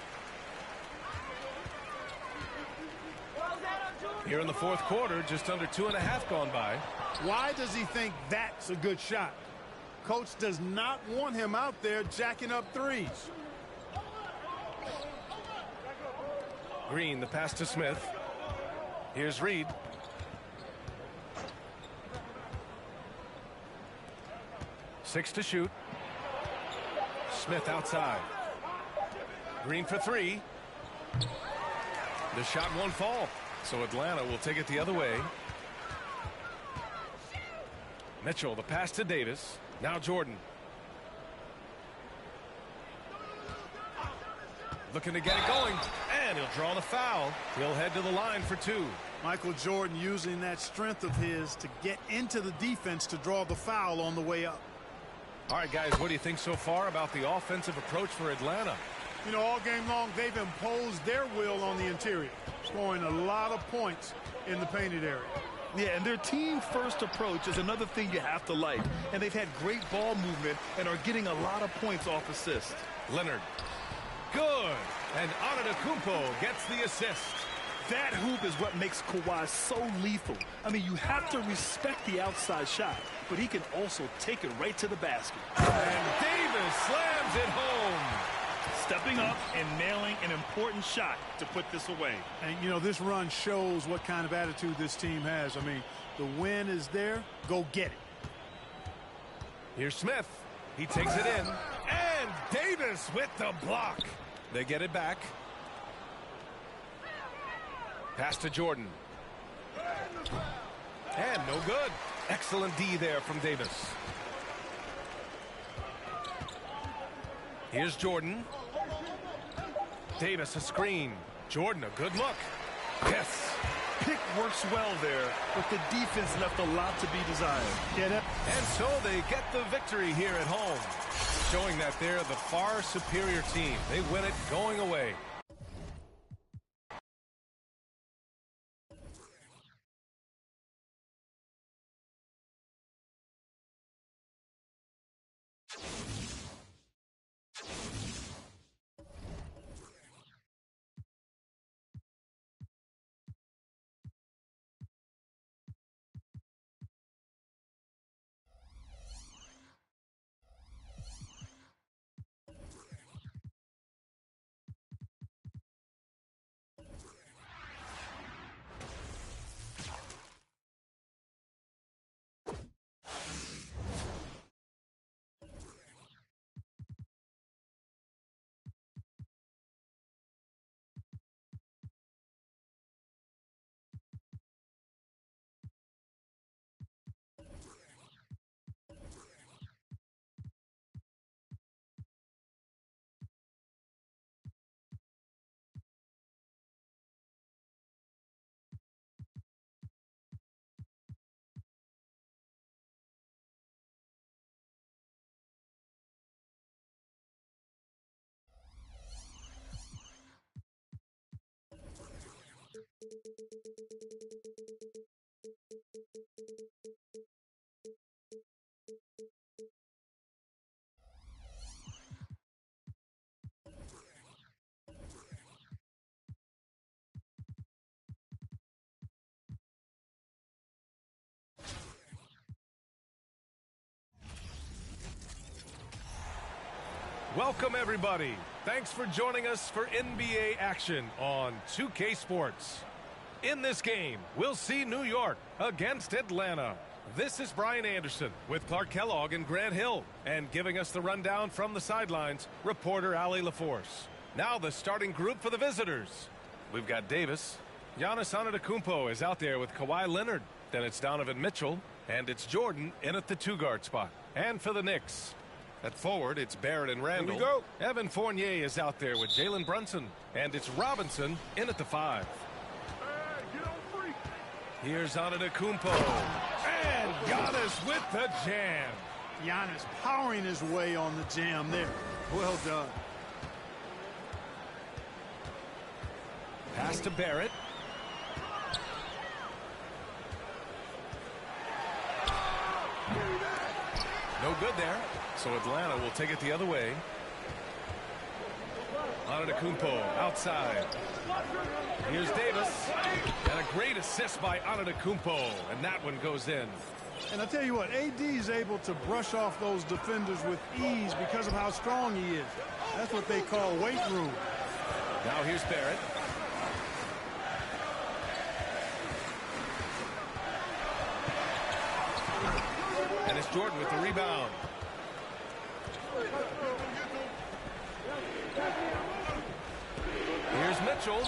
[SPEAKER 8] Here in the fourth quarter, just under 2.5 gone by.
[SPEAKER 10] Why does he think that's a good shot? Coach does not want him out there jacking up threes.
[SPEAKER 8] Green, the pass to Smith. Here's Reed. Six to shoot. Smith outside. Green for 3. The shot won't fall, so Atlanta will take it the other way. Mitchell, the pass to Davis. Now Jordan. Looking to get it going, and he'll draw the foul. He'll head to the line for 2.
[SPEAKER 10] Michael Jordan using that strength of his to get into the defense to draw the foul on the way up.
[SPEAKER 8] All right, guys, what do you think so far about the offensive approach for Atlanta?
[SPEAKER 10] You know, all game long, they've imposed their will on the interior, scoring a lot of points in the painted area.
[SPEAKER 9] Yeah, and their team-first approach is another thing you have to like. And they've had great ball movement and are getting a lot of points off assist.
[SPEAKER 8] Leonard. Good. And Antetokounmpo gets the assist.
[SPEAKER 9] That hoop is what makes Kawhi so lethal. I mean, you have to respect the outside shot, but he can also take it right to the basket.
[SPEAKER 8] And Davis slams it home.
[SPEAKER 9] Stepping up and nailing an important shot to put this away.
[SPEAKER 10] And, you know, this run shows what kind of attitude this team has. I mean, the win is there. Go get it.
[SPEAKER 8] Here's Smith. He takes it in. And Davis with the block. They get it back. Pass to Jordan. And no good. Excellent D there from Davis. Here's Jordan. Davis a screen. Jordan a good look. Yes.
[SPEAKER 9] Pick works well there, but the defense left a lot to be desired.
[SPEAKER 10] Get it.
[SPEAKER 8] And so they get the victory here at home, showing that they're the far superior team. They win it going away. Welcome, everybody. Thanks for joining us for NBA action on 2K Sports. In this game, we'll see New York against Atlanta. This is Brian Anderson with Clark Kellogg and Grant Hill. And giving us the rundown from the sidelines, reporter Allie LaForce. Now the starting group for the visitors. We've got Davis. Giannis Antetokounmpo is out there with Kawhi Leonard. Then it's Donovan Mitchell. And it's Jordan in at the two-guard spot. And for the Knicks, at forward, it's Barrett and Randall.
[SPEAKER 2] Here we go.
[SPEAKER 8] Evan Fournier is out there with Jalen Brunson. And it's Robinson in at the 5. Here's Antetokounmpo. And Giannis with the jam.
[SPEAKER 10] Giannis powering his way on the jam there. Well done.
[SPEAKER 8] Pass to Barrett. No good there. So Atlanta will take it the other way. Antetokounmpo outside. Here's Davis. And a great assist by Antetokounmpo. And that one goes in.
[SPEAKER 10] And I tell you what, AD is able to brush off those defenders with ease because of how strong he is. That's what they call weight room.
[SPEAKER 8] Now here's Barrett. And it's Jordan with the rebound. Here's Mitchell.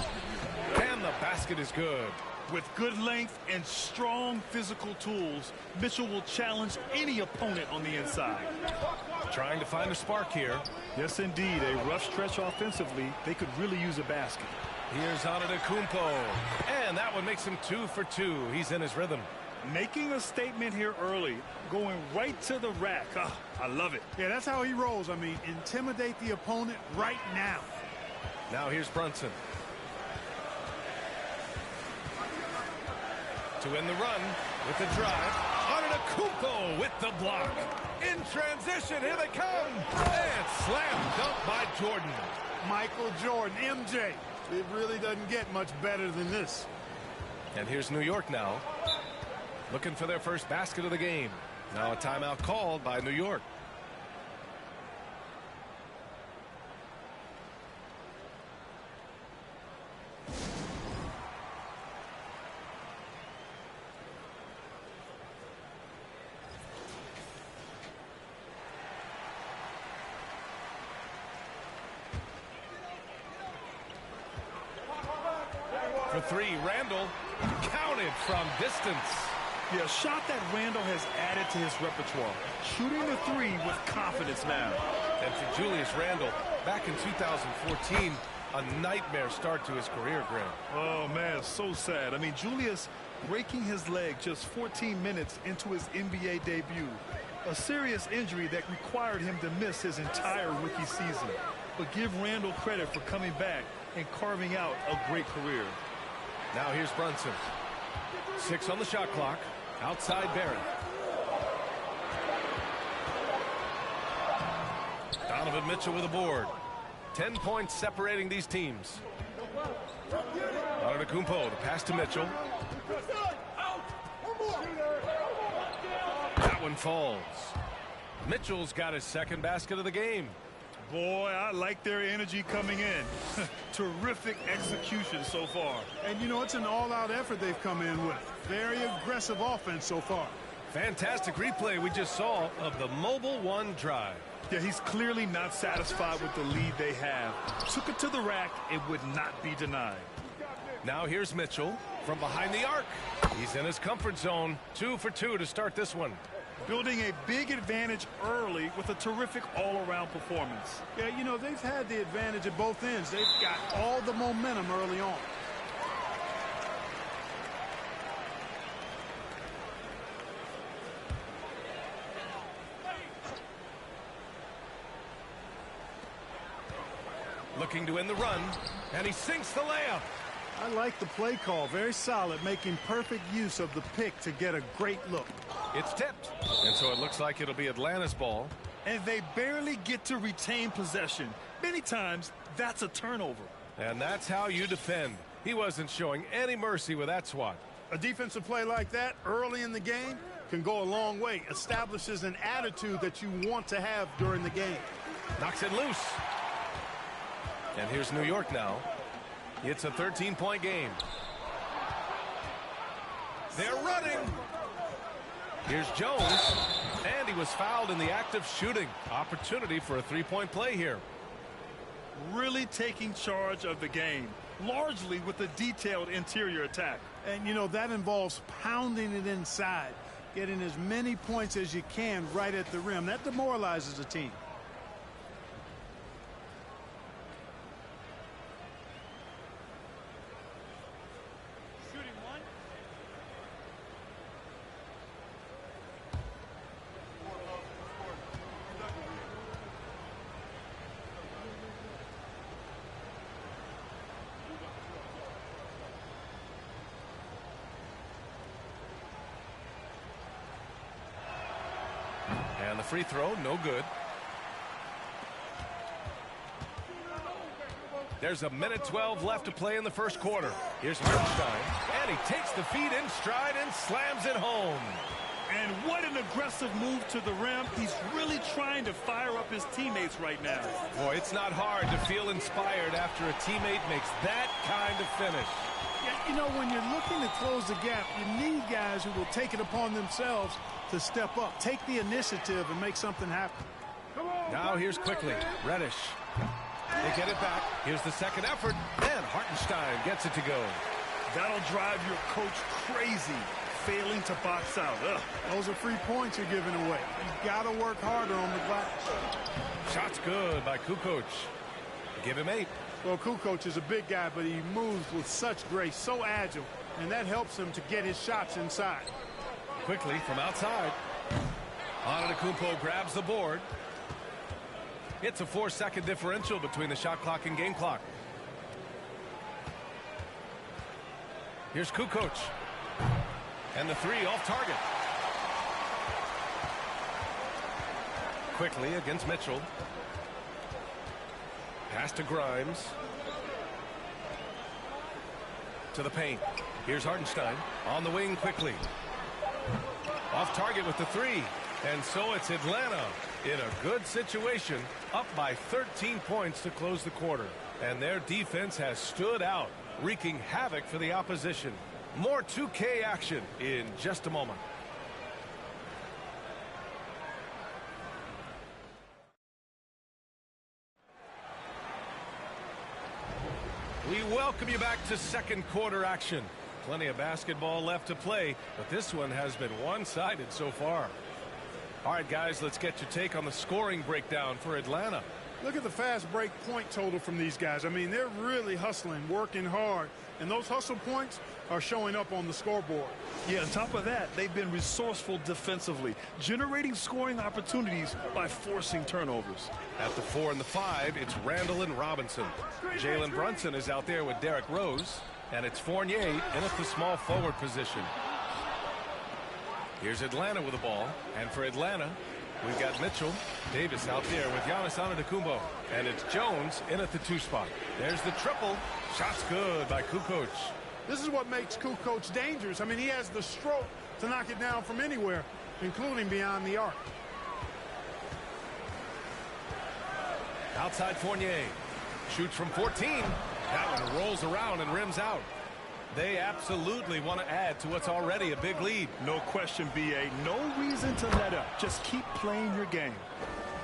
[SPEAKER 8] And the basket is good.
[SPEAKER 9] With good length and strong physical tools, Mitchell will challenge any opponent on the inside.
[SPEAKER 8] Trying to find a spark here.
[SPEAKER 9] Yes, indeed. A rough stretch offensively. They could really use a basket.
[SPEAKER 8] Here's Antetokounmpo. And that one makes him 2 for 2. He's in his rhythm.
[SPEAKER 9] Making a statement here early. Going right to the rack. Oh, I love it.
[SPEAKER 10] Yeah, that's how he rolls. I mean, intimidate the opponent right now.
[SPEAKER 8] Now here's Brunson. To win the run with the drive. Antetokounmpo with the block. In transition, here they come. And slam dunk by Jordan.
[SPEAKER 10] Michael Jordan, MJ. It really doesn't get much better than this.
[SPEAKER 8] And here's New York now. Looking for their first basket of the game. Now a timeout called by New York. For three, Randall counted from distance.
[SPEAKER 9] Yeah, a shot that Randall has added to his repertoire. Shooting the three with confidence now.
[SPEAKER 8] And for Julius Randle, back in 2014, a nightmare start to his career, Grant.
[SPEAKER 9] Oh, man, so sad. I mean, Julius breaking his leg just 14 minutes into his NBA debut. A serious injury that required him to miss his entire rookie season. But give Randall credit for coming back and carving out a great career.
[SPEAKER 8] Now here's Brunson. 6 on the shot clock. Outside Barrett. Donovan Mitchell with a board. 10 points separating these teams. Antetokounmpo, the pass to Mitchell. That one falls. Mitchell's got his second basket of the game.
[SPEAKER 9] Boy, I like their energy coming in. Terrific execution so far.
[SPEAKER 10] And, you know, it's an all-out effort they've come in with. Very aggressive offense so far.
[SPEAKER 8] Fantastic replay we just saw of the Mobile One drive.
[SPEAKER 9] Yeah, he's clearly not satisfied with the lead they have. Took it to the rack. It would not be denied.
[SPEAKER 8] Now here's Mitchell from behind the arc. He's in his comfort zone. 2 for 2 to start this one.
[SPEAKER 9] Building a big advantage early with a terrific all-around performance.
[SPEAKER 10] Yeah, you know, they've had the advantage at both ends. They've got all the momentum early on.
[SPEAKER 8] Looking to end the run, and he sinks the layup.
[SPEAKER 10] I like the play call. Very solid, making perfect use of the pick to get a great look.
[SPEAKER 8] It's tipped, and so it looks like it'll be Atlanta's ball.
[SPEAKER 9] And they barely get to retain possession. Many times, that's a turnover.
[SPEAKER 8] And that's how you defend. He wasn't showing any mercy with that swat.
[SPEAKER 10] A defensive play like that early in the game can go a long way. Establishes an attitude that you want to have during the game.
[SPEAKER 8] Knocks it loose. And here's New York now. It's a 13-point game. They're running. Here's Jones. And he was fouled in the act of shooting. Opportunity for a three-point play here.
[SPEAKER 9] Really taking charge of the game, largely with a detailed interior attack.
[SPEAKER 10] And, you know, that involves pounding it inside, getting as many points as you can right at the rim. That demoralizes a team.
[SPEAKER 8] And the free throw, no good. There's a minute 12 left to play in the first quarter. Here's Hartenstein, and he takes the feed in stride and slams it home.
[SPEAKER 9] And what an aggressive move to the rim. He's really trying to fire up his teammates right now.
[SPEAKER 8] Boy, it's not hard to feel inspired after a teammate makes that kind of finish.
[SPEAKER 10] Yeah, you know, when you're looking to close the gap, you need guys who will take it upon themselves to step up, take the initiative, and make something happen.
[SPEAKER 8] Now here's quickly Reddish. They get it back. Here's the second effort, and Hartenstein gets it to go.
[SPEAKER 9] That'll drive your coach crazy, failing to box out. Ugh.
[SPEAKER 10] Those are free points you're giving away. You got to work harder on the glass.
[SPEAKER 8] Shot's good by Kukoc. Give him 8.
[SPEAKER 10] Well, Kukoc is a big guy, but he moves with such grace, so agile, and that helps him to get his shots inside.
[SPEAKER 8] Quickly from outside. Antetokounmpo grabs the board. It's a 4-second differential between the shot clock and game clock. Here's Kukoc. And the three off target. Quickly against Mitchell. Pass to Grimes. To the paint. Here's Hartenstein on the wing quickly. Off target with the three. And so it's Atlanta in a good situation, up by 13 points to close the quarter. And their defense has stood out, wreaking havoc for the opposition. More 2K action in just a moment. We welcome you back to second quarter action. Plenty of basketball left to play, but this one has been one-sided so far. All right, guys, let's get your take on the scoring breakdown for Atlanta.
[SPEAKER 10] Look at the fast break point total from these guys. I mean, they're really hustling, working hard, and those hustle points are showing up on the scoreboard.
[SPEAKER 9] Yeah, on top of that, they've been resourceful defensively, generating scoring opportunities by forcing turnovers.
[SPEAKER 8] At the 4 and the 5, it's Randall and Robinson. Jalen Brunson is out there with Derrick Rose, and it's Fournier in at the small forward position. Here's Atlanta with the ball, and for Atlanta, we've got Mitchell, Davis out there with Giannis Antetokounmpo, and it's Jones in at the 2 spot. There's the triple. Shot's good by Kukoc.
[SPEAKER 10] This is what makes Kukoc dangerous. I mean, he has the stroke to knock it down from anywhere, including beyond the arc.
[SPEAKER 8] Outside Fournier. Shoots from 14. That one rolls around and rims out. They absolutely want to add to what's already a big lead.
[SPEAKER 9] No question, B.A. No reason to let up. Just keep playing your game.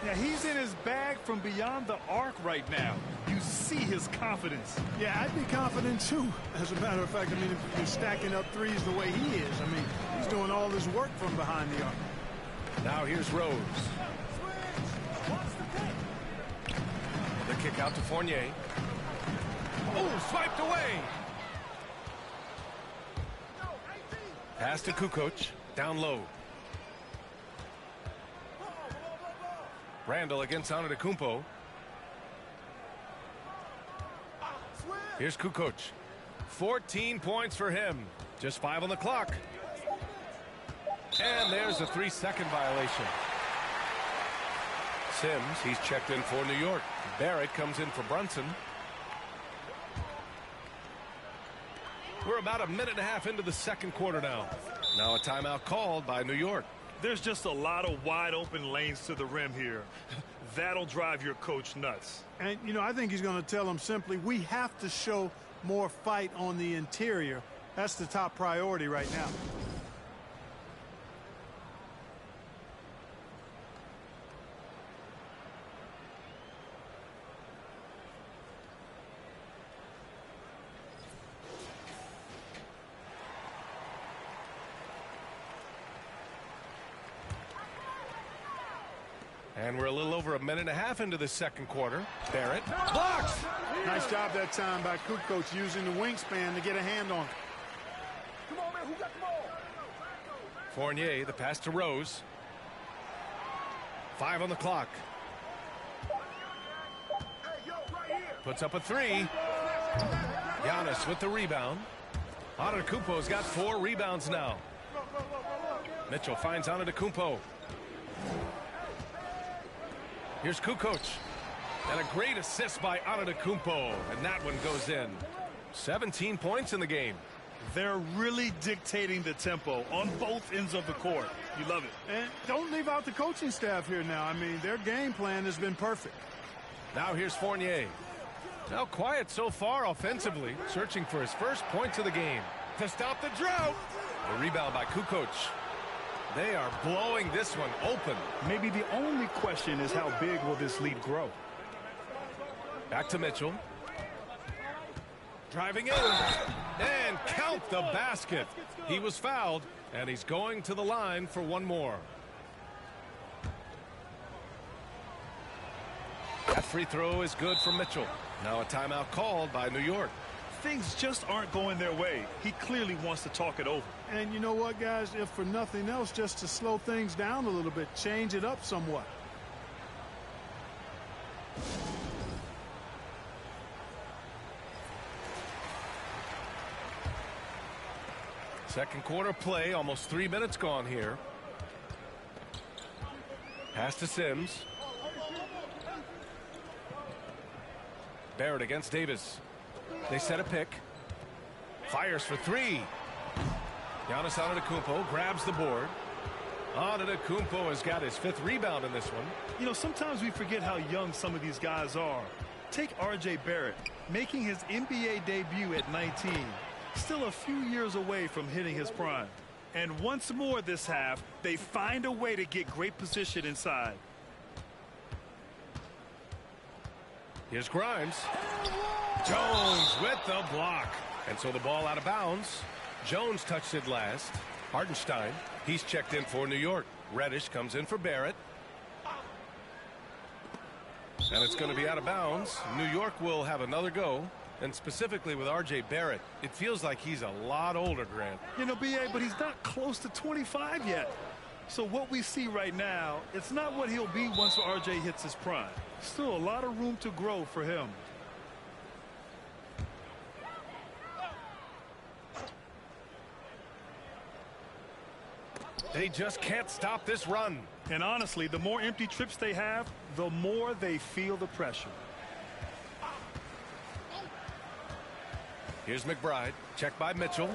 [SPEAKER 9] Yeah, he's in his bag from beyond the arc right now. You see his confidence.
[SPEAKER 10] Yeah, I'd be confident too. As a matter of fact, I mean, if you're stacking up threes the way he is, I mean, he's doing all this work from behind the arc.
[SPEAKER 8] Now here's Rose. The kick out to Fournier. Oh, swiped away. Pass to Kukoc, down low. Randall against Antetokounmpo. Here's Kukoc. 14 points for him. Just 5 on the clock. And there's a 3-second violation. Sims, he's checked in for New York. Barrett comes in for Brunson. We're about a minute and a half into the second quarter now. Now a timeout called by New York.
[SPEAKER 9] There's just a lot of wide open lanes to the rim here. That'll drive your coach nuts.
[SPEAKER 10] And, you know, I think he's going to tell them simply, we have to show more fight on the interior. That's the top priority right now.
[SPEAKER 8] And we're a little over a minute and a half into the second quarter. Barrett blocks.
[SPEAKER 10] Nice job that time by Kukoc using the wingspan to get a hand on it.
[SPEAKER 7] Come on, man. Who got the ball?
[SPEAKER 8] Fournier, the pass to Rose. 5 on the clock. Puts up a 3. Giannis with the rebound. Antetokounmpo's got 4 rebounds now. Mitchell finds Antetokounmpo. Here's Kukoc. And a great assist by Antetokounmpo. And that one goes in. 17 points in the game.
[SPEAKER 9] They're really dictating the tempo on both ends of the court. You love it.
[SPEAKER 10] And don't leave out the coaching staff here now. I mean, their game plan has been perfect.
[SPEAKER 8] Now here's Fournier. Now quiet so far offensively. Searching for his first points of the game. To stop the drought. The rebound by Kukoc. They are blowing this one open.
[SPEAKER 9] Maybe the only question is how big will this lead grow?
[SPEAKER 8] Back to Mitchell. Driving in. And count the basket. He was fouled, and he's going to the line for one more. That free throw is good for Mitchell. Now a timeout called by New York.
[SPEAKER 9] Things just aren't going their way. He clearly wants to talk it over.
[SPEAKER 10] And you know what, guys? If for nothing else, just to slow things down a little bit, change it up somewhat.
[SPEAKER 8] Second quarter play, almost 3 minutes gone here. Pass to Sims. Barrett against Davis. They set a pick. Fires for 3. Giannis Antetokounmpo grabs the board. Antetokounmpo has got his 5th rebound in this one.
[SPEAKER 9] You know, sometimes we forget how young some of these guys are. Take R.J. Barrett, making his NBA debut at 19. Still a few years away from hitting his prime. And once more this half, they find a way to get great position inside.
[SPEAKER 8] Here's Grimes. Jones with the block. And so the ball out of bounds. Jones touched it last. Hartenstein, he's checked in for New York. Reddish comes in for Barrett. And it's going to be out of bounds. New York will have another go. And specifically with R.J. Barrett, it feels like he's a lot older, Grant.
[SPEAKER 9] You know, B.A., but he's not close to 25 yet. So what we see right now, it's not what he'll be once R.J. hits his prime. Still a lot of room to grow for him.
[SPEAKER 8] They just can't stop this run.
[SPEAKER 9] And honestly, the more empty trips they have, the more they feel the pressure.
[SPEAKER 8] Here's McBride. Checked by Mitchell.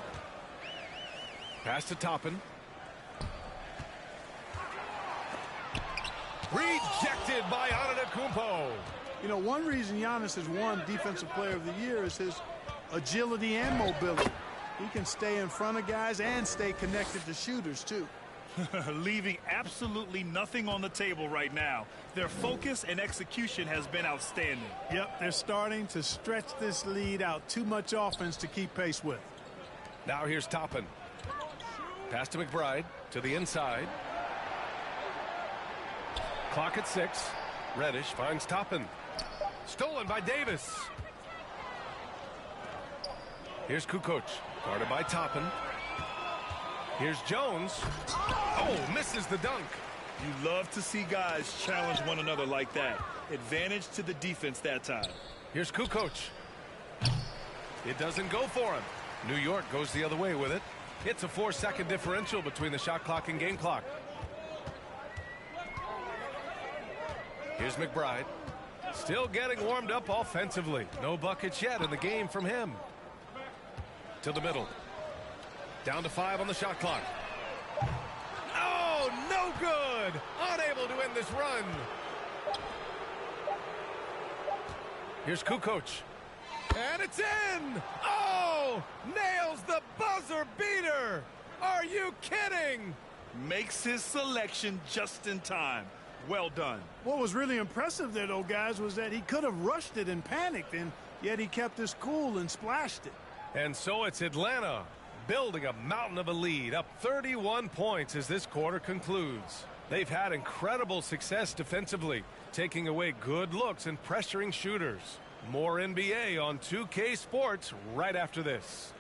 [SPEAKER 8] Pass to Toppin. Rejected by Antetokounmpo.
[SPEAKER 10] You know, one reason Giannis has won Defensive Player of the Year is his agility and mobility. He can stay in front of guys and stay connected to shooters, too.
[SPEAKER 9] Leaving absolutely nothing on the table right now. Their focus and execution has been outstanding.
[SPEAKER 10] Yep, they're starting to stretch this lead out. Too much offense to keep pace with.
[SPEAKER 8] Now here's Toppin. Pass to McBride to the inside. Clock at 6. Reddish finds Toppin. Stolen by Davis. Here's Kukoc. Guarded by Toppin. Here's Jones. Oh, misses the dunk.
[SPEAKER 9] You love to see guys challenge one another like that. Advantage to the defense that time.
[SPEAKER 8] Here's Kukoc. It doesn't go for him. New York goes the other way with it. It's a 4-second differential between the shot clock and game clock. Here's McBride. Still getting warmed up offensively. No buckets yet in the game from him. To the middle. Down to 5 on the shot clock. Oh, no good. Unable to end this run. Here's Kukoc. And it's in. Oh, nails the buzzer beater. Are you kidding?
[SPEAKER 9] Makes his selection just in time. Well done.
[SPEAKER 10] What was really impressive there, though, guys, was that he could have rushed it and panicked, and yet he kept his cool and splashed it.
[SPEAKER 8] And so it's Atlanta building a mountain of a lead, up 31 points as this quarter concludes. They've had incredible success defensively, taking away good looks and pressuring shooters. More NBA on 2K Sports right after this.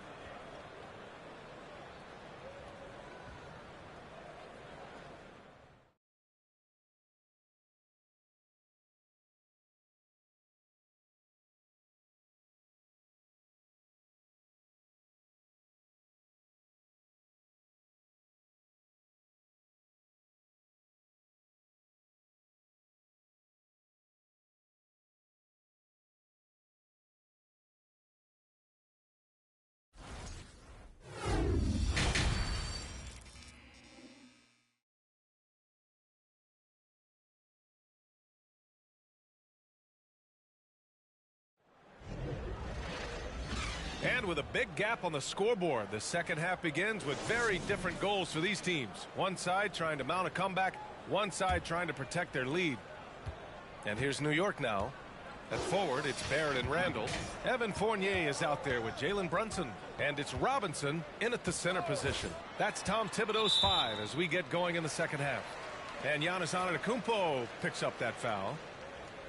[SPEAKER 8] And with a big gap on the scoreboard, the second half begins with very different goals for these teams. One side trying to mount a comeback, one side trying to protect their lead. And here's New York now. At forward, it's Barrett and Randall. Evan Fournier is out there with Jalen Brunson. And it's Robinson in at the center position. That's Tom Thibodeau's 5 as we get going in the second half. And Giannis Antetokounmpo picks up that foul.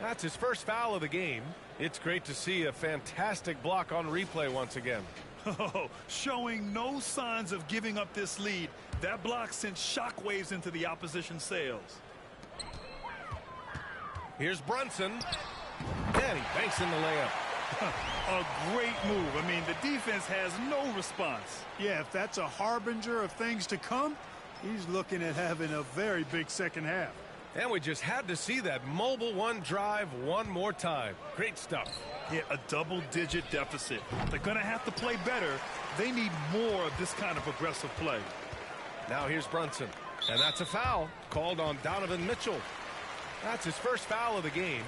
[SPEAKER 8] That's his first foul of the game. It's great to see a fantastic block on replay once again.
[SPEAKER 9] Oh, showing no signs of giving up this lead. That block sent shockwaves into the opposition sails.
[SPEAKER 8] Here's Brunson. And he banks in the layup.
[SPEAKER 9] A great move. I mean, the defense has no response.
[SPEAKER 10] Yeah, if that's a harbinger of things to come, he's looking at having a very big second half.
[SPEAKER 8] And we just had to see that mobile one drive one more time. Great stuff.
[SPEAKER 9] Yeah, a double-digit deficit. They're going to have to play better. They need more of this kind of aggressive play.
[SPEAKER 8] Now here's Brunson. And that's a foul called on Donovan Mitchell. That's his first foul of the game.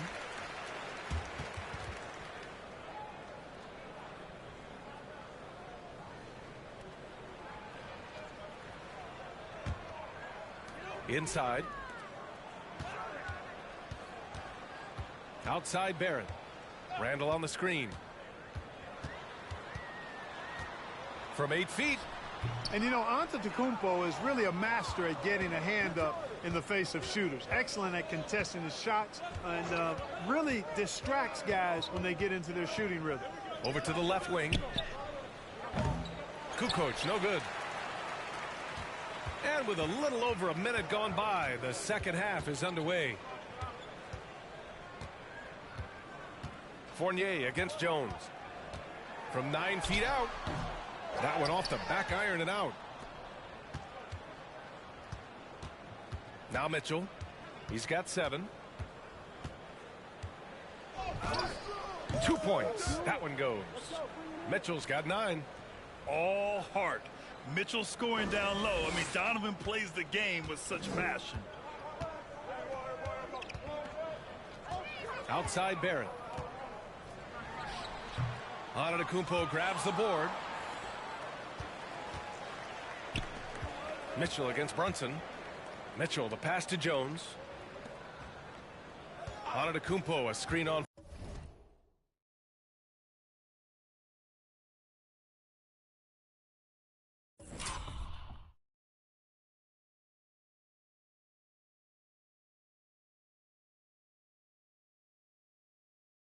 [SPEAKER 8] Inside. Outside Barrett. Randall on the screen. From 8 feet.
[SPEAKER 10] And, you know, Antetokounmpo is really a master at getting a hand up in the face of shooters. Excellent at contesting his shots and really distracts guys when they get into their shooting rhythm.
[SPEAKER 8] Over to the left wing. Kukoc, no good. And with a little over a minute gone by, the second half is underway. Fournier against Jones. From 9 feet out. That went off the back iron and out. Now Mitchell. He's got 7. 2 points. That one goes. Mitchell's got 9.
[SPEAKER 9] All heart. Mitchell scoring down low. I mean, Donovan plays the game with such passion.
[SPEAKER 8] Outside Barrett. Antetokounmpo grabs the board. Mitchell against Brunson. Mitchell, the pass to Jones. Antetokounmpo, a screen on.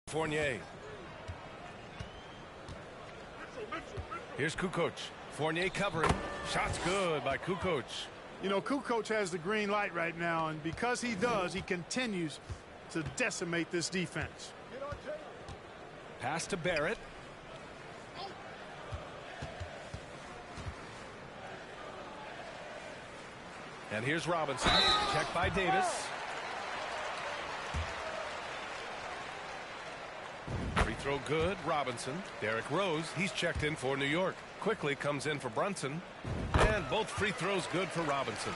[SPEAKER 8] Fournier. Here's Kukoc. Fournier covering. Shot's good by Kukoc.
[SPEAKER 10] You know, Kukoc has the green light right now, and because he does, he continues to decimate this defense.
[SPEAKER 8] Pass to Barrett. And here's Robinson. Checked by Davis. Free throw good. Robinson. Derrick Rose. He's checked in for New York. Quickly comes in for Brunson. And both free throws good for Robinson.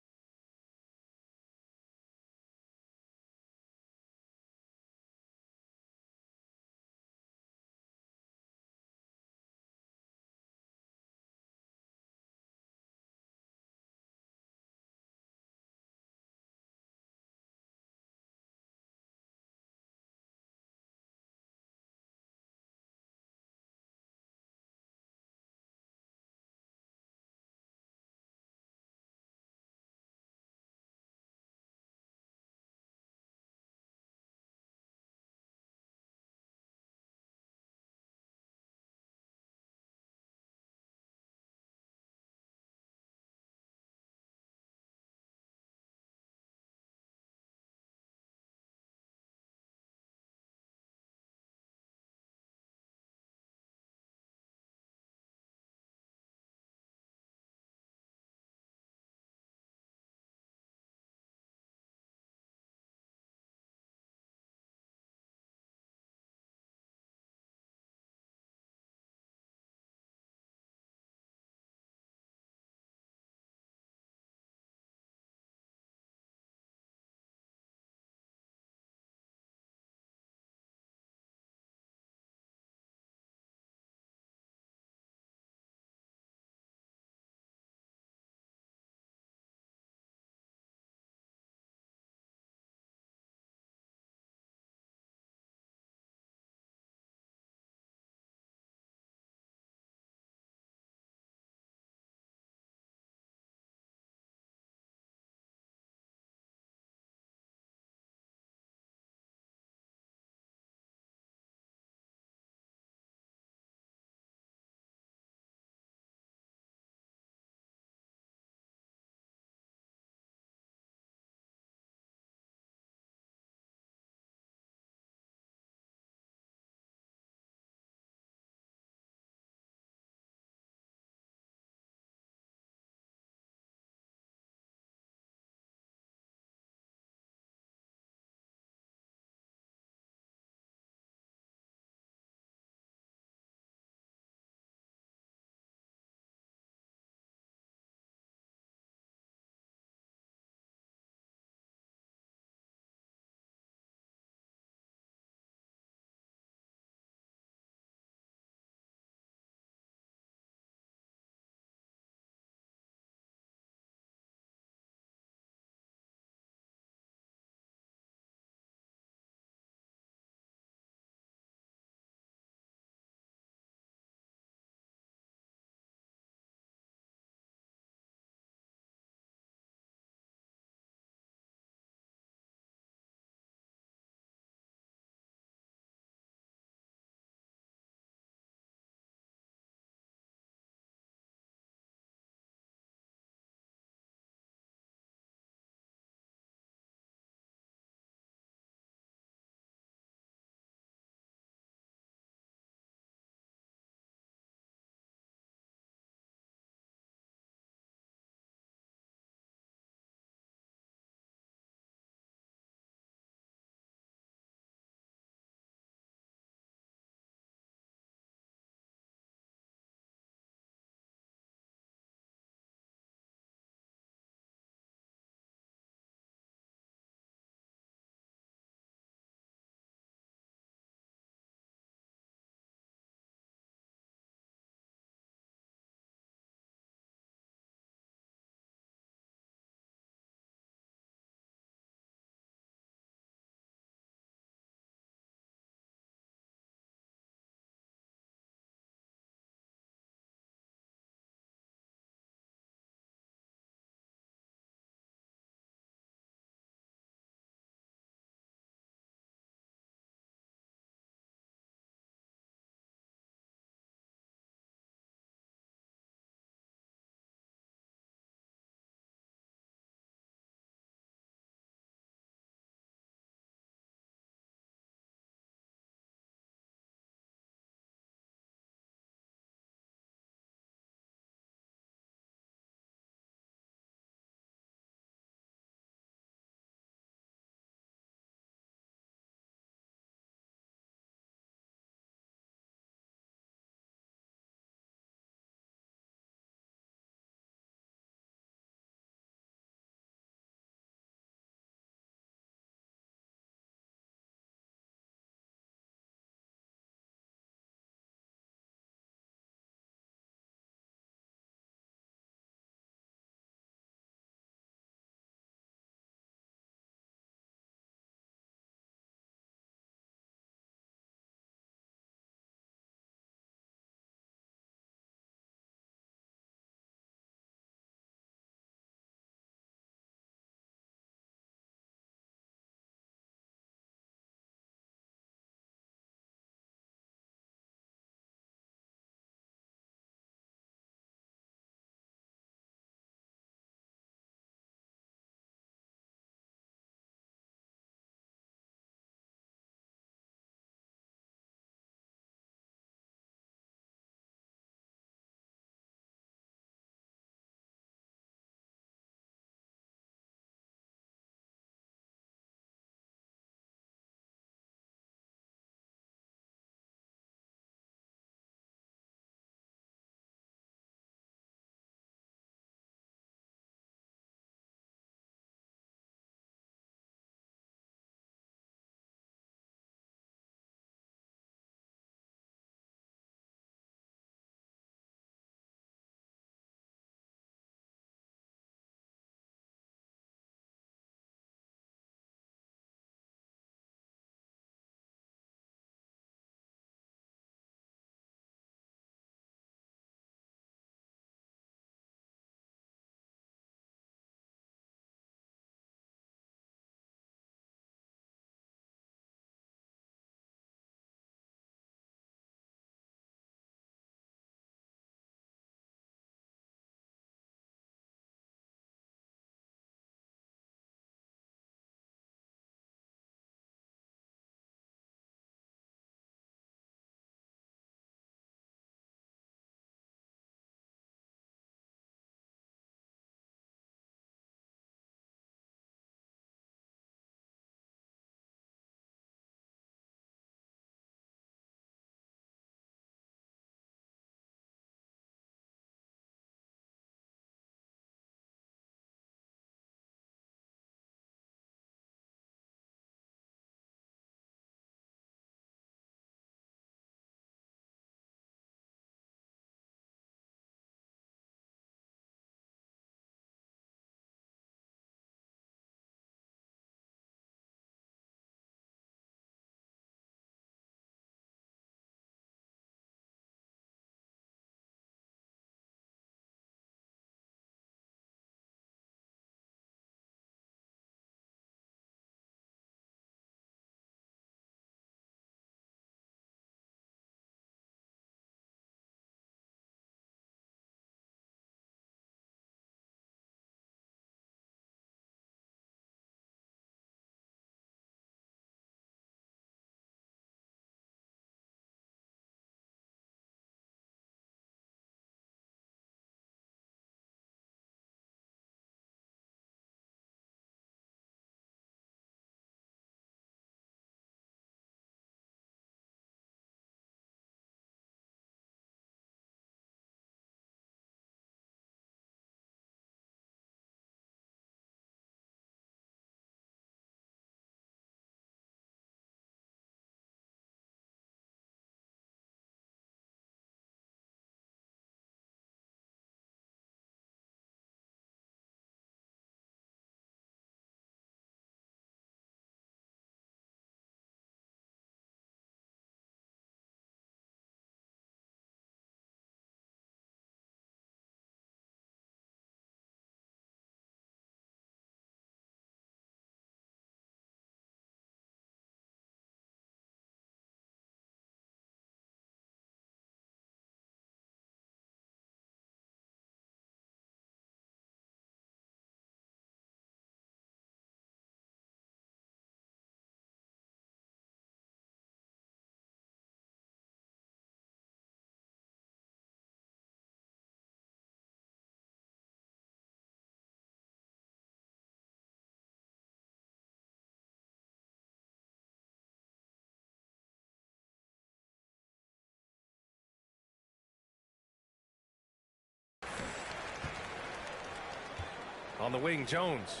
[SPEAKER 8] On the wing, Jones.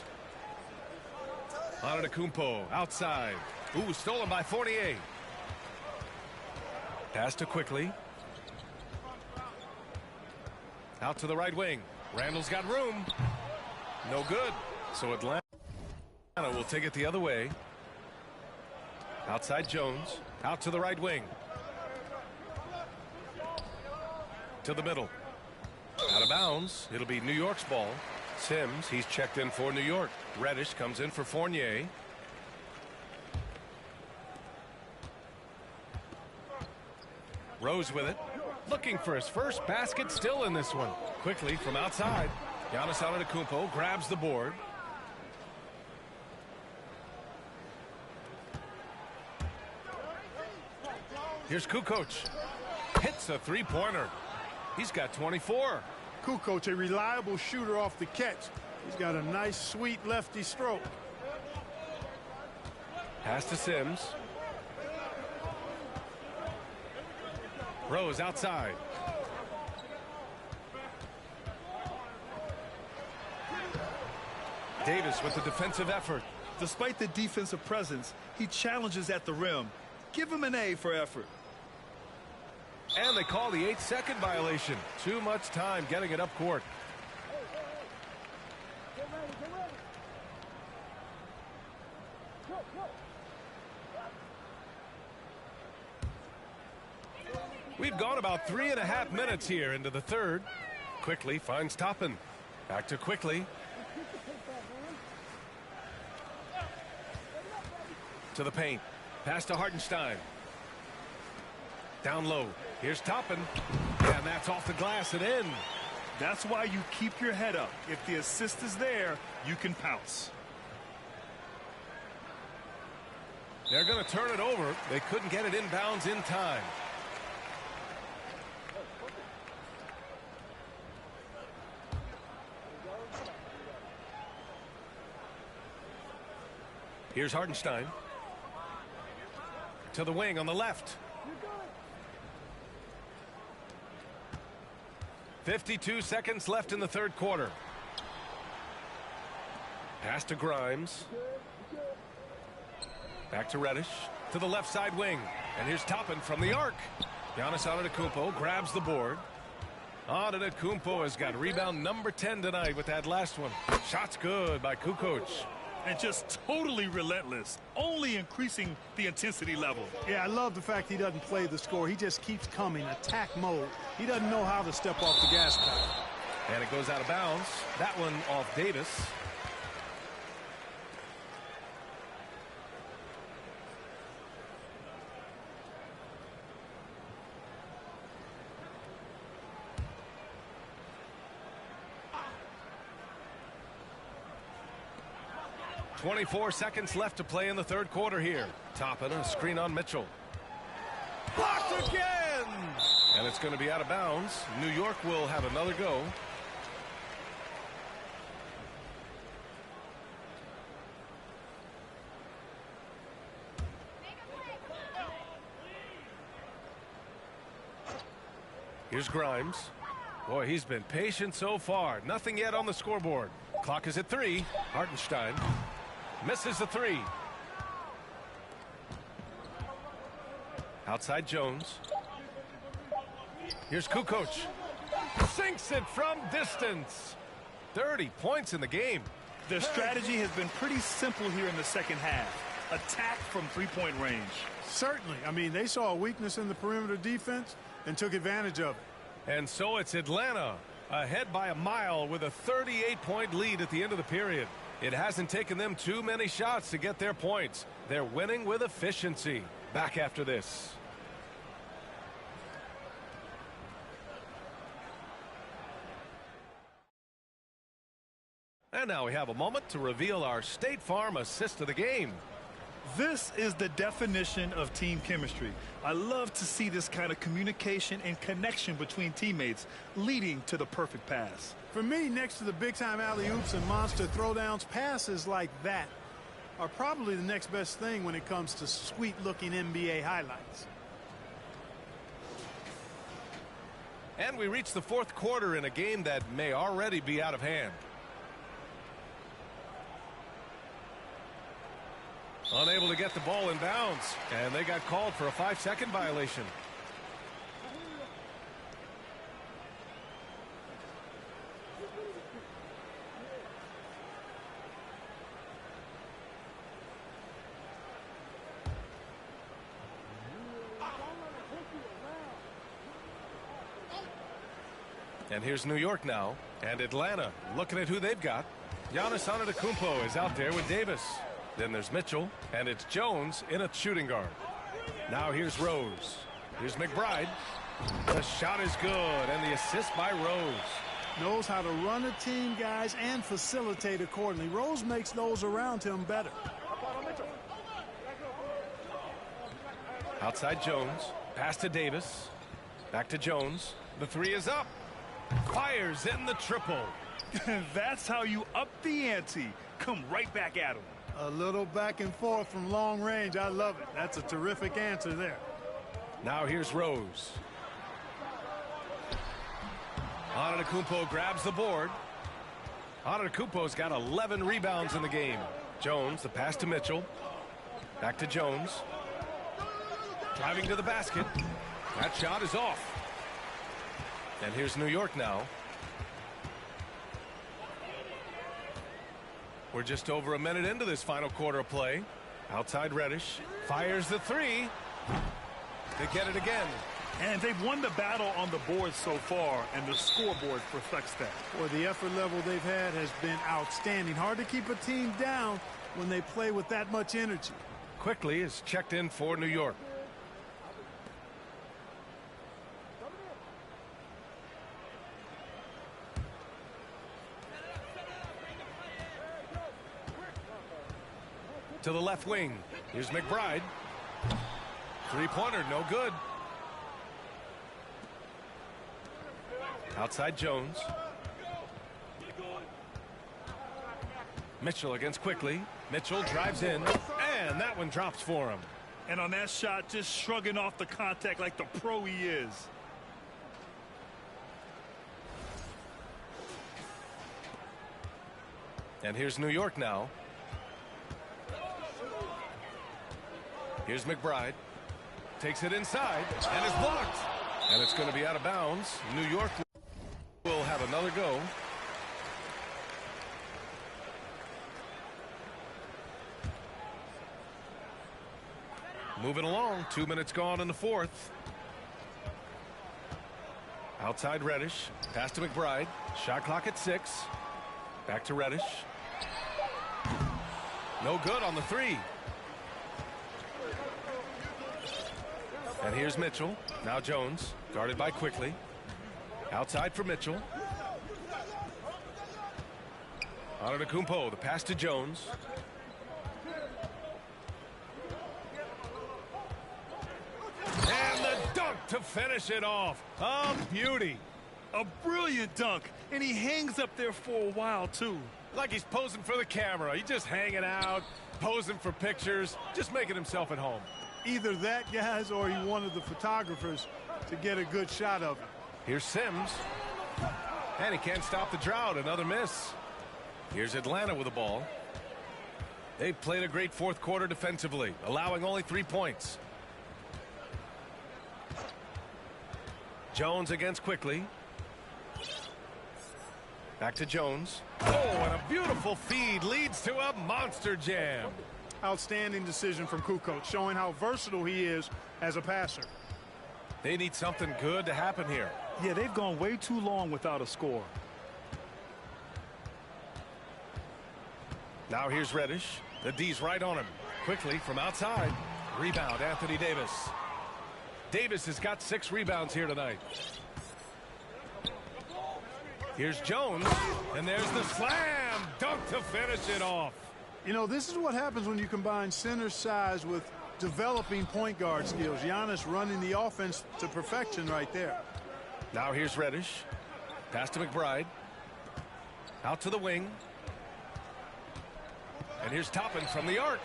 [SPEAKER 8] Antetokounmpo outside. Ooh, stolen by Fournier. Pass to Quickly. Out to the right wing. Randall's got room. No good. So Atlanta will take it the other way. Outside Jones. Out to the right wing. To the middle. Out of bounds. It'll be New York's ball. Sims, he's checked in for New York. Reddish comes in for Fournier. Rose with it. Looking for his first basket, still in this one. Quickly from outside. Giannis Antetokounmpo grabs the board. Here's Kukoc. Hits a three-pointer. He's got 24.
[SPEAKER 10] Kukoc, a reliable shooter off the catch. He's got a nice, sweet lefty stroke.
[SPEAKER 8] Pass to Sims. Rose outside. Davis with the defensive effort.
[SPEAKER 9] Despite the defensive presence, he challenges at the rim. Give him an A for effort.
[SPEAKER 8] And they call the 8-second violation. Too much time getting it up court. We've gone about 3.5 minutes here into the third. Quickly finds Toppin. Back to Quickly. To the paint. Pass to Hartenstein. Down low. Here's Toppin. And that's off the glass and in.
[SPEAKER 9] That's why you keep your head up. If the assist is there, you can pounce.
[SPEAKER 8] They're going to turn it over. They couldn't get it inbounds in time. Here's Hartenstein. To the wing on the left. 52 seconds left in the third quarter. Pass to Grimes. Back to Reddish. To the left side wing. And here's Toppin from the arc. Giannis Antetokounmpo grabs the board. Antetokounmpo has got rebound number 10 tonight with that last one. Shot's good by Kukoc.
[SPEAKER 9] And just totally relentless, only increasing the intensity level.
[SPEAKER 10] Yeah, I love the fact he doesn't play the score. He just keeps coming, attack mode. He doesn't know how to step off the gas pedal.
[SPEAKER 8] And it goes out of bounds. That one off Davis. .24 seconds left to play in the third quarter here. Toppin, a screen on Mitchell. Blocked again! And it's going to be out of bounds. New York will have another go. Here's Grimes. Boy, he's been patient so far. Nothing yet on the scoreboard. Clock is at 3. Hartenstein misses the 3. Outside Jones. Here's Kukoc. Sinks it from distance. 30 points in the game.
[SPEAKER 9] Their strategy has been pretty simple here in the second half. Attack from three-point range.
[SPEAKER 10] Certainly. I mean, they saw a weakness in the perimeter defense and took advantage of it.
[SPEAKER 8] And so it's Atlanta ahead by a mile with a 38-point lead at the end of the period. It hasn't taken them too many shots to get their points. They're winning with efficiency. Back after this. And now we have a moment to reveal our State Farm assist of the game.
[SPEAKER 9] This is the definition of team chemistry. I love to see this kind of communication and connection between teammates leading to the perfect pass.
[SPEAKER 10] For me, next to the big-time alley-oops and monster throwdowns, passes like that are probably the next best thing when it comes to sweet-looking NBA highlights.
[SPEAKER 8] And we reach the fourth quarter in a game that may already be out of hand. Unable to get the ball in bounds. And they got called for a 5-second violation. And here's New York now. And Atlanta looking at who they've got. Giannis Antetokounmpo is out there with Davis. Then there's Mitchell. And it's Jones in a shooting guard. Now here's Rose. Here's McBride. The shot is good. And the assist by Rose.
[SPEAKER 10] Knows how to run a team, guys, and facilitate accordingly. Rose makes those around him better.
[SPEAKER 8] Outside Jones. Pass to Davis. Back to Jones. The three is up. Fires in the triple.
[SPEAKER 9] That's how you up the ante. Come right back at him.
[SPEAKER 10] A little back and forth from long range. I love it. That's a terrific answer there.
[SPEAKER 8] Now here's Rose. Antetokounmpo grabs the board. Antetokounmpo's got 11 rebounds in the game. Jones, the pass to Mitchell. Back to Jones. Driving to the basket. That shot is off. And here's New York now. We're just over a minute into this final quarter of play. Outside Reddish. Fires the three. They get it again.
[SPEAKER 9] And they've won the battle on the board so far, and the scoreboard reflects that.
[SPEAKER 10] Well, the effort level they've had has been outstanding. Hard to keep a team down when they play with that much energy.
[SPEAKER 8] Quickly is checked in for New York. To the left wing. Here's McBride. Three-pointer, no good. Outside Jones. Mitchell against Quickly. Mitchell drives in, and that one drops for him.
[SPEAKER 9] And on that shot, just shrugging off the contact like the pro he is.
[SPEAKER 8] And here's New York now. Here's McBride. Takes it inside and is blocked. And it's going to be out of bounds. New York will have another go. Moving along. 2 minutes gone in the fourth. Outside Reddish. Pass to McBride. Shot clock at 6. Back to Reddish. No good on the three. And here's Mitchell. Now Jones. Guarded by Quickly. Outside for Mitchell. Antetokounmpo. The pass to Jones. And the dunk to finish it off. A beauty.
[SPEAKER 9] A brilliant dunk. And he hangs up there for a while, too.
[SPEAKER 8] Like he's posing for the camera. He's just hanging out, posing for pictures, just making himself at home.
[SPEAKER 10] Either that, guys, or he wanted the photographers to get a good shot of it.
[SPEAKER 8] Here's Sims. And he can't stop the drought. Another miss. Here's Atlanta with the ball. They've played a great fourth quarter defensively, allowing only 3 points. Jones against Quickly. Back to Jones. Oh, and a beautiful feed leads to a monster jam.
[SPEAKER 10] Outstanding decision from Kukoc, showing how versatile he is as a passer.
[SPEAKER 8] They need something good to happen here.
[SPEAKER 9] Yeah, they've gone way too long without a score.
[SPEAKER 8] Now here's Reddish. The D's right on him. Quickly from outside. Rebound, Anthony Davis. Davis has got 6 rebounds here tonight. Here's Jones. And there's the slam. Dunk to finish it off.
[SPEAKER 10] You know, this is what happens when you combine center size with developing point guard skills. Giannis running the offense to perfection right there.
[SPEAKER 8] Now here's Reddish. Pass to McBride. Out to the wing. And here's Toppin from the arc.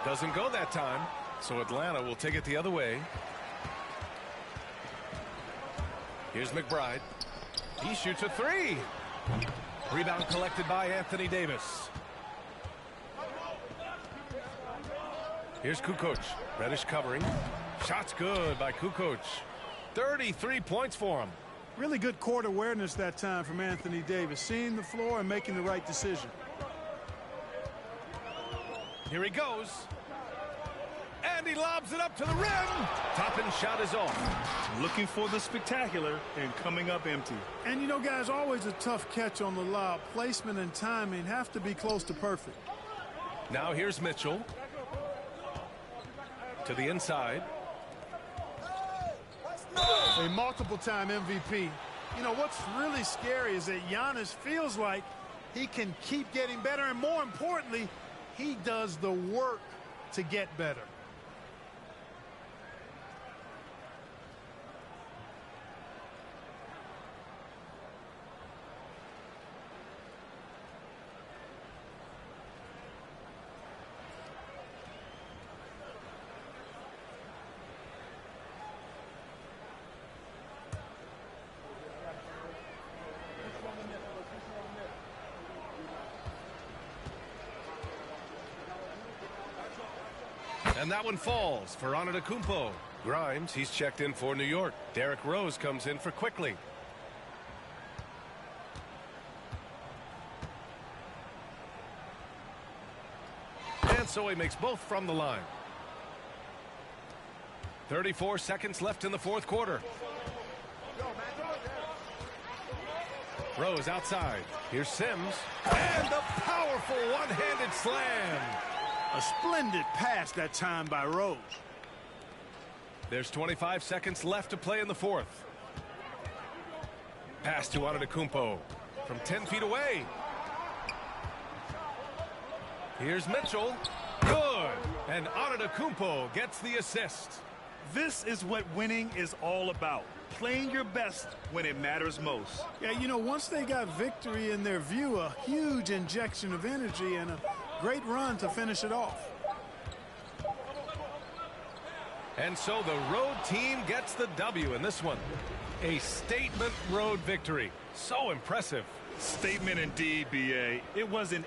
[SPEAKER 8] Doesn't go that time. So Atlanta will take it the other way. Here's McBride. He shoots a 3. Rebound collected by Anthony Davis. Here's Kukoc. Reddish covering. Shot's good by Kukoc. 33 points for him.
[SPEAKER 10] Really good court awareness that time from Anthony Davis, seeing the floor and making the right decision.
[SPEAKER 8] Here he goes. And he lobs it up to the rim. Top-end shot is off.
[SPEAKER 9] Looking for the spectacular and coming up empty.
[SPEAKER 10] And you know, guys, always a tough catch on the lob. Placement and timing have to be close to perfect.
[SPEAKER 8] Now here's Mitchell. To the inside.
[SPEAKER 10] A multiple-time MVP. You know, what's really scary is that Giannis feels like he can keep getting better, and more importantly, he does the work to get better.
[SPEAKER 8] And that one falls for Antetokounmpo. Grimes, he's checked in for New York. Derrick Rose comes in for Quickly. And so he makes both from the line. 34 seconds left in the fourth quarter. Rose outside. Here's Sims. And the powerful one-handed slam.
[SPEAKER 10] A splendid pass that time by Rose.
[SPEAKER 8] There's 25 seconds left to play in the fourth. Pass to Antetokounmpo from 10 feet away. Here's Mitchell. Good. And Antetokounmpo gets the assist.
[SPEAKER 9] This is what winning is all about. Playing your best when it matters most.
[SPEAKER 10] Yeah, you know, once they got victory in their view, a huge injection of energy and a great run to finish it off.
[SPEAKER 8] And so the road team gets the W in this one. A statement road victory. So impressive.
[SPEAKER 9] Statement indeed, B.A. It wasn't...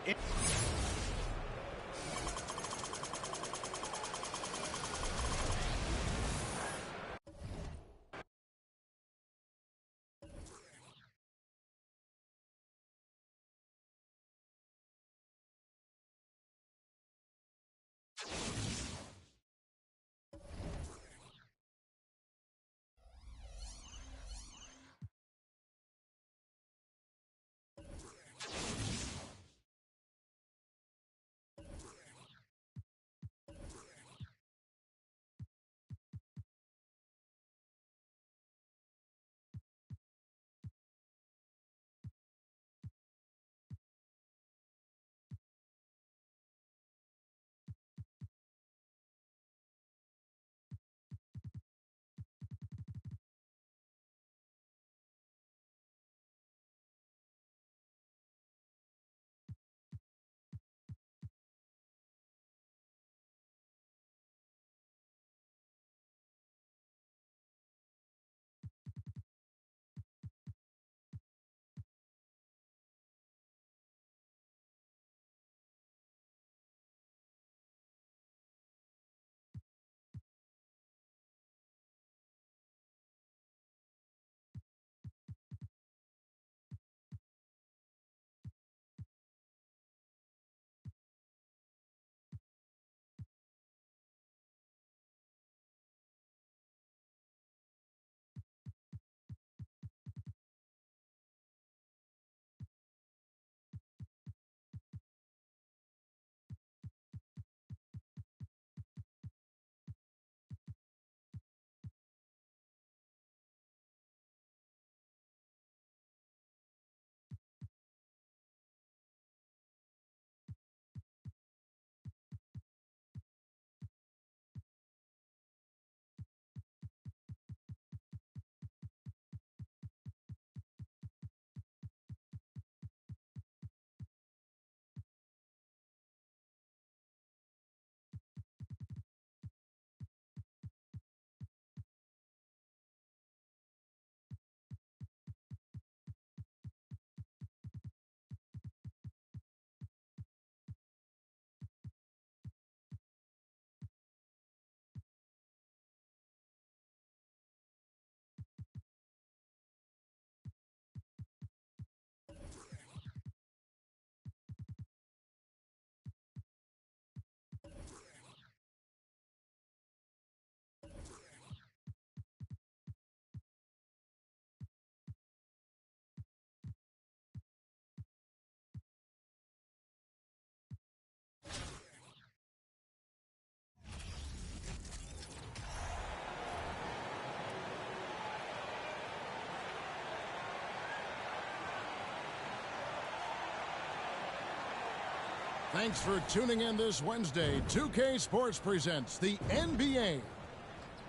[SPEAKER 1] Thanks for tuning in this Wednesday. 2K Sports presents the NBA.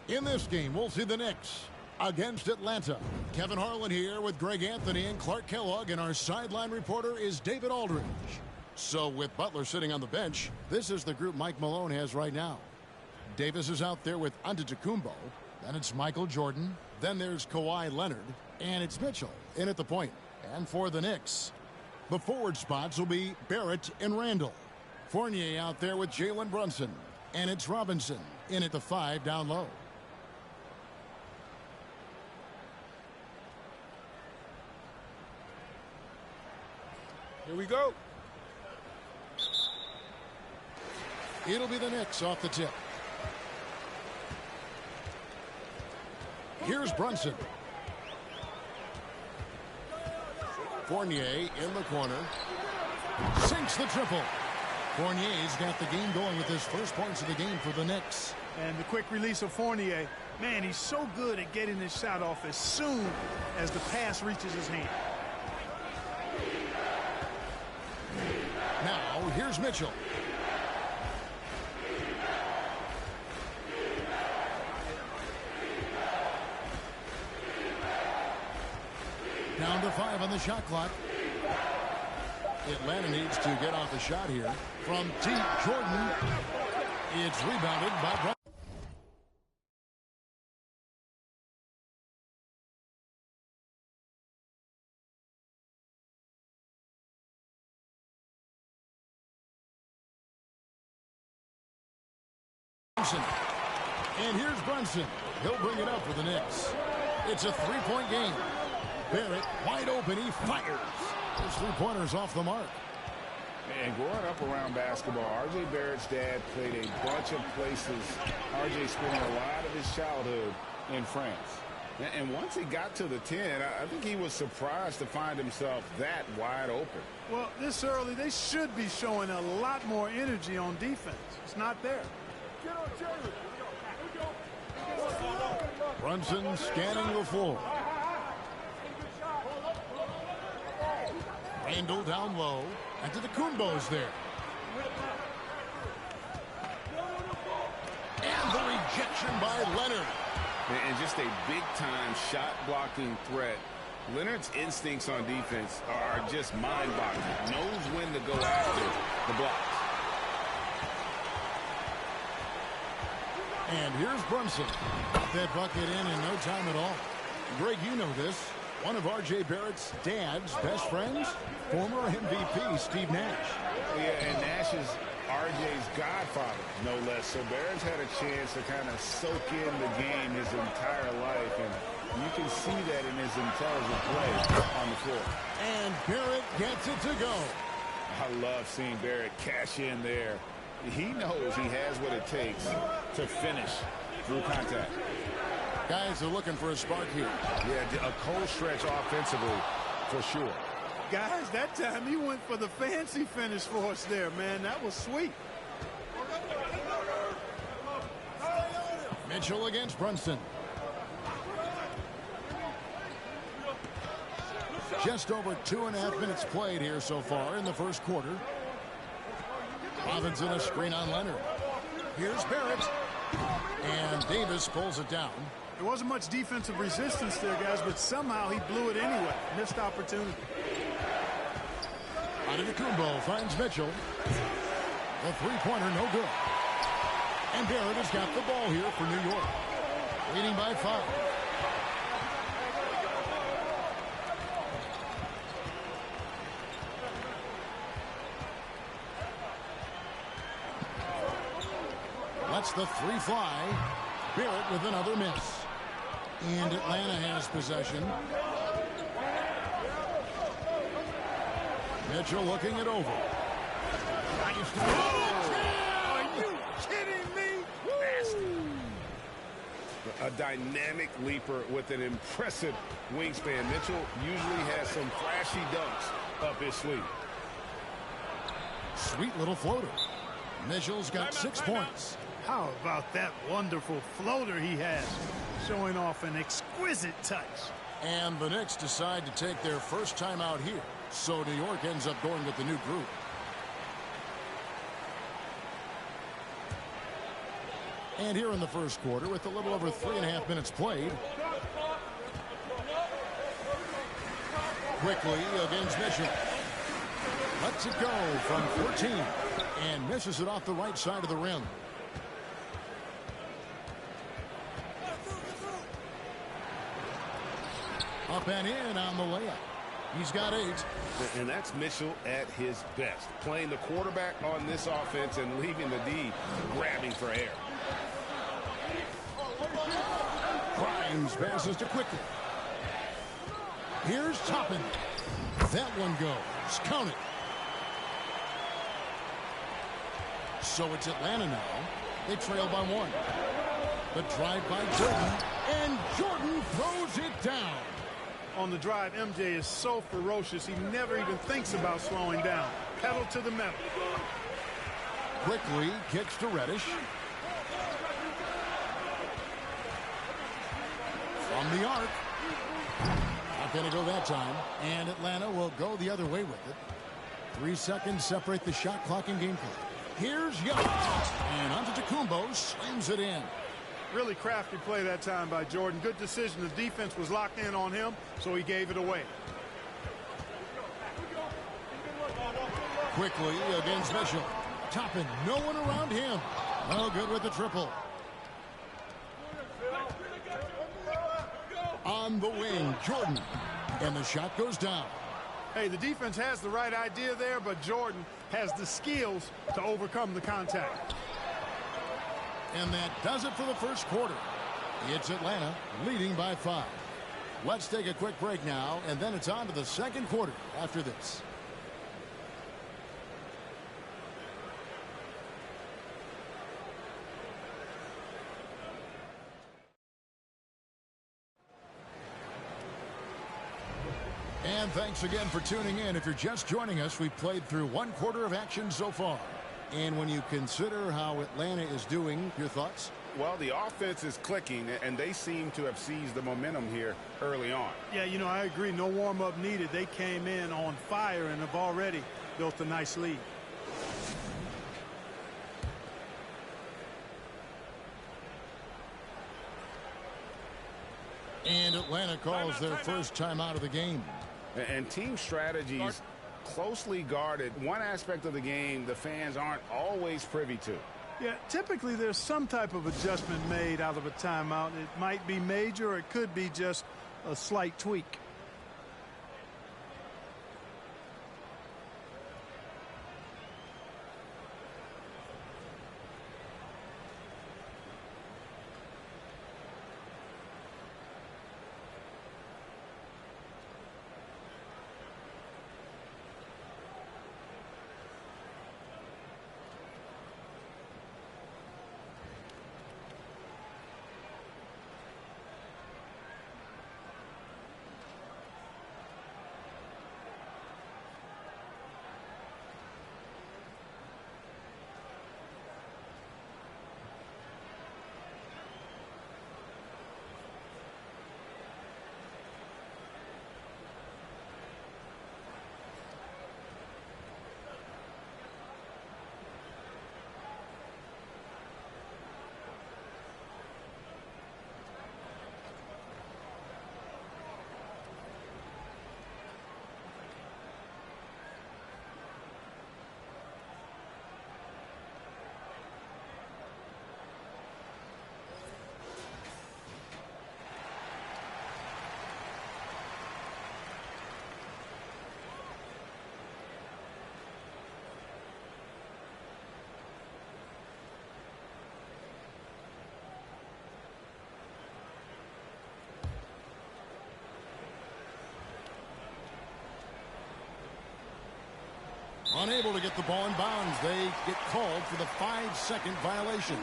[SPEAKER 1] In this game, we'll see the Knicks against Atlanta. Kevin Harlan here with Greg Anthony and Clark Kellogg, and our sideline reporter is David Aldridge. So with Butler sitting on the bench, this is the group Mike Malone has right now. Davis is out there with Antetokounmpo. Then it's Michael Jordan. Then there's Kawhi Leonard. And it's Mitchell in at the point. And for the Knicks, the forward spots will be Barrett and Randall. Fournier out there with Jalen Brunson. And it's Robinson in at the 5 down low.
[SPEAKER 4] Here we go.
[SPEAKER 1] It'll be the Knicks off the tip. Here's Brunson. Fournier in the corner. Sinks the triple. Fournier's got the game going with his first points of the game for the Knicks.
[SPEAKER 10] And the quick release of Fournier. Man, he's so good at getting his shot off as soon as the pass reaches his hand.
[SPEAKER 1] Now, here's Mitchell. Down to 5 on the shot clock. Atlanta needs to get off the shot here. From deep, Jordan. It's rebounded by Brunson. And here's Brunson. He'll bring it up for the Knicks. It's a three-point game. Barrett wide open. He fires. His three-pointer's off the mark.
[SPEAKER 2] And growing up around basketball, R.J. Barrett's dad played a bunch of places. R.J. spent a lot of his childhood in France. And once he got to the 10, I think he was surprised to find himself that wide open.
[SPEAKER 10] Well, this early, they should be showing a lot more energy on defense. It's not there.
[SPEAKER 1] Brunson scanning the floor. Randall down low. Antetokounmpo's there. And the rejection by Leonard.
[SPEAKER 2] And just a big-time shot-blocking threat. Leonard's instincts on defense are just mind-boggling. Knows when to go after the blocks.
[SPEAKER 1] And here's Brunson. Got that bucket in no time at all. Greg, you know this. One of R.J. Barrett's dad's best friends, former MVP Steve Nash.
[SPEAKER 2] Yeah, and Nash is R.J.'s godfather, no less. So Barrett's had a chance to kind of soak in the game his entire life, and you can see that in his intelligent play on the floor.
[SPEAKER 1] And Barrett gets it to go.
[SPEAKER 2] I love seeing Barrett cash in there. He knows he has what it takes to finish through contact.
[SPEAKER 1] Guys are looking for a spark here.
[SPEAKER 2] Yeah, a cold stretch offensively for sure.
[SPEAKER 10] Guys, that time he went for the fancy finish for us there, man. That was sweet.
[SPEAKER 1] Mitchell against Brunson. Just over 2.5 minutes played here so far in the first quarter. Robinson a screen on Leonard. Here's Barrett. And Davis pulls it down.
[SPEAKER 10] There wasn't much defensive resistance there, guys, but somehow he blew it anyway. Missed opportunity.
[SPEAKER 1] Antetokounmpo finds Mitchell. The three-pointer no good. And Barrett has got the ball here for New York. Leading by 5. Lets the three fly. Barrett with another miss. And Atlanta has possession. Mitchell looking it over.
[SPEAKER 10] Are you kidding me?
[SPEAKER 2] A dynamic leaper with an impressive wingspan. Mitchell usually has some flashy dunks up his sleeve.
[SPEAKER 1] Sweet little floater. Mitchell's got 6 points.
[SPEAKER 10] How about that wonderful floater he has? Showing off an exquisite touch.
[SPEAKER 1] And the Knicks decide to take their first time out here. So New York ends up going with the new group. And here in the first quarter, with a little over 3.5 minutes played. Quickly against Mitchell. Lets it go from 14 and misses it off the right side of the rim. Up and in on the layup. He's got 8.
[SPEAKER 4] And that's Mitchell at his best. Playing the quarterback on this offense and leaving the D grabbing for air.
[SPEAKER 1] Grimes passes to Quickly. Here's Toppin. That one goes. Count it. So it's Atlanta now. They trail by 1. The drive by Jordan. And Jordan throws it down.
[SPEAKER 10] On the drive, MJ is so ferocious, he never even thinks about slowing down. Pedal to the metal.
[SPEAKER 1] Quickly kicks to Reddish. From the arc. Not going to go that time. And Atlanta will go the other way with it. 3 seconds separate the shot clock and game clock. Here's Young. And Antetokounmpo slams it in.
[SPEAKER 10] Really crafty play that time by Jordan. Good decision. The defense was locked in on him, so he gave it away.
[SPEAKER 1] Quickly against Mitchell. Toppin, no one around him. Oh, good with the triple. On the wing, Jordan. And the shot goes down.
[SPEAKER 10] Hey, the defense has the right idea there, but Jordan has the skills to overcome the contact.
[SPEAKER 1] And that does it for the first quarter. It's Atlanta leading by 5. Let's take a quick break now, and then it's on to the second quarter after this. And thanks again for tuning in. If you're just joining us, we've played through 1 quarter of action so far. And when you consider how Atlanta is doing, your thoughts?
[SPEAKER 4] Well, the offense is clicking, and they seem to have seized the momentum here early on.
[SPEAKER 10] Yeah, you know, I agree. No warm-up needed. They came in on fire and have already built a nice lead.
[SPEAKER 1] And Atlanta calls their first time out of the game.
[SPEAKER 4] And team strategies closely guarded. One aspect of the game the fans aren't always privy to.
[SPEAKER 10] Yeah, typically there's some type of adjustment made out of a timeout. It might be major or it could be just a slight tweak.
[SPEAKER 1] Unable to get the ball in bounds. They get called for the 5-second violation.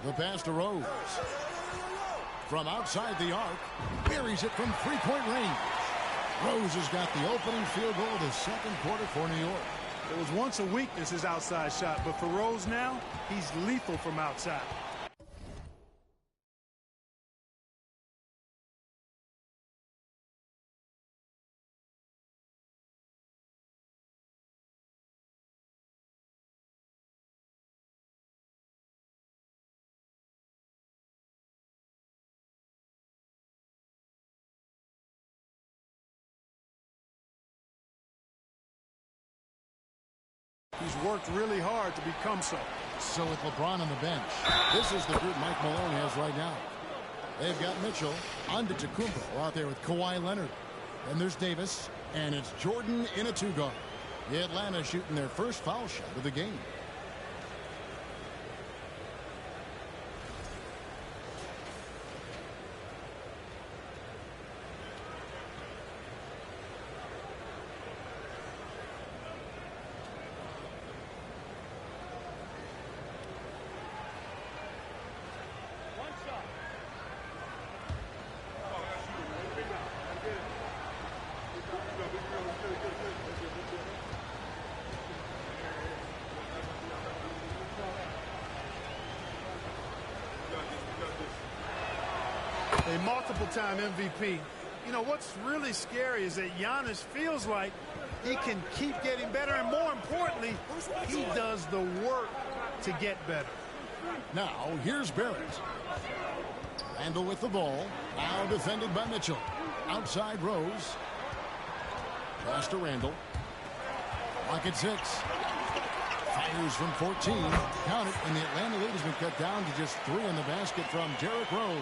[SPEAKER 1] The pass to Rose. From outside the arc, buries it from three-point range. Rose has got the opening field goal of the second quarter for New York.
[SPEAKER 10] It was once a weakness, his outside shot, but for Rose now, he's lethal from outside. He's worked really hard to become so.
[SPEAKER 1] So with LeBron on the bench, this is the group Mike Malone has right now. They've got Mitchell, Antetokounmpo out there with Kawhi Leonard. And there's Davis, and it's Jordan in a two-guard. Atlanta shooting their first foul shot of the game.
[SPEAKER 10] A multiple-time MVP. You know, what's really scary is that Giannis feels like he can keep getting better, and more importantly, he does the work to get better.
[SPEAKER 1] Now, here's Barrett. Randall with the ball. Now defended by Mitchell. Outside Rose. Pass to Randall. Clock at 6. Fires from 14. Count it, and the Atlanta lead has been cut down to just 3 in the basket from Derrick Rose.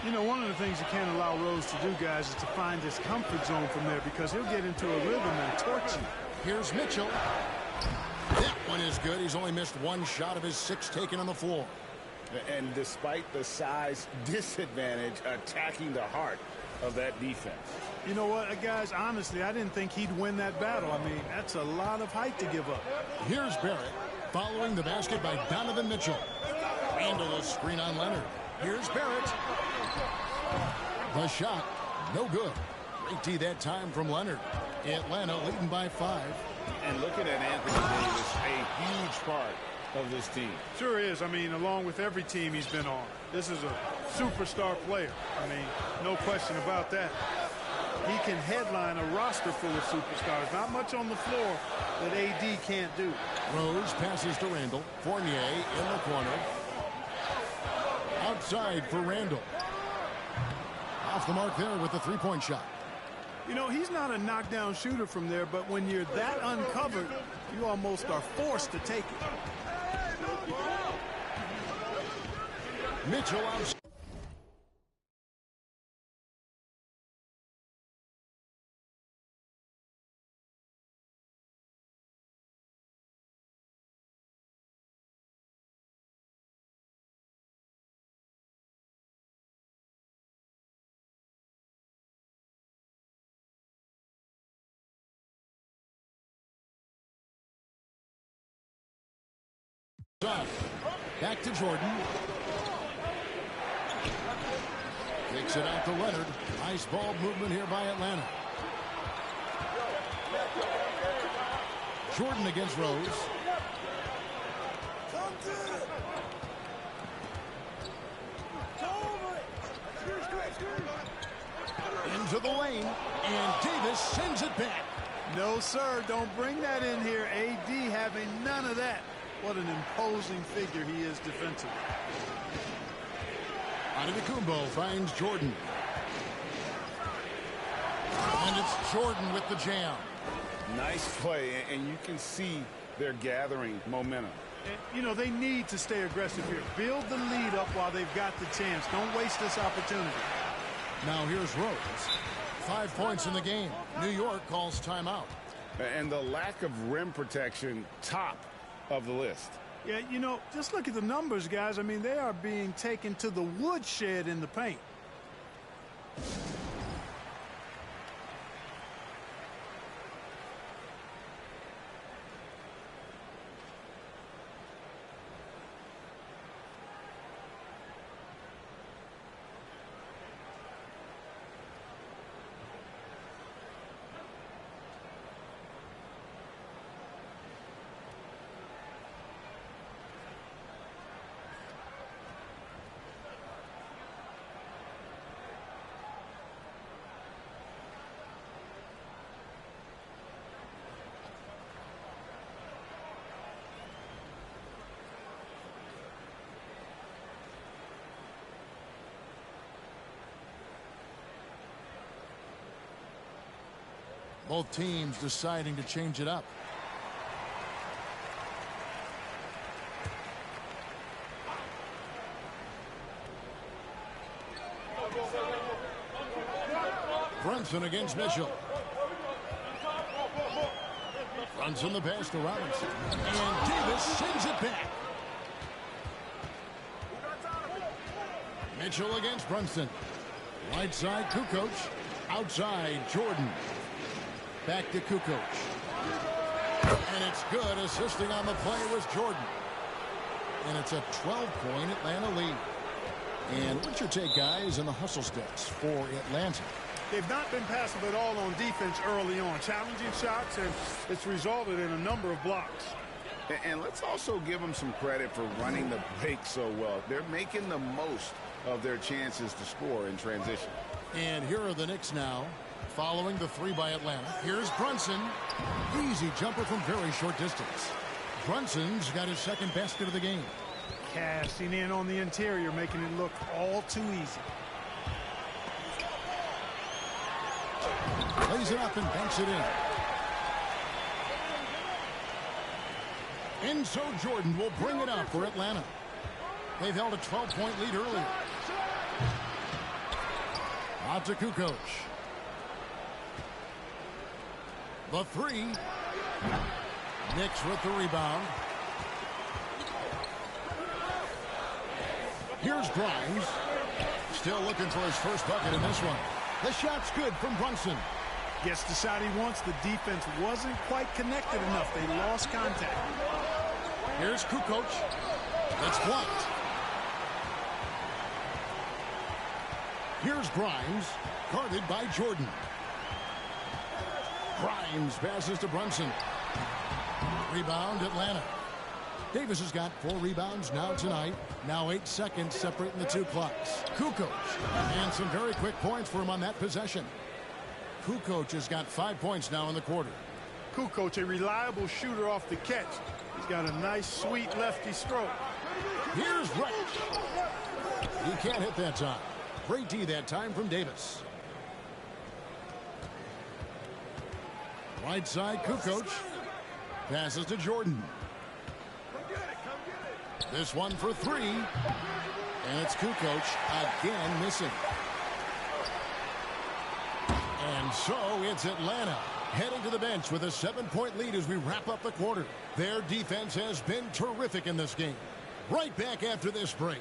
[SPEAKER 10] You know, one of the things you can't allow Rose to do, guys, is to find his comfort zone from there, because he'll get into a rhythm and torch you.
[SPEAKER 1] Here's Mitchell. That one is good. He's only missed one shot of his 6 taken on the floor.
[SPEAKER 2] And despite the size disadvantage, attacking the heart of that defense.
[SPEAKER 10] You know what, guys, honestly, I didn't think he'd win that battle. I mean, that's a lot of height to give up.
[SPEAKER 1] Here's Barrett following the basket by Donovan Mitchell. Randall a screen on Leonard. Here's Barrett. The shot, no good. Great D that time from Leonard. Atlanta leading by 5.
[SPEAKER 2] And looking at Anthony Davis, a huge part of this team.
[SPEAKER 10] Sure is. I mean, along with every team he's been on. This is a superstar player. I mean, no question about that. He can headline a roster full of superstars. Not much on the floor that AD can't do.
[SPEAKER 1] Rose passes to Randall. Fournier in the corner. Outside for Randall. Off the mark there with the three-point shot.
[SPEAKER 10] You know, he's not a knockdown shooter from there, but when you're that uncovered, you almost are forced to take it.
[SPEAKER 1] Mitchell outside. Back to Jordan. Kicks it out to Leonard. Nice ball movement here by Atlanta. Jordan against Rose. Into the lane, and Davis sends it back.
[SPEAKER 10] No, sir, don't bring that in here. AD having none of that. What an imposing figure he is defensively.
[SPEAKER 1] Antetokounmpo finds Jordan. And it's Jordan with the jam.
[SPEAKER 2] Nice play, and you can see they're gathering momentum.
[SPEAKER 10] And, you know, they need to stay aggressive here. Build the lead up while they've got the chance. Don't waste this opportunity.
[SPEAKER 1] Now here's Rose. 5 points in the game. New York calls timeout.
[SPEAKER 2] And the lack of rim protection, top of the list.
[SPEAKER 10] Yeah, you know, just look at the numbers, guys. I mean, they are being taken to the woodshed in the paint.
[SPEAKER 1] Both teams deciding to change it up. Brunson against Mitchell. Brunson the pass to Robinson. And Davis sends it back. Mitchell against Brunson. Right side, Kukoc. Outside, Jordan. Back to Kukoc. And it's good. Assisting on the play was Jordan. And it's a 12-point Atlanta lead. And what's your take, guys, in the hustle stats for Atlanta?
[SPEAKER 10] They've not been passive at all on defense early on. Challenging shots, and it's resulted in a number of blocks.
[SPEAKER 2] And let's also give them some credit for running the break so well. They're making the most of their chances to score in transition.
[SPEAKER 1] And here are the Knicks now, following the three by Atlanta. Here's Brunson. Easy jumper from very short distance. Brunson's got his second basket of the game.
[SPEAKER 10] Casting in on the interior, making it look all too easy.
[SPEAKER 1] Lays it up and banks it in. And so Jordan will bring it up for Atlanta. They've held a 12-point lead earlier. Out to Kukoc. The three. Knicks with the rebound. Here's Grimes. Still looking for his first bucket in this one. The shot's good from Brunson.
[SPEAKER 10] Gets the shot he wants. The defense wasn't quite connected enough. They lost contact.
[SPEAKER 1] Here's Kukoc. It's blocked. Here's Grimes, guarded by Jordan. Grimes passes to Brunson. Rebound, Atlanta. Davis has got 4 rebounds now tonight. Now 8 seconds separating the two clocks. Kukoc, and some very quick points for him on that possession. Kukoc has got 5 points now in the quarter.
[SPEAKER 10] Kukoc, a reliable shooter off the catch. He's got a nice, sweet lefty stroke.
[SPEAKER 1] Here's Reich. He can't hit that time. Great D that time from Davis. Right side, Kukoc. Passes to Jordan. This one for 3. And it's Kukoc again missing. And so it's Atlanta heading to the bench with a 7-point lead as we wrap up the quarter. Their defense has been terrific in this game. Right back after this break.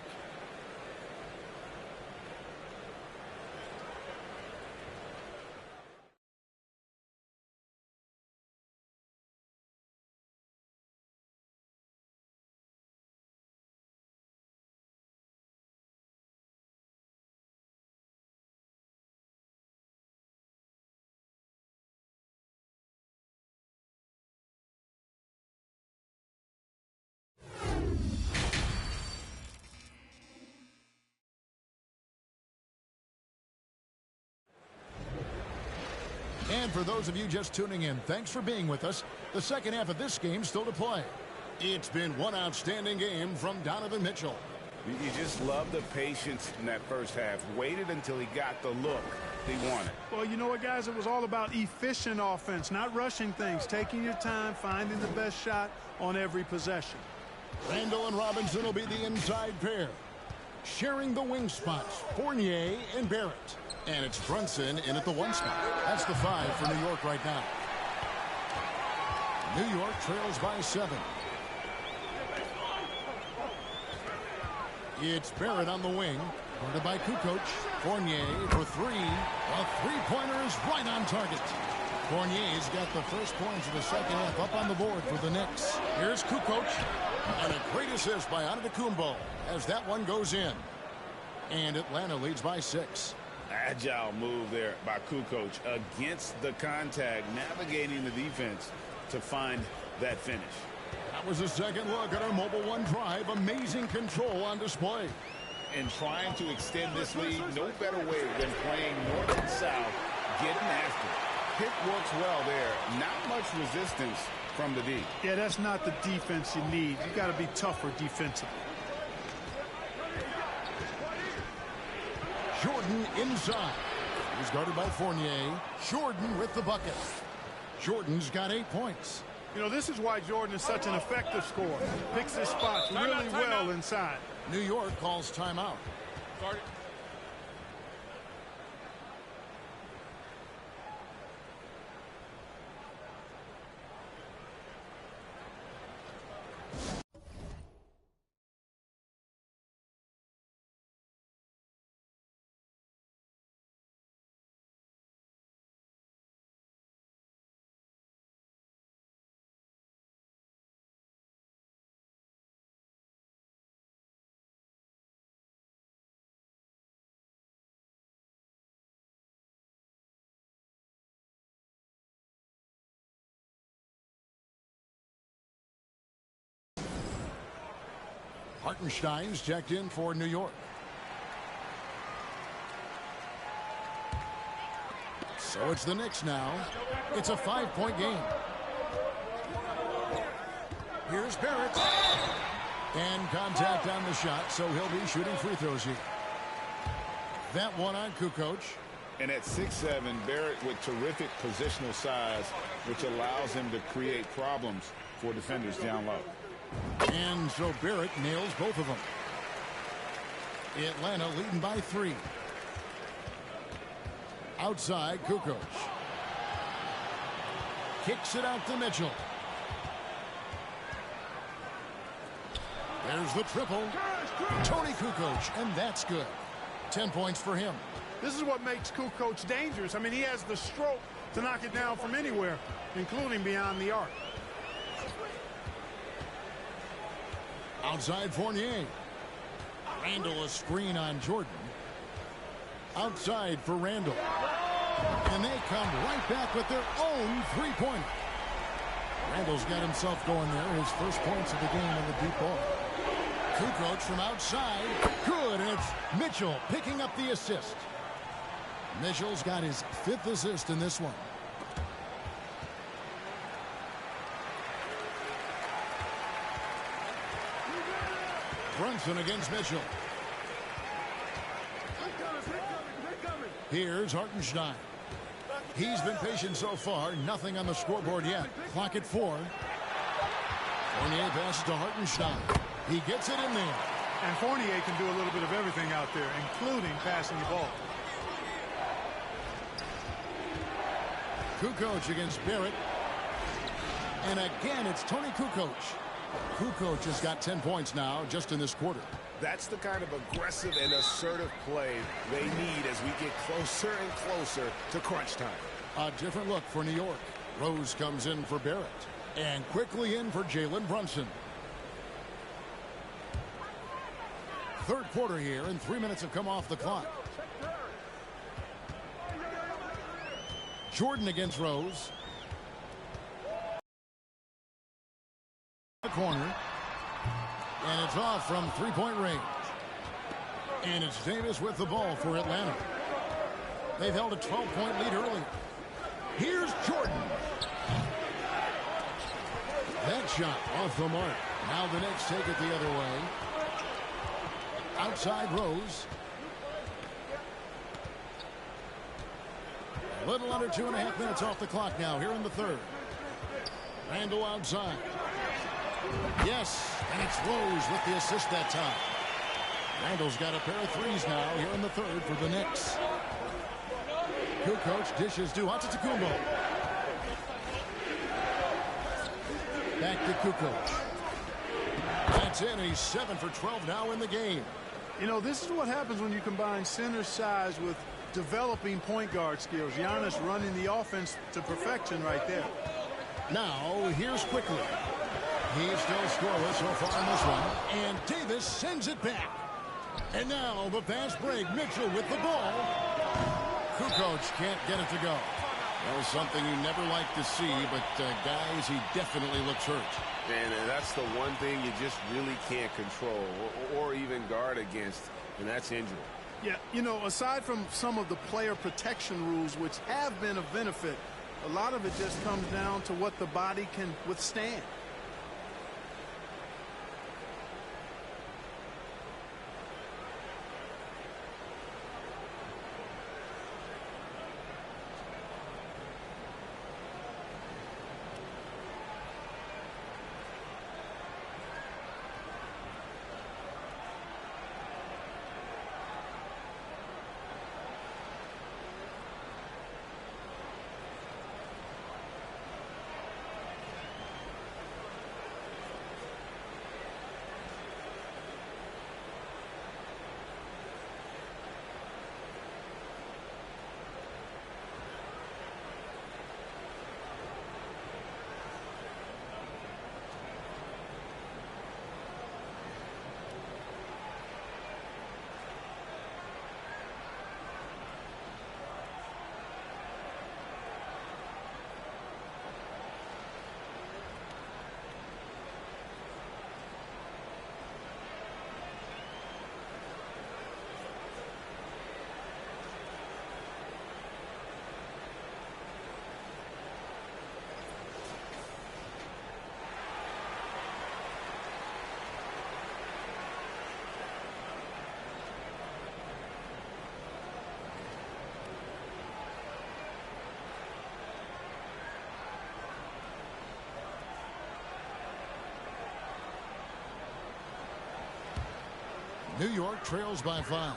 [SPEAKER 1] And for those of you just tuning in, thanks for being with us. The second half of this game still to play. It's been one outstanding game from Donovan Mitchell.
[SPEAKER 2] You just love the patience in that first half. Waited until he got the look he wanted.
[SPEAKER 10] Well, you know what, guys? It was all about efficient offense, not rushing things, taking your time, finding the best shot on every possession.
[SPEAKER 1] Randall and Robinson will be the inside pair. Sharing the wing spots, Fournier and Barrett. And it's Brunson in at the 1 spot. That's the 5 for New York right now. New York trails by 7. It's Barrett on the wing. Guarded by Kukoc. Fournier for 3. A three-pointer is right on target. Fournier's got the first points of the second half up on the board for the Knicks. Here's Kukoc. And a great assist by Antetokounmpo as that one goes in. And Atlanta leads by 6.
[SPEAKER 2] Agile move there by Kukoc against the contact, navigating the defense to find that finish.
[SPEAKER 1] That was a second look at our Mobile One drive. Amazing control on display.
[SPEAKER 2] And trying to extend this lead, no better way than playing north and south, getting after it. Pick works well there. Not much resistance from the D.
[SPEAKER 10] Yeah, that's not the defense you need. You got to be tougher defensively.
[SPEAKER 1] Jordan inside. He's guarded by Fournier. Jordan with the bucket. Jordan's got 8 points.
[SPEAKER 10] You know, this is why Jordan is such an effective scorer. Picks his spots really well inside.
[SPEAKER 1] New York calls timeout.
[SPEAKER 7] Started.
[SPEAKER 1] Hartenstein's checked in for New York. So it's the Knicks now. It's a 5-point game. Here's Barrett. And contact on the shot, so he'll be shooting free throws here. That one on Kukoc.
[SPEAKER 2] And at 6'7", Barrett with terrific positional size, which allows him to create problems for defenders down low.
[SPEAKER 1] And so Barrett nails both of them. Atlanta leading by 3. Outside, Kukoc. Kicks it out to Mitchell. There's the triple. Tony Kukoc, and that's good. 10 points for him.
[SPEAKER 10] This is what makes Kukoc dangerous. I mean, he has the stroke to knock it down from anywhere, including beyond the arc.
[SPEAKER 1] Outside Fournier. Randall a screen on Jordan. Outside for Randall. And they come right back with their own three-pointer. Randall's got himself going there. His first points of the game in the deep ball. Kukoc from outside. Good, and it's Mitchell picking up the assist. Mitchell's got his 5th assist in this one. Brunson against Mitchell. Here's Hartenstein. He's been patient so far. Nothing on the scoreboard yet. Clock at 4. Fournier passes to Hartenstein. He gets it in there.
[SPEAKER 10] And Fournier can do a little bit of everything out there, including passing the ball.
[SPEAKER 1] Kukoc against Barrett. And again, it's Tony Kukoc. Kukoc has got 10 points now just in this quarter.
[SPEAKER 7] That's the kind of aggressive and assertive play they need as we get closer and closer to crunch time.
[SPEAKER 1] A different look for New York. Rose comes in for Barrett. And quickly in for Jalen Brunson. Third quarter here, and 3 minutes have come off the clock. Jordan against Rose. The corner. And it's off from three-point range. And it's Davis with the ball for Atlanta. They've held a 12-point lead early. Here's Jordan. That shot off the mark. Now the Knicks take it the other way. Outside Rose. A little under 2.5 minutes off the clock now here in the third. Randall outside. Yes, and it's Rose with the assist that time. Randall's got a pair of threes now here in the third for the Knicks. Kukoc dishes to Antetokounmpo. Back to Kukoc. That's in. He's 7 for 12 now in the game.
[SPEAKER 10] You know, this is what happens when you combine center size with developing point guard skills. Giannis running the offense to perfection right there.
[SPEAKER 1] Now, here's Quickly. He's still scoreless so far in this one. And Davis sends it back. And now the fast break. Mitchell with the ball. Kukoc can't get it to go. Well, something you never like to see, but guys, he definitely looks hurt.
[SPEAKER 4] And that's the one thing you just really can't control or even guard against, and that's injury.
[SPEAKER 10] Yeah, you know, aside from some of the player protection rules, which have been of benefit, a lot of it just comes down to what the body can withstand.
[SPEAKER 1] New York trails by 5.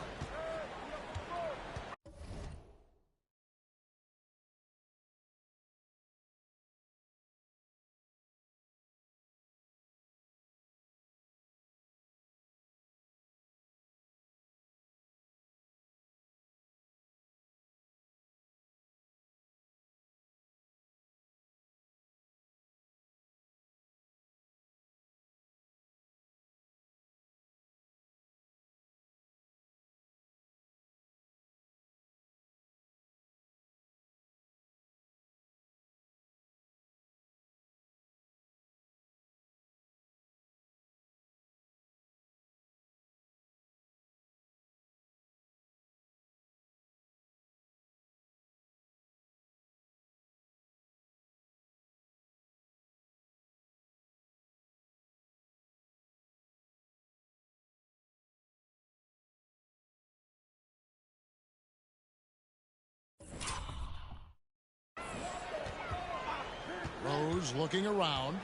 [SPEAKER 1] Rose looking around.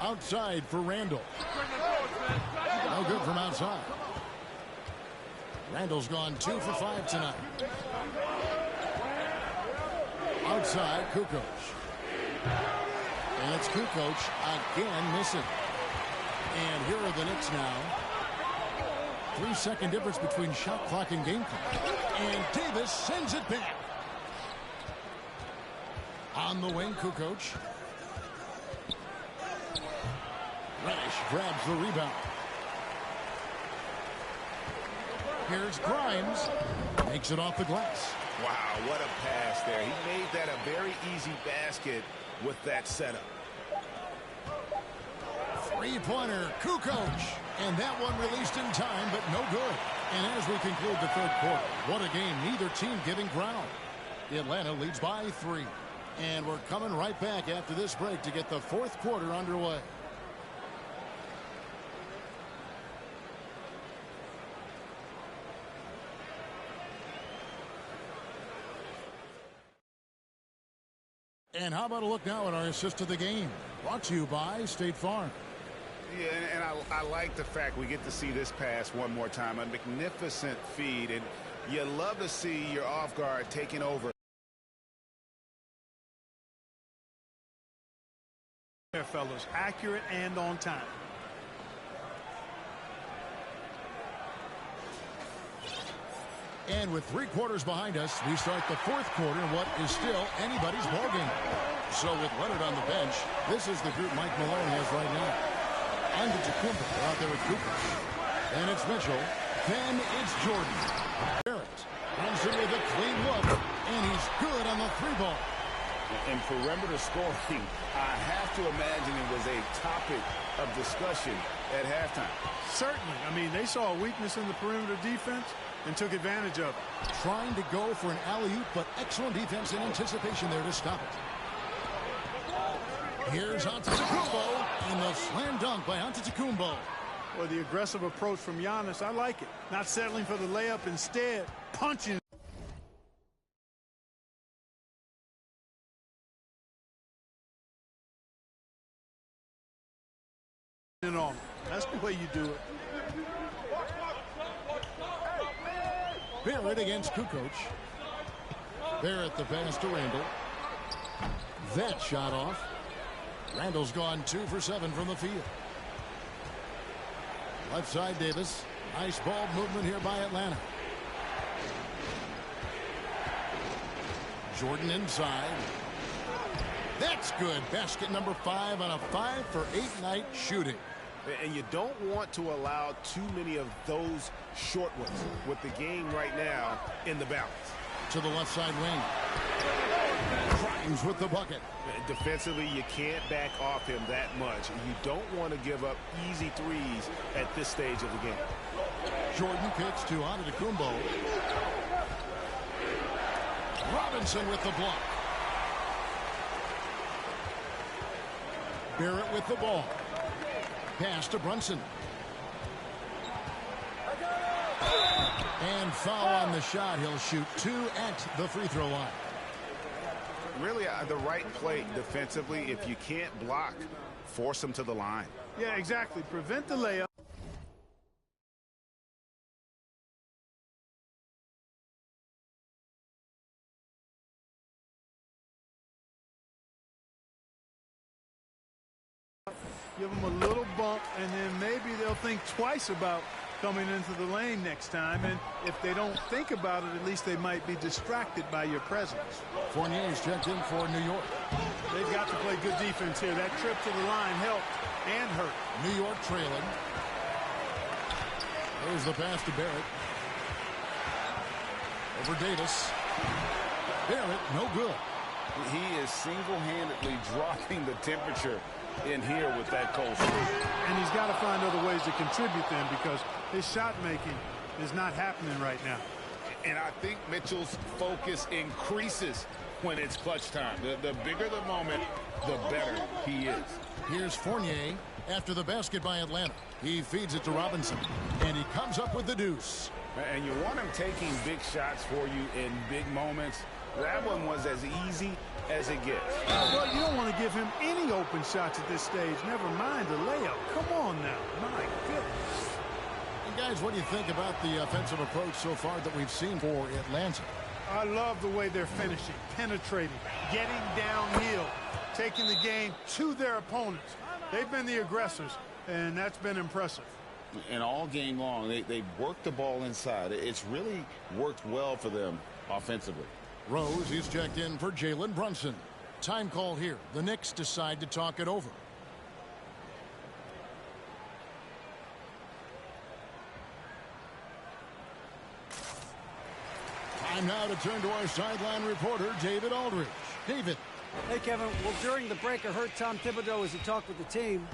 [SPEAKER 1] Outside for Randall. No good from outside. Randall's gone 2 for 5 tonight. Outside, Kukoc. And it's Kukoc again missing. And here are the Knicks now. 3-second difference between shot clock and game clock. And Davis sends it back. On the wing, Kukoc. Reddish grabs the rebound. Here's Grimes. Makes it off the glass.
[SPEAKER 7] Wow, what a pass there. He made that a very easy basket with that setup.
[SPEAKER 1] Three-pointer, Kukoc. And that one released in time, but no good. And as we conclude the third quarter, what a game. Neither team giving ground. Atlanta leads by 3. And we're coming right back after this break to get the fourth quarter underway. And how about a look now at our assist of the game? Brought to you by State Farm.
[SPEAKER 7] Yeah, and I like the fact we get to see this pass one more time. A magnificent feed, and you love to see your off guard taking over.
[SPEAKER 10] There, fellas, accurate and on time.
[SPEAKER 1] And with 3 quarters behind us, we start the fourth quarter in what is still anybody's ballgame. So with Leonard on the bench, this is the group Mike Malone has right now. Antetokounmpo out there with Cooper. And it's Mitchell. Then it's Jordan. Barrett Brunson with a clean look, and he's good on the 3-ball.
[SPEAKER 2] In perimeter scoring, I have to imagine it was a topic of discussion at halftime.
[SPEAKER 10] Certainly. I mean, they saw a weakness in the perimeter defense and took advantage of it.
[SPEAKER 1] Trying to go for an alley-oop, but excellent defense and anticipation there to stop it. Here's Antetokounmpo, and the slam dunk by Antetokounmpo.
[SPEAKER 10] Well, the aggressive approach from Giannis, I like it. Not settling for the layup, instead punching. On. That's the way you do it.
[SPEAKER 1] Barrett against Kukoc. Barrett the pass to Randall. That shot off. Randall's gone 2 for 7 from the field. Left side Davis. Nice ball movement here by Atlanta. Jordan inside. That's good. Basket number 5 on a 5 for 8 night shooting.
[SPEAKER 7] And you don't want to allow too many of those short ones with the game right now in the balance.
[SPEAKER 1] To the left side wing. Grimes with the bucket.
[SPEAKER 7] Defensively, you can't back off him that much. You don't want to give up easy threes at this stage of the game.
[SPEAKER 1] Jordan kicks to Antetokounmpo. Robinson with the block. Barrett with the ball. Pass to Brunson. And foul on the shot. He'll shoot 2 at the free throw line.
[SPEAKER 7] Really the right play defensively. If you can't block, force them to the line.
[SPEAKER 10] Yeah, exactly. Prevent the layup. give them a little bump, and then maybe they'll think twice about coming into the lane next time. And if they don't think about it, at least they might be distracted by your presence.
[SPEAKER 1] Fournier is checked in for New York.
[SPEAKER 10] They've got to play good defense here. That trip to the line helped and hurt.
[SPEAKER 1] New York trailing. There's the pass to Barrett. Over Davis. Barrett, no good.
[SPEAKER 2] He is single-handedly dropping the temperature in here with that cold streak.
[SPEAKER 10] And he's got to find other ways to contribute then, because his shot making is not happening right now.
[SPEAKER 7] And I think Mitchell's focus increases when it's clutch time. The bigger the moment, the better he is.
[SPEAKER 1] Here's Fournier after the basket by Atlanta. He feeds it to Robinson, and he comes up with the deuce.
[SPEAKER 2] And you want him taking big shots for you in big moments. That one was as easy as it gets.
[SPEAKER 10] Well, you don't want to give him any open shots at this stage. Never mind a layup. Come on now. My goodness.
[SPEAKER 1] And guys, what do you think about the offensive approach so far that we've seen for Atlanta?
[SPEAKER 10] I love the way they're finishing, penetrating, getting downhill, taking the game to their opponents. They've been the aggressors, and that's been impressive.
[SPEAKER 2] And all game long, they worked the ball inside. It's really worked well for them offensively.
[SPEAKER 1] Rose is checked in for Jalen Brunson. Time call here. The Knicks decide to talk it over. Time now to turn to our sideline reporter, David Aldridge. David.
[SPEAKER 5] Hey, Kevin. Well, during the break, I heard Tom Thibodeau as he talked with the team,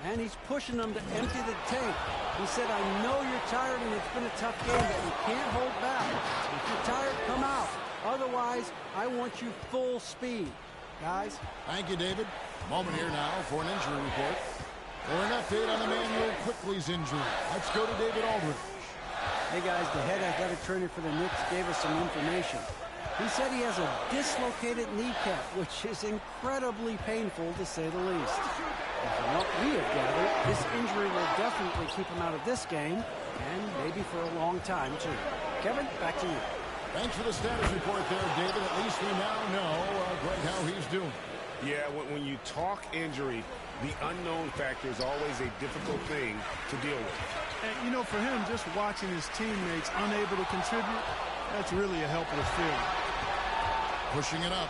[SPEAKER 5] and he's pushing them to empty the tank. He said, I know you're tired and it's been a tough game, but you can't hold back. If you're tired, come out. Otherwise, I want you full speed. Guys.
[SPEAKER 1] Thank you, David. Moment here now for an injury report. For an update on Emmanuel Quickley's injury, let's go to David Aldridge.
[SPEAKER 5] Hey, guys, the head athletic trainer for the Knicks gave us some information. He said he has a dislocated kneecap, which is incredibly painful, to say the least. And from what we have gathered, this injury will definitely keep him out of this game, and maybe for a long time, too. Kevin, back to you.
[SPEAKER 1] Thanks for the status report there, David. At least we now know right how he's doing.
[SPEAKER 7] Yeah, when you talk injury, the unknown factor is always a difficult thing to deal with.
[SPEAKER 10] And, you know, for him, just watching his teammates unable to contribute, that's really a helpless feeling.
[SPEAKER 1] Pushing it up.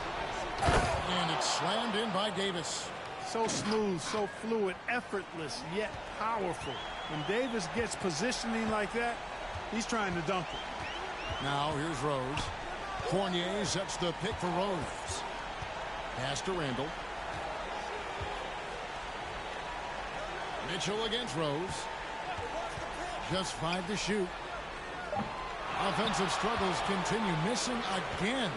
[SPEAKER 1] And it's slammed in by Davis.
[SPEAKER 10] So smooth, so fluid, effortless, yet powerful. When Davis gets positioning like that, he's trying to dunk it.
[SPEAKER 1] Now here's Rose. Fournier sets the pick for Rose. Pass to Randall. Mitchell against Rose. Just 5 to shoot. Offensive struggles continue, missing again.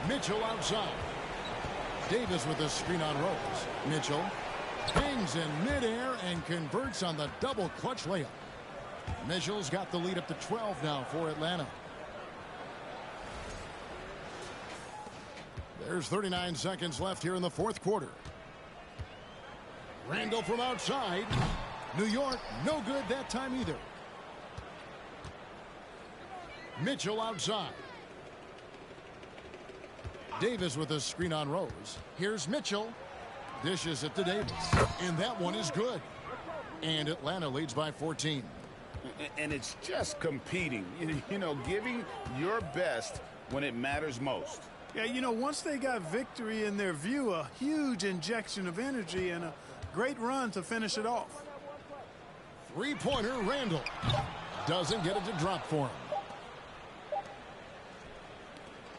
[SPEAKER 1] Mitchell outside. Davis with a screen on Rose. Mitchell hangs in midair and converts on the double clutch layup. Mitchell's got the lead up to 12 now for Atlanta. There's 39 seconds left here in the fourth quarter. Randall from outside. New York, no good that time either. Mitchell outside. Davis with a screen on Rose. Here's Mitchell. Dishes it to Davis. And that one is good. And Atlanta leads by 14.
[SPEAKER 2] And it's just competing. You know, giving your best when it matters most.
[SPEAKER 10] Yeah, you know, once they got victory in their view, a huge injection of energy and a great run to finish it off.
[SPEAKER 1] Three-pointer, Randall. Doesn't get it to drop for him.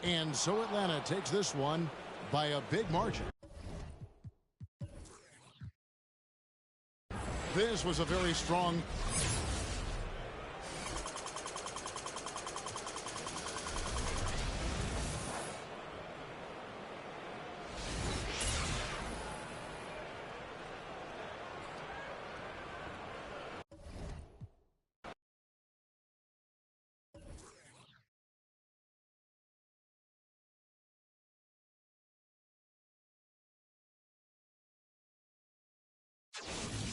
[SPEAKER 1] And so Atlanta takes this one by a big margin. This was a very strong... it.